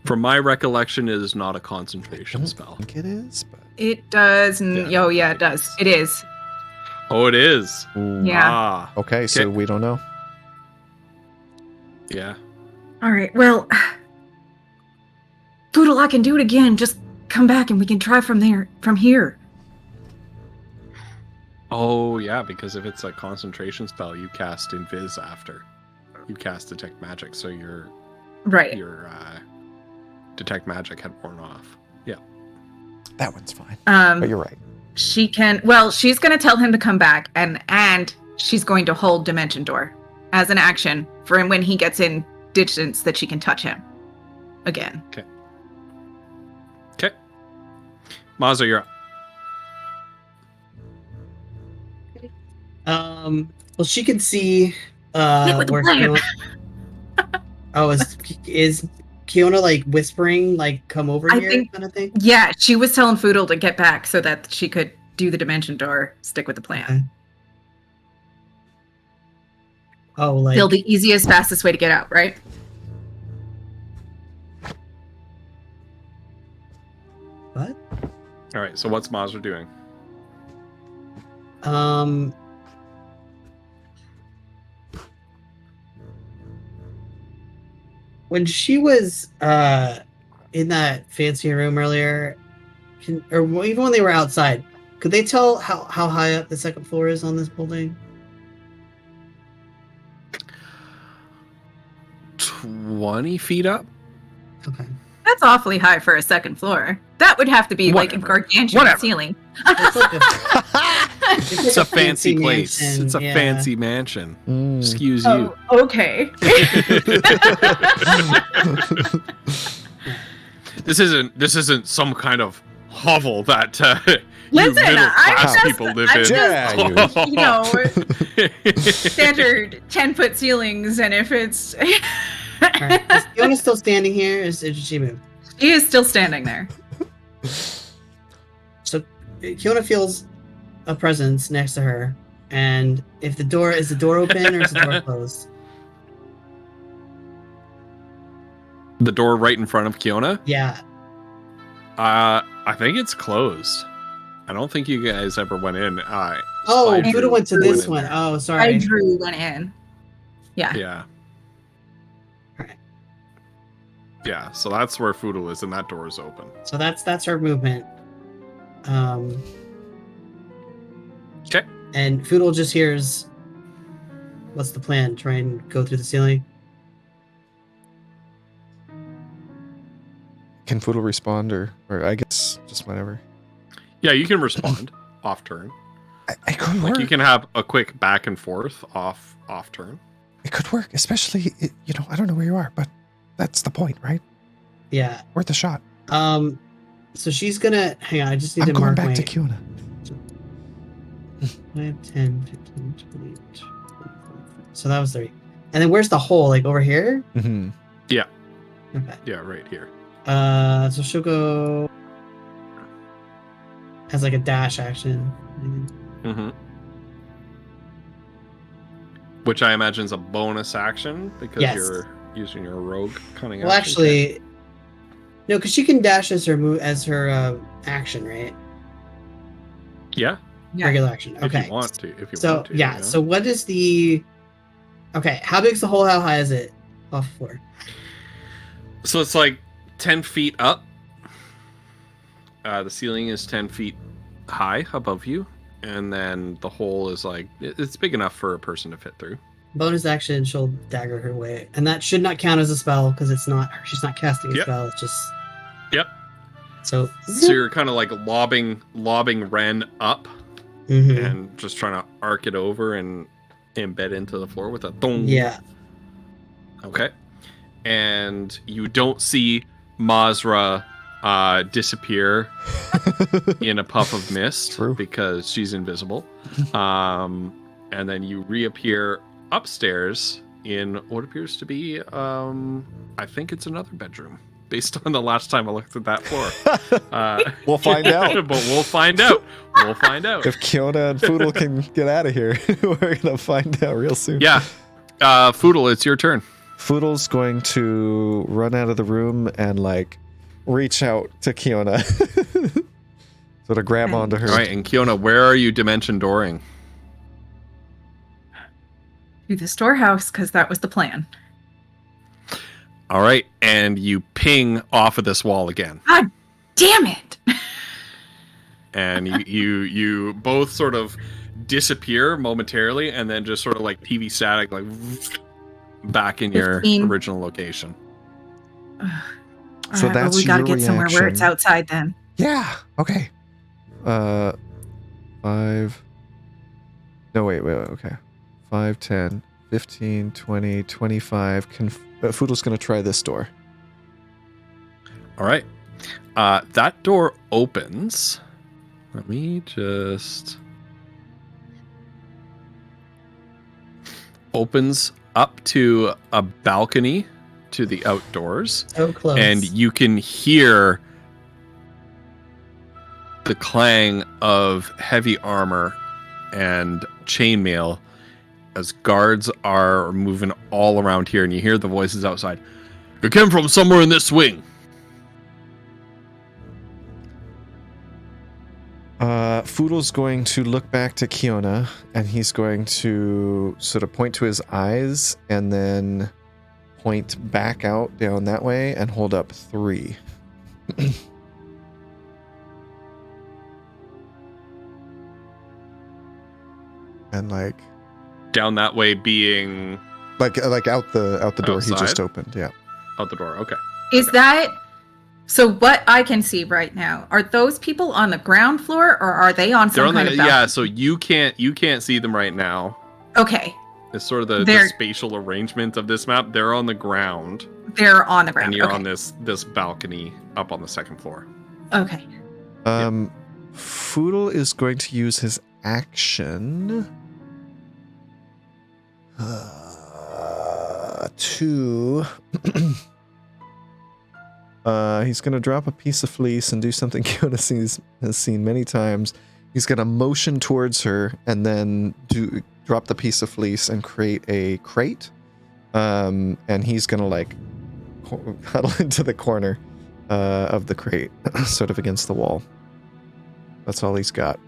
From my recollection, it is not a concentration spell. I think it is, but it does. Oh yeah, it does. It is. Oh, it is. Ooh. Yeah. Okay, so we don't know. Yeah. All right. Well. Foodle, I can do it again. Just come back and we can try from here. Oh, yeah, because if it's a concentration spell, you cast Invis after. You cast Detect Magic, so your Detect Magic had worn off. Yeah. That one's fine. But you're right. She's going to tell him to come back, and she's going to hold Dimension Door as an action for when he gets in distance that she can touch him again. Okay. Mazza, you're up. Well, she can see where Kiona. Is Kiona like whispering, like "come over here" kind of thing? Yeah, she was telling Foodle to get back so that she could do the Dimension Door, stick with the plan. Okay. Oh, like still the easiest, fastest way to get out, right? What? All right, so what's Mazra doing? When she was in that fancy room earlier, or even when they were outside, could they tell how high up the second floor is on this building? 20 feet up. Okay. That's awfully high for a second floor. That would have to be like a gargantuan ceiling. It's a fancy place. It's a fancy mansion. Excuse you. Okay. This isn't some kind of hovel that listen, middle class people live in. Standard 10-foot ceilings, and if it's. Right. Is Kiona still standing here? Did she move? She is still standing there. So Kiona feels a presence next to her, and if the door open or is the door closed? The door right in front of Kiona? Yeah. I think it's closed. I don't think you guys ever went in. Buddha went to this one. Oh, sorry. Drew went in. Yeah. Yeah. Right. Yeah, so that's where Foodle is, and that door is open. So that's her movement. Okay. And Foodle just hears, what's the plan? Try and go through the ceiling? Can Foodle respond, or I guess just whatever? Yeah, you can respond off turn. I could work. You can have a quick back and forth off turn. It could work, especially, I don't know where you are, but that's the point, right? Yeah. Worth a shot. So she's gonna hang on. I just need to going mark back my to Kiona. 5, 10, 15, 20, 25. So that was 30. And then where's the hole? Like over here? Mm-hmm. Yeah. Okay. Yeah, right here. So she'll go as like a dash action. Mm-hmm. Which I imagine is a bonus action because you're using your rogue cunning action. Well, actually, no, because she can dash as her action, right? Yeah. Regular action. Okay. If you want to. Yeah. So what is the? Okay. How big's the hole? How high is it off the floor? So it's like 10 feet up. The ceiling is 10 feet high above you. And then the hole is like, it's big enough for a person to fit through. Bonus action, she'll dagger her way. And that should not count as a spell because she's not casting a spell. It's just. Yep. So you're kind of like lobbing Ren up and just trying to arc it over and embed into the floor with a thong. Yeah. Okay. And you don't see Mazra disappear in a puff of mist because she's invisible. And then you reappear upstairs in what appears to be, I think it's another bedroom, based on the last time I looked at that floor. We'll find out. But we'll find out. If Kiona and Foodle can get out of here, we're going to find out real soon. Yeah. Foodle, it's your turn. Foodle's going to run out of the room and like reach out to Kiona. Sort of grab onto her. All right, and Kiona, where are you dimension dooring? To the storehouse, because that was the plan. All right, and you ping off of this wall again. God damn it! And you both sort of disappear momentarily, and then just sort of like TV static, like back in 15. Your original location. So that's we gotta get reaction. Somewhere where it's outside then. Yeah. Okay. 5. No, wait. Okay. 5, 10, 15, 20, 25. Foodle's going to try this door. All right. That door opens. Let me just... Opens up to a balcony to the outdoors. So close. And you can hear the clang of heavy armor and chainmail as guards are moving all around here, and you hear the voices outside. You came from somewhere in this wing. Foodle's going to look back to Kiona, and he's going to sort of point to his eyes, and then point back out down that way, and hold up 3. And like down that way being like out the door outside? He just opened. Yeah, out the door. Okay. Is that so? What I can see right now, are those people on the ground floor, or are they on some kind of balcony? Yeah, so you can't see them right now. Okay. It's sort of the spatial arrangement of this map. They're on the ground. They're on the ground. And you're on this balcony up on the second floor. Okay. Foodle is going to use his action to he's going to drop a piece of fleece and do something Kiona has seen many times. He's going to motion towards her and then drop the piece of fleece and create a crate. And he's going to like huddle into the corner of the crate, sort of against the wall. That's all he's got.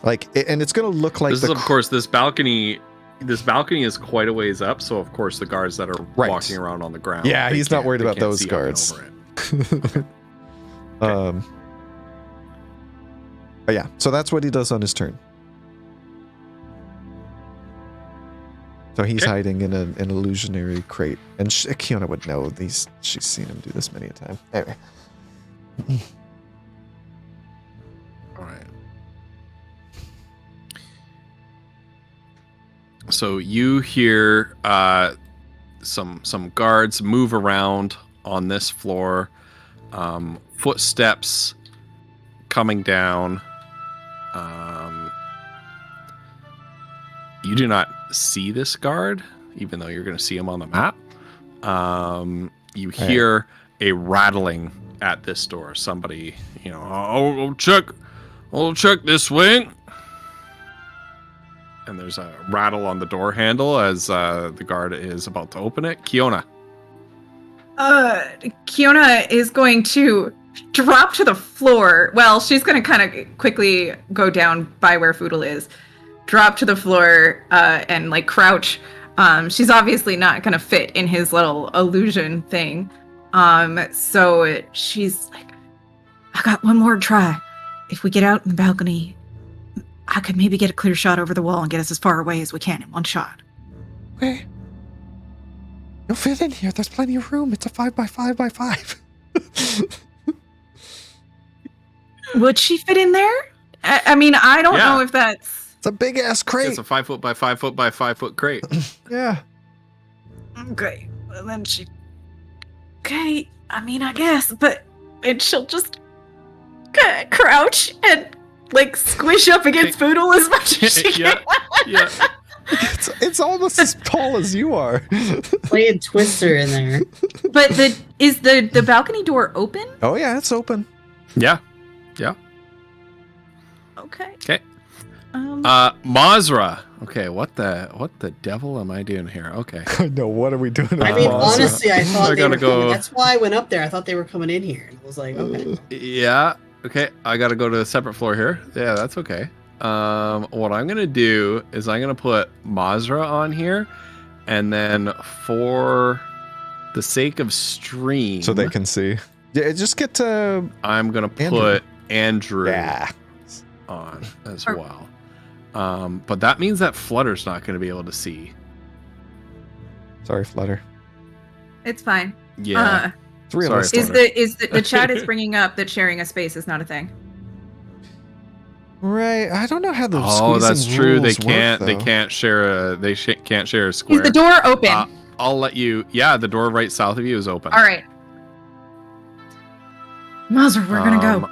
And it's going to look like this is, of course, this balcony is quite a ways up, so of course the guards that are walking around on the ground. Yeah, he's not worried about those guards. Okay. But yeah, so that's what he does on his turn. So he's hiding in an illusionary crate, and Kiona would know these. She's seen him do this many a time. Anyway. All right. So you hear some guards move around on this floor. Footsteps coming down. You do not see this guard, even though you're going to see him on the map. You hear a rattling at this door. Somebody, I'll check this wing. And there's a rattle on the door handle as the guard is about to open it. Kiona. Kiona is going to drop to the floor. Well, she's going to kind of quickly go down by where Foodle is, drop to the floor, and like crouch. She's obviously not going to fit in his little illusion thing. So she's like, I got one more try. If we get out in the balcony, I could maybe get a clear shot over the wall and get us as far away as we can in one shot. Okay. You'll fit in here. There's plenty of room. It's a 5x5x5. Would she fit in there? I mean, I don't know if that's... It's a big ass crate. It's a 5 foot by 5 foot by 5 foot crate. Yeah. Okay. And then she... Okay. I mean, I guess, but... And she'll just... crouch and... like squish up against Foodle as much as she can. Yeah. It's almost as tall as you are. Playing Twister in there. But is the balcony door open? Oh yeah, it's open. Yeah. Okay. Okay. Mazra. Okay, what the devil am I doing here? Okay. I know, what are we doing? I mean, honestly, I thought they were go. coming. That's why I went up there. I thought they were coming in here. And I was like, okay. Yeah. Okay, I gotta go to a separate floor here. Yeah, that's okay. What I'm gonna do is I'm gonna put Mazra on here, and then for the sake of stream, so they can see. Yeah, just get to. I'm gonna put Andrew Yeah. on as well. But that means that Flutter's not gonna be able to see. Sorry, Flutter. It's fine. Yeah. It's realistic. Is the chat is bringing up that sharing a space is not a thing? Right. I don't know how the. Oh, that's true. They rules can't. Work, they can't share a. Can't share a square. Is the door open? I'll let you. Yeah, the door right south of you is open. All right. Mazur, we're gonna go.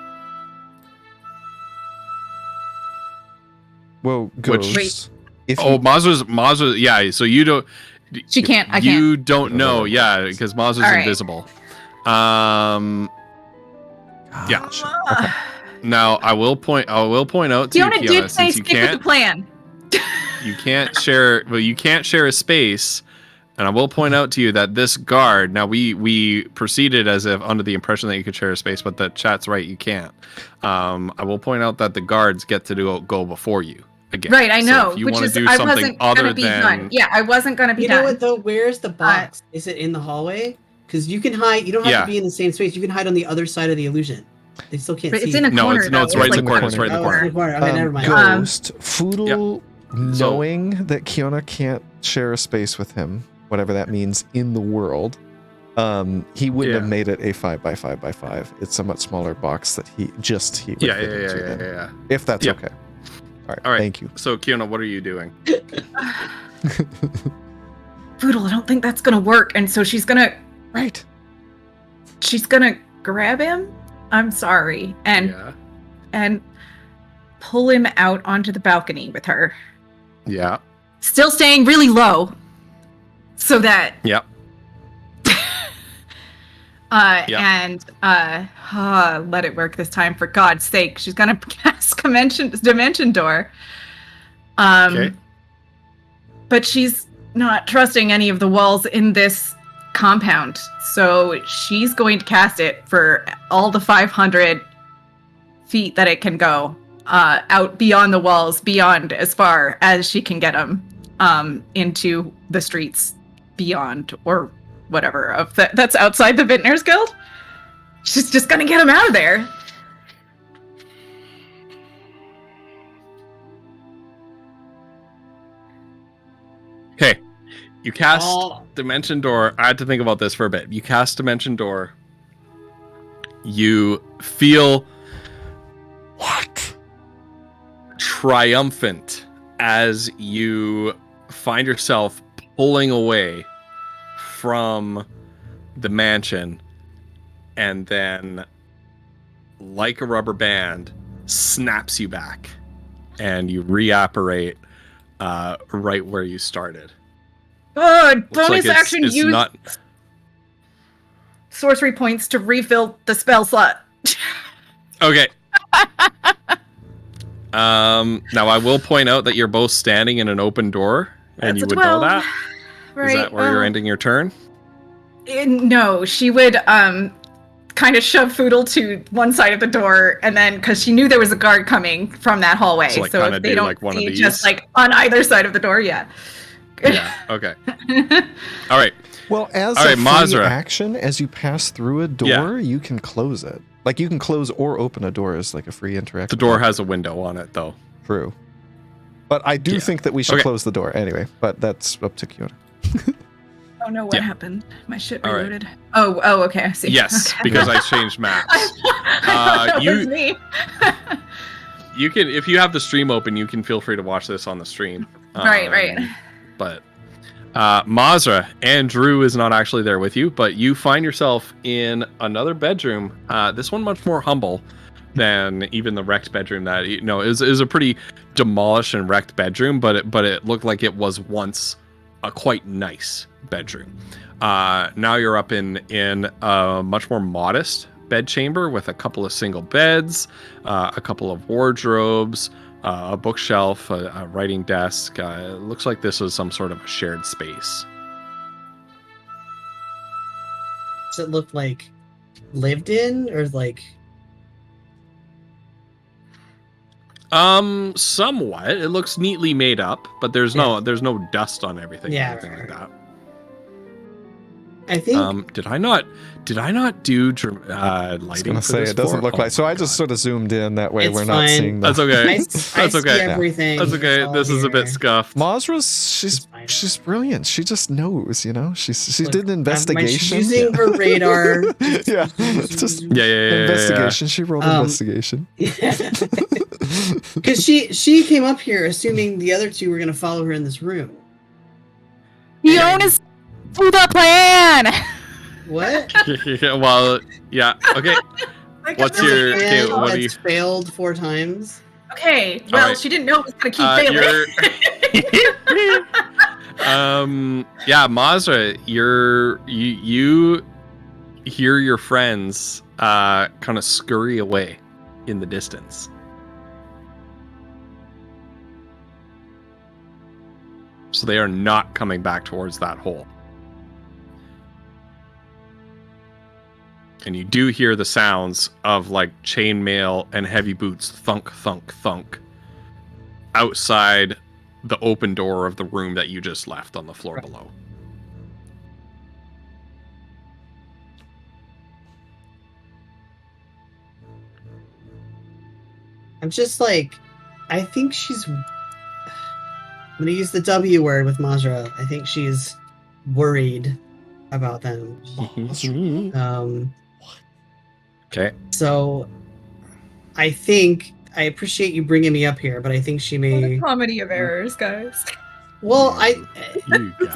Well, Ghost. Mazur's. Yeah. So you don't. She can't. I can't. You don't know. Yeah, because Mazur's invisible. Yeah. Okay. Now I will point out to you, Kiona did say since you stick with the plan. You can't share. Well, you can't share a space. And I will point out to you that this guard. Now we proceeded as if under the impression that you could share a space, but the chat's right. You can't. I will point out that the guards get to go before you again. Right, I know. So if you want to do something other than, yeah, I wasn't gonna be. You know what though? Where's the box? Is it in the hallway? Because you can hide. You don't have to be in the same space. You can hide on the other side of the illusion. They still can't see. It's in a corner. It's right in the corner. It's right in the corner. Okay, never mind. Ghost, Foodle, knowing that Kiona can't share a space with him, whatever that means in the world, he wouldn't have made it a 5x5x5. It's a much smaller box that he would fit into. Yeah. If that's okay. All right. Thank you. So Kiona, what are you doing? Foodle, I don't think that's gonna work, and so she's gonna. Right. She's gonna grab him. I'm sorry, and pull him out onto the balcony with her. Yeah. Still staying really low, so that. Yep. And let it work this time, for God's sake. She's gonna cast Dimension Door. Okay. But she's not trusting any of the walls in this compound, so she's going to cast it for all the 500 feet that it can go, out beyond the walls, beyond as far as she can get them, into the streets beyond, or whatever that's outside the Vintners Guild. She's just gonna get him out of there. Okay. You cast Dimension Door. I had to think about this for a bit. You cast Dimension Door. You feel triumphant as you find yourself pulling away from the mansion and then, like a rubber band, snaps you back, and you reoperate right where you started. Bonus action, use sorcery points to refill the spell slot. Okay. Now I will point out that you're both standing in an open door, and you would know that. Right. Is that where you're ending your turn? No, she would kind of shove Foodle to one side of the door, and then because she knew there was a guard coming from that hallway, so if they don't see just like on either side of the door, yeah. Okay. All right. Well, as a free action, as you pass through a door, you can close it. Like, you can close or open a door as like a free interaction. The door has a window on it, though. True. But I do think that we should close the door anyway, but that's up to Kiona. Oh no, what happened? My shit reloaded. Right. Oh, okay, I see. Yes, okay. Because I changed maps. Was me. You can, if you have the stream open, you can feel free to watch this on the stream. Right. But Mazra and Drew is not actually there with you, but you find yourself in another bedroom. This one much more humble than even the wrecked bedroom that is a pretty demolished and wrecked bedroom, but it looked like it was once a quite nice bedroom. Now you're up in a much more modest bed chamber with a couple of single beds, a couple of wardrobes, a bookshelf, a writing desk. It looks like this is some sort of a shared space. Does it look like lived in, or like? Somewhat. It looks neatly made up, but there's no dust on everything. Yeah, or anything like that. I think. Did I not do lighting? I was gonna say it doesn't look like. So I just sort of zoomed in that way. We're not seeing that. That's okay. That's okay. Everything. That's okay. This is a bit scuffed. Mazra's she's brilliant. She just knows, She did an investigation. She's using her radar. Yeah. Investigation. She rolled investigation. Because she came up here assuming the other two were gonna follow her in this room. Fiona's to the plan. What? Well, yeah. Okay. What's your? Okay, what do you? Failed 4 times. Okay. Well, she didn't know it was gonna keep failing. Yeah, Mazra, you hear your friends kind of scurry away in the distance. So they are not coming back towards that hole. And you do hear the sounds of like chainmail and heavy boots thunk, thunk, thunk outside the open door of the room that you just left on the floor below. I'm just like, I think she's... I'm going to use the W word with Mazra. I think she's worried about them. Okay. So, I think I appreciate you bringing me up here, but I think she may. What a comedy of errors, guys. Well,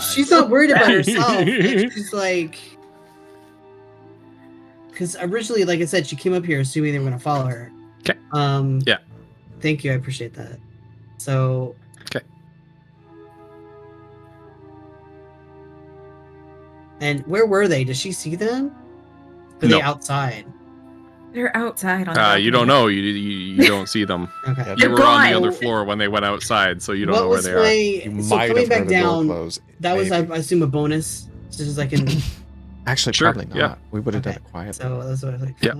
she's not worried about herself. She's like, because originally, like I said, she came up here assuming they were going to follow her. Okay. Yeah. Thank you. I appreciate that. So. Okay. And where were they? Does she see them? Are they outside? They're outside on you don't know. You don't see them. Okay. You were on the other floor when they went outside, so you don't know where they are. You might coming back down, that was, I assume, a bonus. Just as I can. Actually, probably not. Yeah. We would have done it quietly. So that's what I was like. Yeah.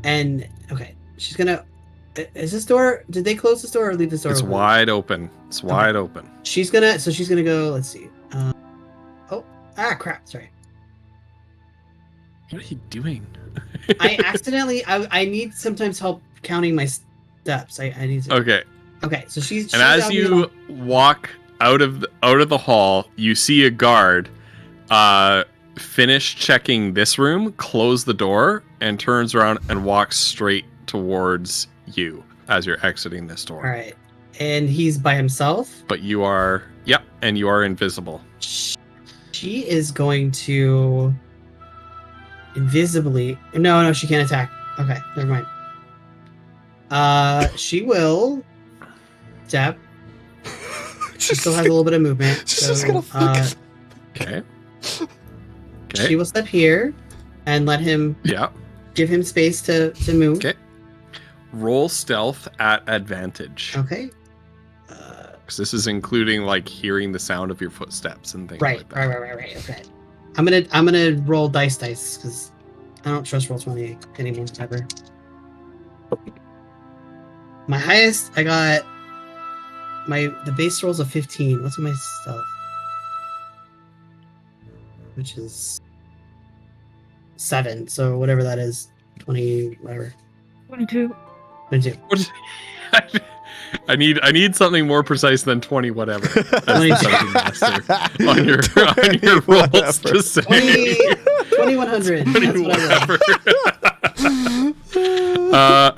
And okay, she's gonna. Is this door? Did they close this door or leave this door? It's open? wide open. It's wide open. She's gonna go. Let's see. Crap! Sorry. What are you doing? I accidentally. I need sometimes help counting my steps. I need to. Okay. Okay. So she's. And as you walk out of the hall, you see a guard. Finish checking this room, close the door, and turns around and walks straight towards you as you're exiting this door. All right. And he's by himself? But you are, and you are invisible. She is going to invisibly... No, she can't attack. Okay, never mind. She will step. She still has a little bit of movement. She's just gonna fuck. Okay. She will step here and let him... Give him space to move. Okay. Roll stealth at advantage. Okay. Because this is including like hearing the sound of your footsteps and things like that. Right. Okay. I'm gonna roll dice because I don't trust Roll20 anymore ever. My highest, I got the base roll's a 15. What's my stealth? Which is 7. So whatever that is, 20, whatever. 22. I need something more precise than 20 whatever. That's on your rolls to say 2100. 20 whatever.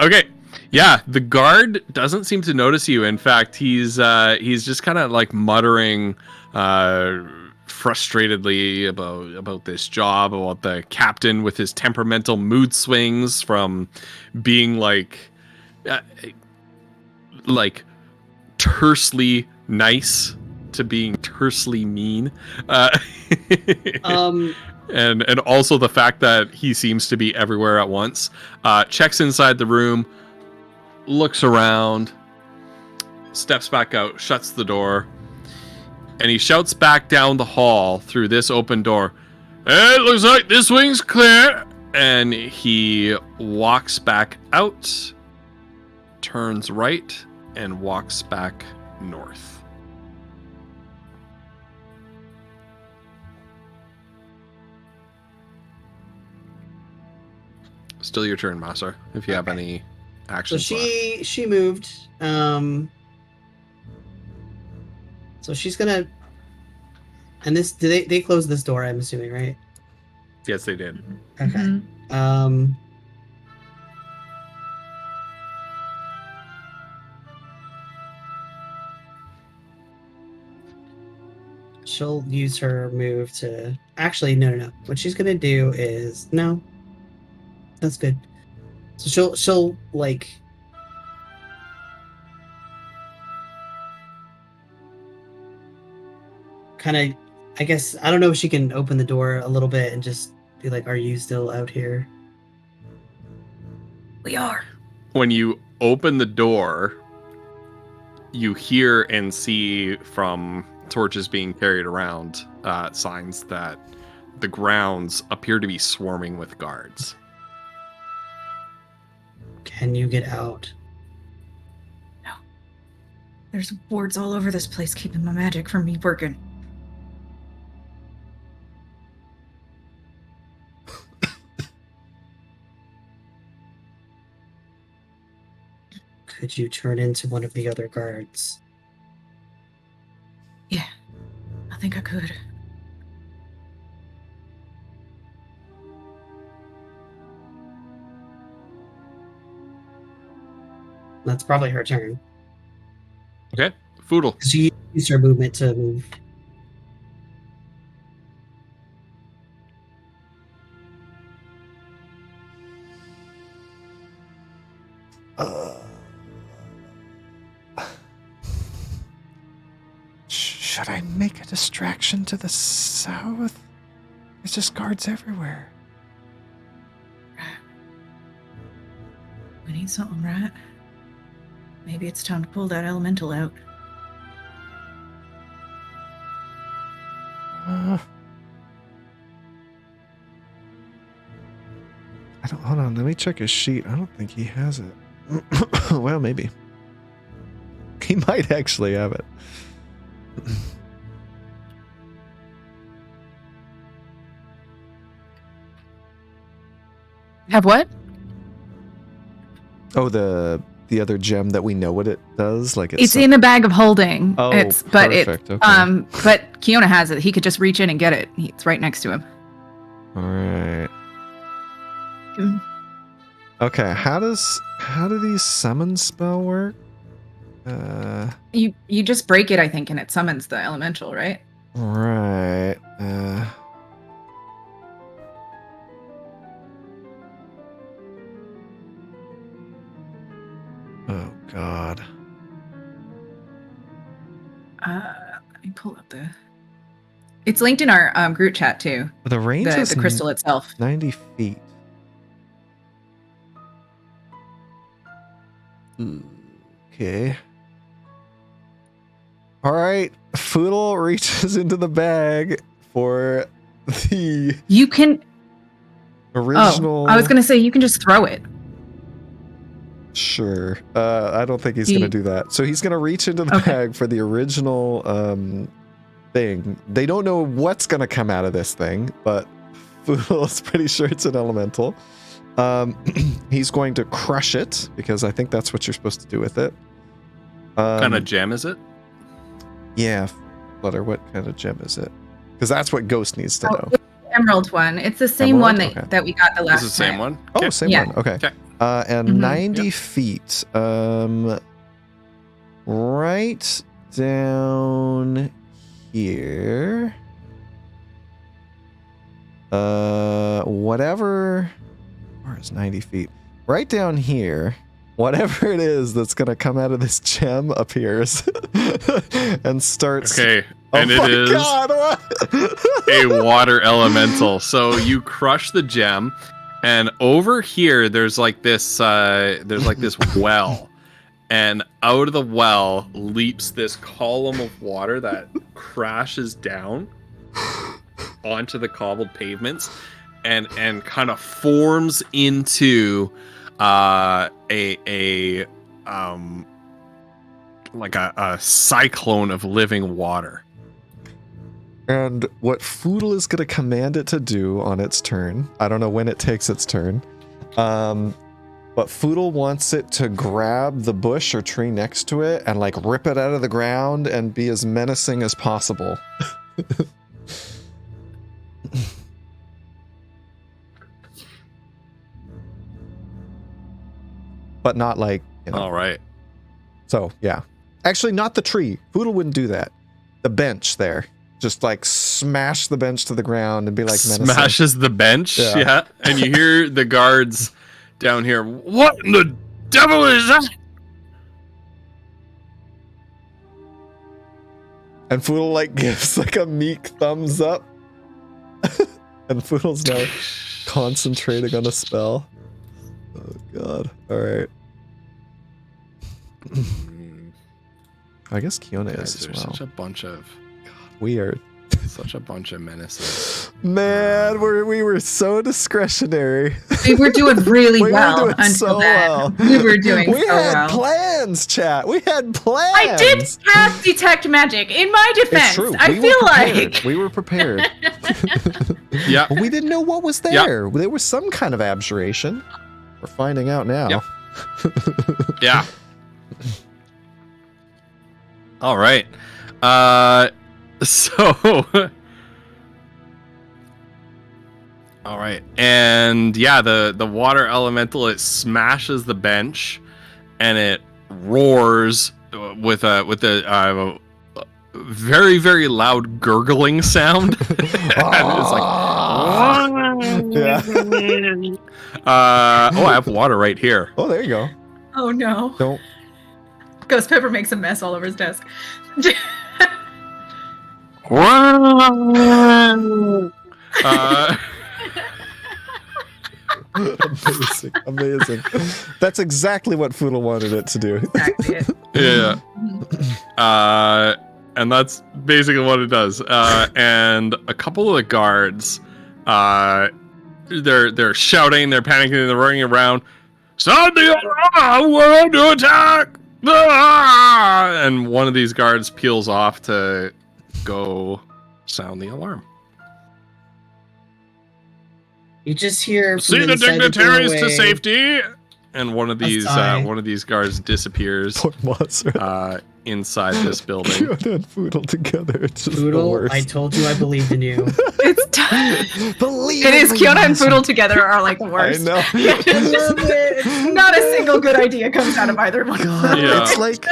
Okay. Yeah, the guard doesn't seem to notice you. In fact, he's just kind of like muttering frustratedly about this job, about the captain with his temperamental mood swings from being like tersely nice to being tersely mean. And also the fact that he seems to be everywhere at once. Checks inside the room, looks around, steps back out, shuts the door, and he shouts back down the hall through this open door. Hey, it looks like this wing's clear. And he walks back out, turns right, and walks back north. Still your turn, Master, if you have any actions. So she moved. So she's gonna... And this... Did they close this door, I'm assuming, right? Yes, they did. Okay. Mm-hmm. She'll use her move to... Actually, no. What she's gonna do is... No. That's good. So she'll like... kind of... I guess... I don't know if she can open the door a little bit and just be like, are you still out here? We are. When you open the door, you hear and see from torches being carried around signs that the grounds appear to be swarming with guards. Can you get out? No. There's wards all over this place keeping my magic from me working. Could you turn into one of the other guards? Yeah, I think I could. That's probably her turn. Okay, Foodle. She used her movement to move. Should I make a distraction to the south? There's just guards everywhere. We need something, right? Maybe it's time to pull that elemental out. Hold on, let me check his sheet. I don't think he has it. Well, maybe. He might actually have it. Have what? Oh, the other gem that we know what it does, like it's in a bag of holding. Oh, perfect. Okay. But Kiona has it. He could just reach in and get it. It's right next to him. All right. I don't. Hold on. Let me check his sheet. I don't think he has it. Oh, Okay, how do these summon spell work? You just break it, I think, and it summons the elemental, right? Right. Oh God. Let me pull up the. It's linked in our group chat too. The range is the crystal itself. 90 feet. Okay. All right. Foodle reaches into the bag for the. You can. Original. Oh, I was gonna say you can just throw it. Sure. I don't think he's gonna do that. So he's gonna reach into the bag for the original thing. They don't know what's gonna come out of this thing, but Foodle's pretty sure it's an elemental. He's going to crush it because I think that's what you're supposed to do with it. What kind of gem is it? Yeah, Flutter, what kind of gem is it? Because that's what Ghost needs to know. It's the emerald one. It's the same one that we got the last time. It's the same one? Oh, same one. Okay. And 90 feet. Right down here. Whatever. Where is 90 feet? Right down here. Whatever it is that's going to come out of this gem appears and starts. Okay. And it is a water elemental. So you crush the gem, and over here there's like this well, and out of the well leaps this column of water that crashes down onto the cobbled pavements, and kind of forms into a cyclone of living water. And what Foodle is going to command it to do on its turn, I don't know when it takes its turn, but Foodle wants it to grab the bush or tree next to it and like rip it out of the ground and be as menacing as possible. But not like, you know. All right. So, yeah. Actually, not the tree. Foodle wouldn't do that. The bench there. Just like smash the bench to the ground and be like menacing. Smashes the bench, yeah. And you hear the guards down here. What in the devil is that? And Foodle like gives like a meek thumbs up. And Foodle's now concentrating on a spell. Oh God. Alright. I guess Kiona is as well. Such a bunch of weird. Such a bunch of menaces. Man, we were so discretionary. We were doing really well until then. We were doing we had plans, chat. We had plans. I did have detect magic. In my defense, it's true. I feel like we were prepared. Yeah. We didn't know what was there. Yep. There was some kind of abjuration. We're finding out now. Yep. Yeah. All right. So all right, and yeah, the water elemental, it smashes the bench and it roars with a very, very loud gurgling sound. It's like I have water right here. Oh, there you go. Oh no. Don't. Ghost Pepper makes a mess all over his desk. Amazing. That's exactly what Foodle wanted it to do. Exactly it. Yeah. And that's basically what it does. And a couple of the guards, they're shouting, they're panicking, they're running around. Sound the alarm! We're under attack! And one of these guards peels off to go sound the alarm. You just hear see the dignitaries to safety. and one of these guards disappears inside this building. Fiona and Foodle together. It's just Foodle, the worst. I told you I believed in you. It's Kiona and Foodle together are like the worst. I know. Not a single good idea comes out of either one. Yeah. It's like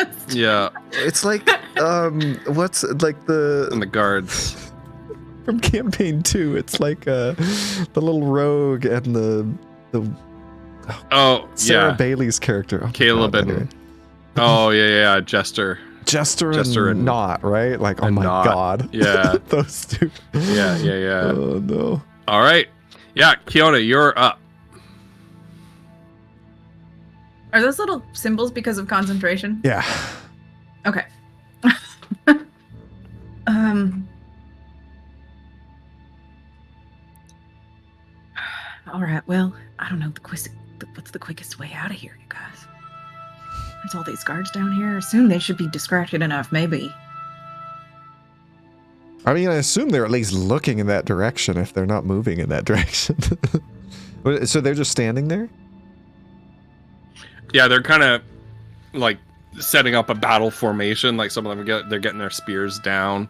It's what's like the guards from campaign 2. It's like the little rogue and the Sarah Bailey's character. Oh, Caleb God, and anyway. Jester and Not, right? Like, oh my Not. God. Yeah. Those two. Yeah. Oh no. All right. Yeah, Kiona, you're up. Are those little symbols because of concentration? Yeah. Okay. All right. Well, I don't know what's the quickest way out of here, you guys. There's all these guards down here. Soon they should be distracted enough, maybe. I mean, I assume they're at least looking in that direction if they're not moving in that direction. So they're just standing there? Yeah, they're kind of like setting up a battle formation. Like some of them they're getting their spears down.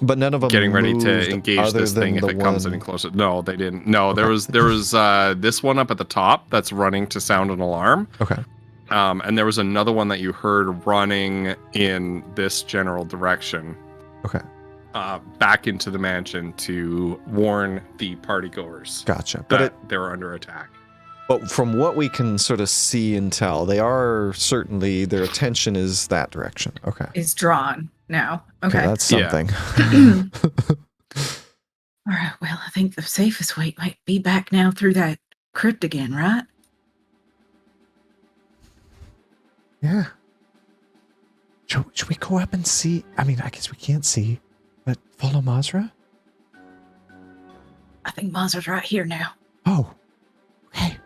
But none of them getting ready to engage this thing if it comes any closer. No, they didn't. No, there was this one up at the top that's running to sound an alarm. Okay. And there was another one that you heard running in this general direction. Okay. Back into the mansion to warn the partygoers. Gotcha. But they were under attack. But from what we can sort of see and tell, they are certainly, their attention is that direction. Okay. Is drawn now. Okay. That's something. All right. Well, I think the safest way might be back now through that crypt again, right? Yeah. Should we go up and see? I mean, I guess we can't see, but follow Mazra? I think Mazra's right here now. Oh. Okay.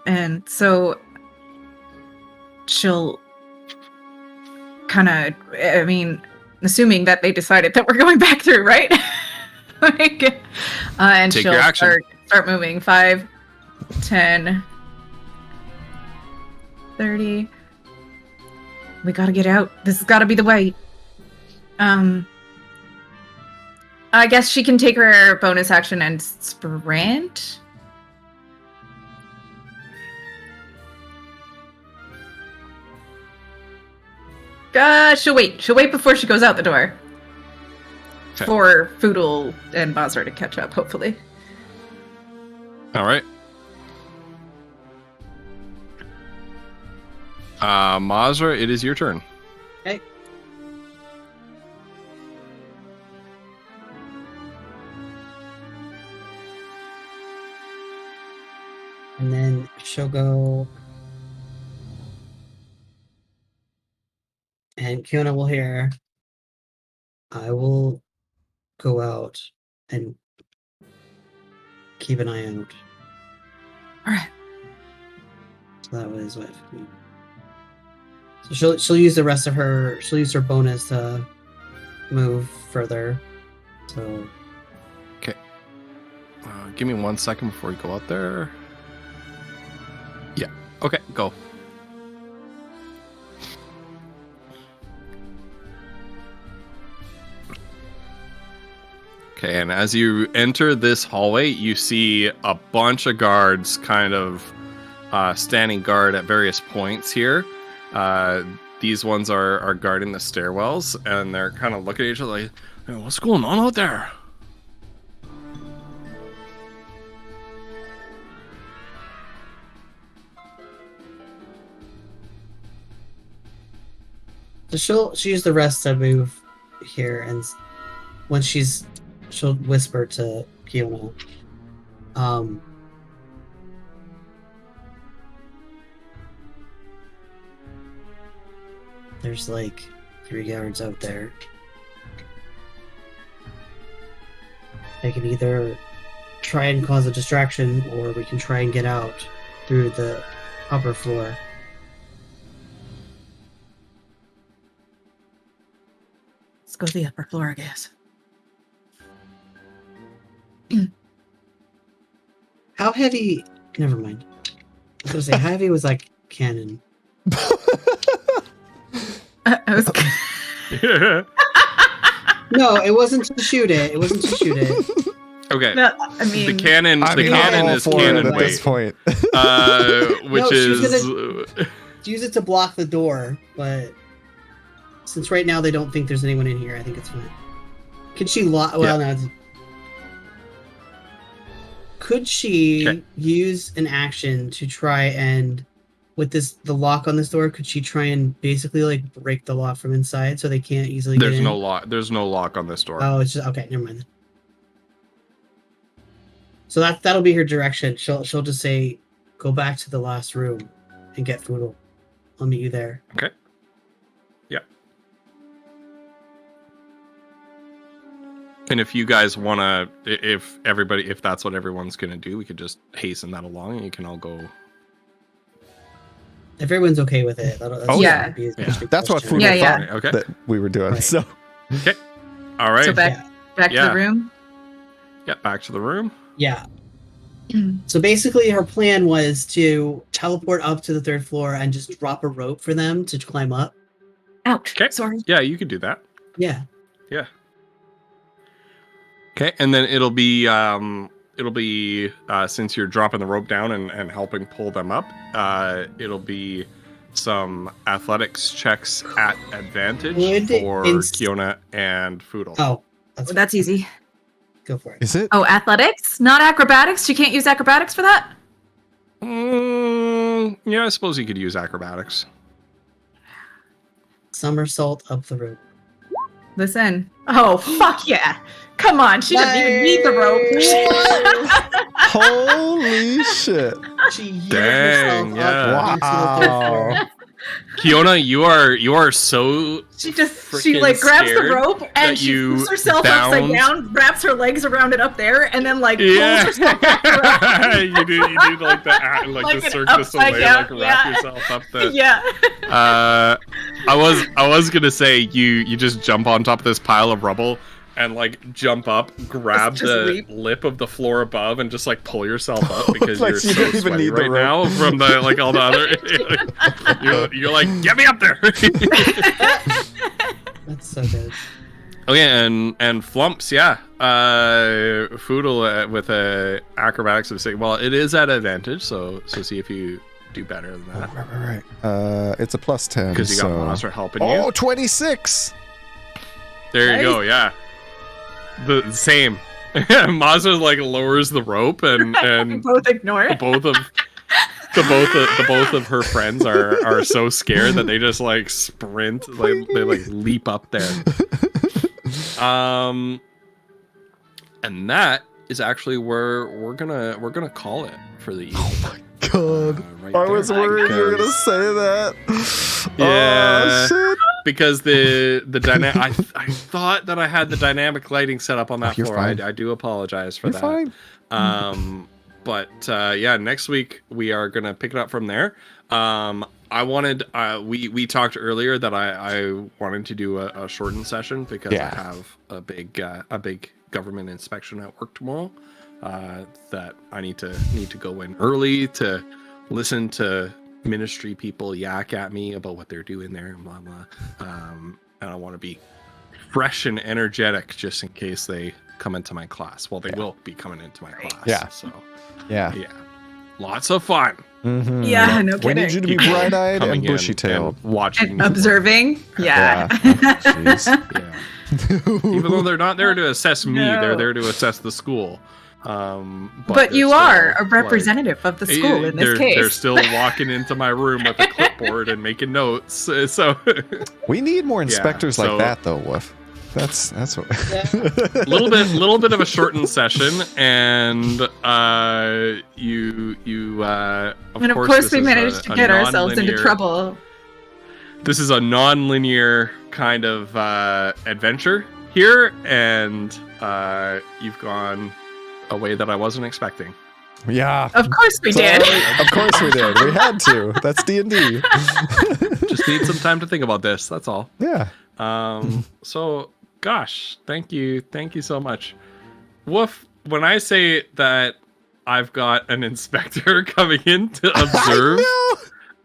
And so she'll kind of, I mean, assuming that they decided that we're going back through, right? And Take she'll your action. start moving. 5, 10, 30. We gotta get out. This has gotta be the way. I guess she can take her bonus action and sprint. She'll wait. She'll wait before she goes out the door. Okay. For Foodle and Mazra to catch up, hopefully. All right. Mazra, it is your turn. Okay. And then she'll go. And Kiona will hear. I will go out and keep an eye out. All right. So that was what. So she'll use the rest of her. She'll use her bonus to move further. So. Okay. Give me 1 second before you go out there. Yeah. Okay. Go. Okay, and as you enter this hallway, you see a bunch of guards kind of standing guard at various points here. These ones are guarding the stairwells, and they're kind of looking at each other like, hey, what's going on out there? So she'll use the rest to move here, and when she'll whisper to Kiona. There's like 3 guards out there. They can either try and cause a distraction, or we can try and get out through the upper floor. Let's go to the upper floor, I guess. How heavy? Never mind. I was gonna say how heavy was like cannon. I was. No, it wasn't to shoot it. It wasn't to shoot it. Okay. No, I mean, the cannon is cannon at weight, this point. Which is use it to block the door, but since right now they don't think there's anyone in here, I think it's fine. Could she lock? Well, no. Could she use an action to try and, with the lock on this door, could she try and basically like break the lock from inside so they can't easily get in? There's no lock on this door. Oh, it's just okay. Never mind then. So that'll be her direction. She'll just say, "Go back to the last room and get Foodle. I'll meet you there." Okay. Yeah. And if you guys wanna, if that's what everyone's gonna do, we could just hasten that along, and you can all go. If everyone's okay with it, that's that's what Foodle thought okay. that we were doing. Right. So okay, all right. So back to the room. Yeah, back to the room. Yeah. So basically her plan was to teleport up to the 3rd floor and just drop a rope for them to climb up. Ouch. Okay. Sorry. Yeah, you could do that. Yeah. Yeah. Okay, and then it'll be since you're dropping the rope down and helping pull them up, it'll be some athletics checks at advantage for Kiona and Foodle. Oh, that's easy. Go for it. Is it? Oh, athletics, not acrobatics. You can't use acrobatics for that. Yeah, I suppose you could use acrobatics. Somersault up the rope. Listen. Oh, fuck yeah. Come on. She doesn't even need the rope. Holy shit. She dang, yeah. Wow. Kiona, you are so she like grabs the rope and she moves herself upside down, wraps her legs around it up there, and then like pulls herself back around. you do like the Cirque du Soleil, like wrap yourself up the I was gonna say you just jump on top of this pile of rubble and like jump up, grab the lip of the floor above, and just like pull yourself up because like you're so sweaty right now from the like all the other. you're like, get me up there. That's so good. Okay, and Flumps, yeah, Foodle with a acrobatics of 6. Well, it is at advantage, so see if you do better than that. Right. It's a +10 because you got Mazra helping you. Oh, 26. There you go. Yeah. The same. Mazda like lowers the rope and both ignore it. The both of her friends are so scared that they just like sprint, like they like leap up there. And that is actually where we're gonna call it for the evening. Oh my god! Right I was worried you were gonna say that. Yeah. Oh, shit. Because the dynamic, I thought that I had the dynamic lighting set up on that floor. I do apologize for that. Fine. But yeah, next week we are gonna pick it up from there. I wanted we talked earlier that I wanted to do a shortened session because I have a big government inspection at work tomorrow. That I need to go in early to listen to ministry people yak at me about what they're doing there and blah blah. And I want to be fresh and energetic just in case they come into my class. Well, they will be coming into my class. Yeah. So yeah. Lots of fun. Mm-hmm. Yeah, no kidding. We need you to be bright-eyed and bushy-tailed, watching, and observing. Yeah. Even though they're not there to assess me, they're there to assess the school. But you are a representative of the school in this case. They're still walking into my room with a clipboard and making notes. So we need more inspectors like that, though, Woof. That's what. little bit of a shortened session, and of course we managed to get ourselves into trouble. This is a non-linear kind of adventure here, and you've gone a way that I wasn't expecting. Yeah. Of course we did. Of course we did. We had to. That's D&D. Just need some time to think about this. That's all. Yeah. So, gosh, thank you so much. Woof, when I say that I've got an inspector coming in to observe.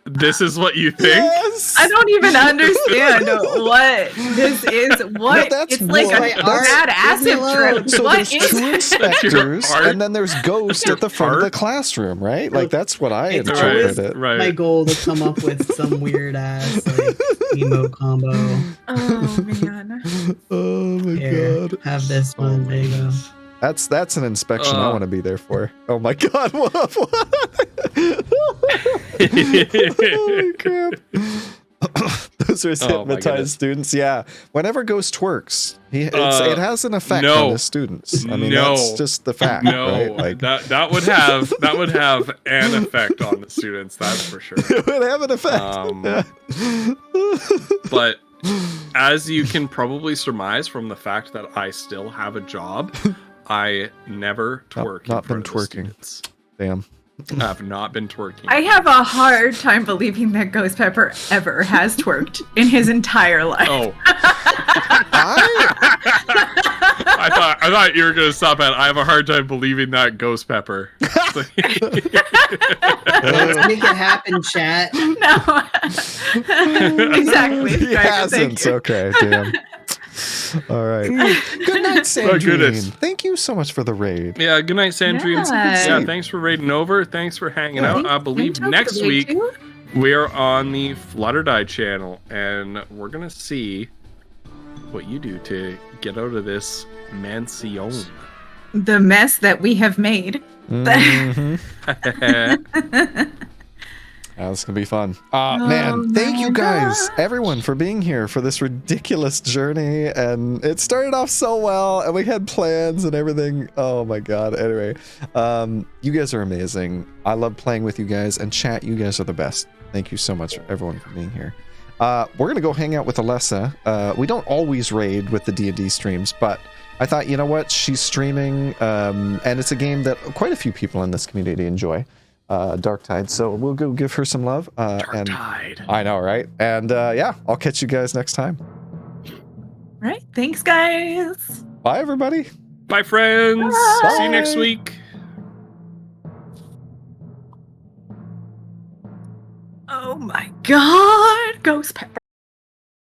This is what you think? Yes. I don't even understand what this is. What? No, it's like a bad acid trip. So what there's is 2 inspectors, and then there's Ghost at the front of the classroom, right? Like, that's what I interpret it. Right. My goal to come up with some weird ass like emote combo. Oh man. Oh my god. Have this one. There you go. That's an inspection I want to be there for. Oh my god. What? Holy crap. Those are his hypnotized students. Yeah. Whenever Ghost twerks, it has an effect on his students. I mean, that's just the fact. Right? Like, that would have an effect on the students. That's for sure. It would have an effect. But as you can probably surmise from the fact that I still have a job, I never twerk. Not been twerking. Damn. I have not been twerking. I have a hard time believing that Ghost Pepper ever has twerked in his entire life. Oh. I thought you were gonna stop at I have a hard time believing that Ghost Pepper. Let's make it happen, chat. No. Exactly. He hasn't. Okay, damn. All right. Good night, Sandrine. Thank you so much for the raid. Yeah, good night, Sandrine. Yeah, thanks for raiding over. Thanks for hanging out. I believe next week we are on the Flutterdye channel, and we're going to see what you do to get out of this mansion. The mess that we have made. Mm-hmm. That's gonna be fun. Man, thank you guys, everyone, for being here for this ridiculous journey. And it started off so well, and we had plans and everything. Oh my god. Anyway, you guys are amazing. I love playing with you guys, and chat, you guys are the best. Thank you so much, everyone, for being here. We're gonna go hang out with Alessa. We don't always raid with the D&D streams, but I thought, you know what, she's streaming, and it's a game that quite a few people in this community enjoy. Darktide, so we'll go give her some love. Darktide. I know, right? And yeah, I'll catch you guys next time. Right. Thanks, guys. Bye, everybody. Bye, friends. Bye. See you next week. Oh my god, Ghost Pepper.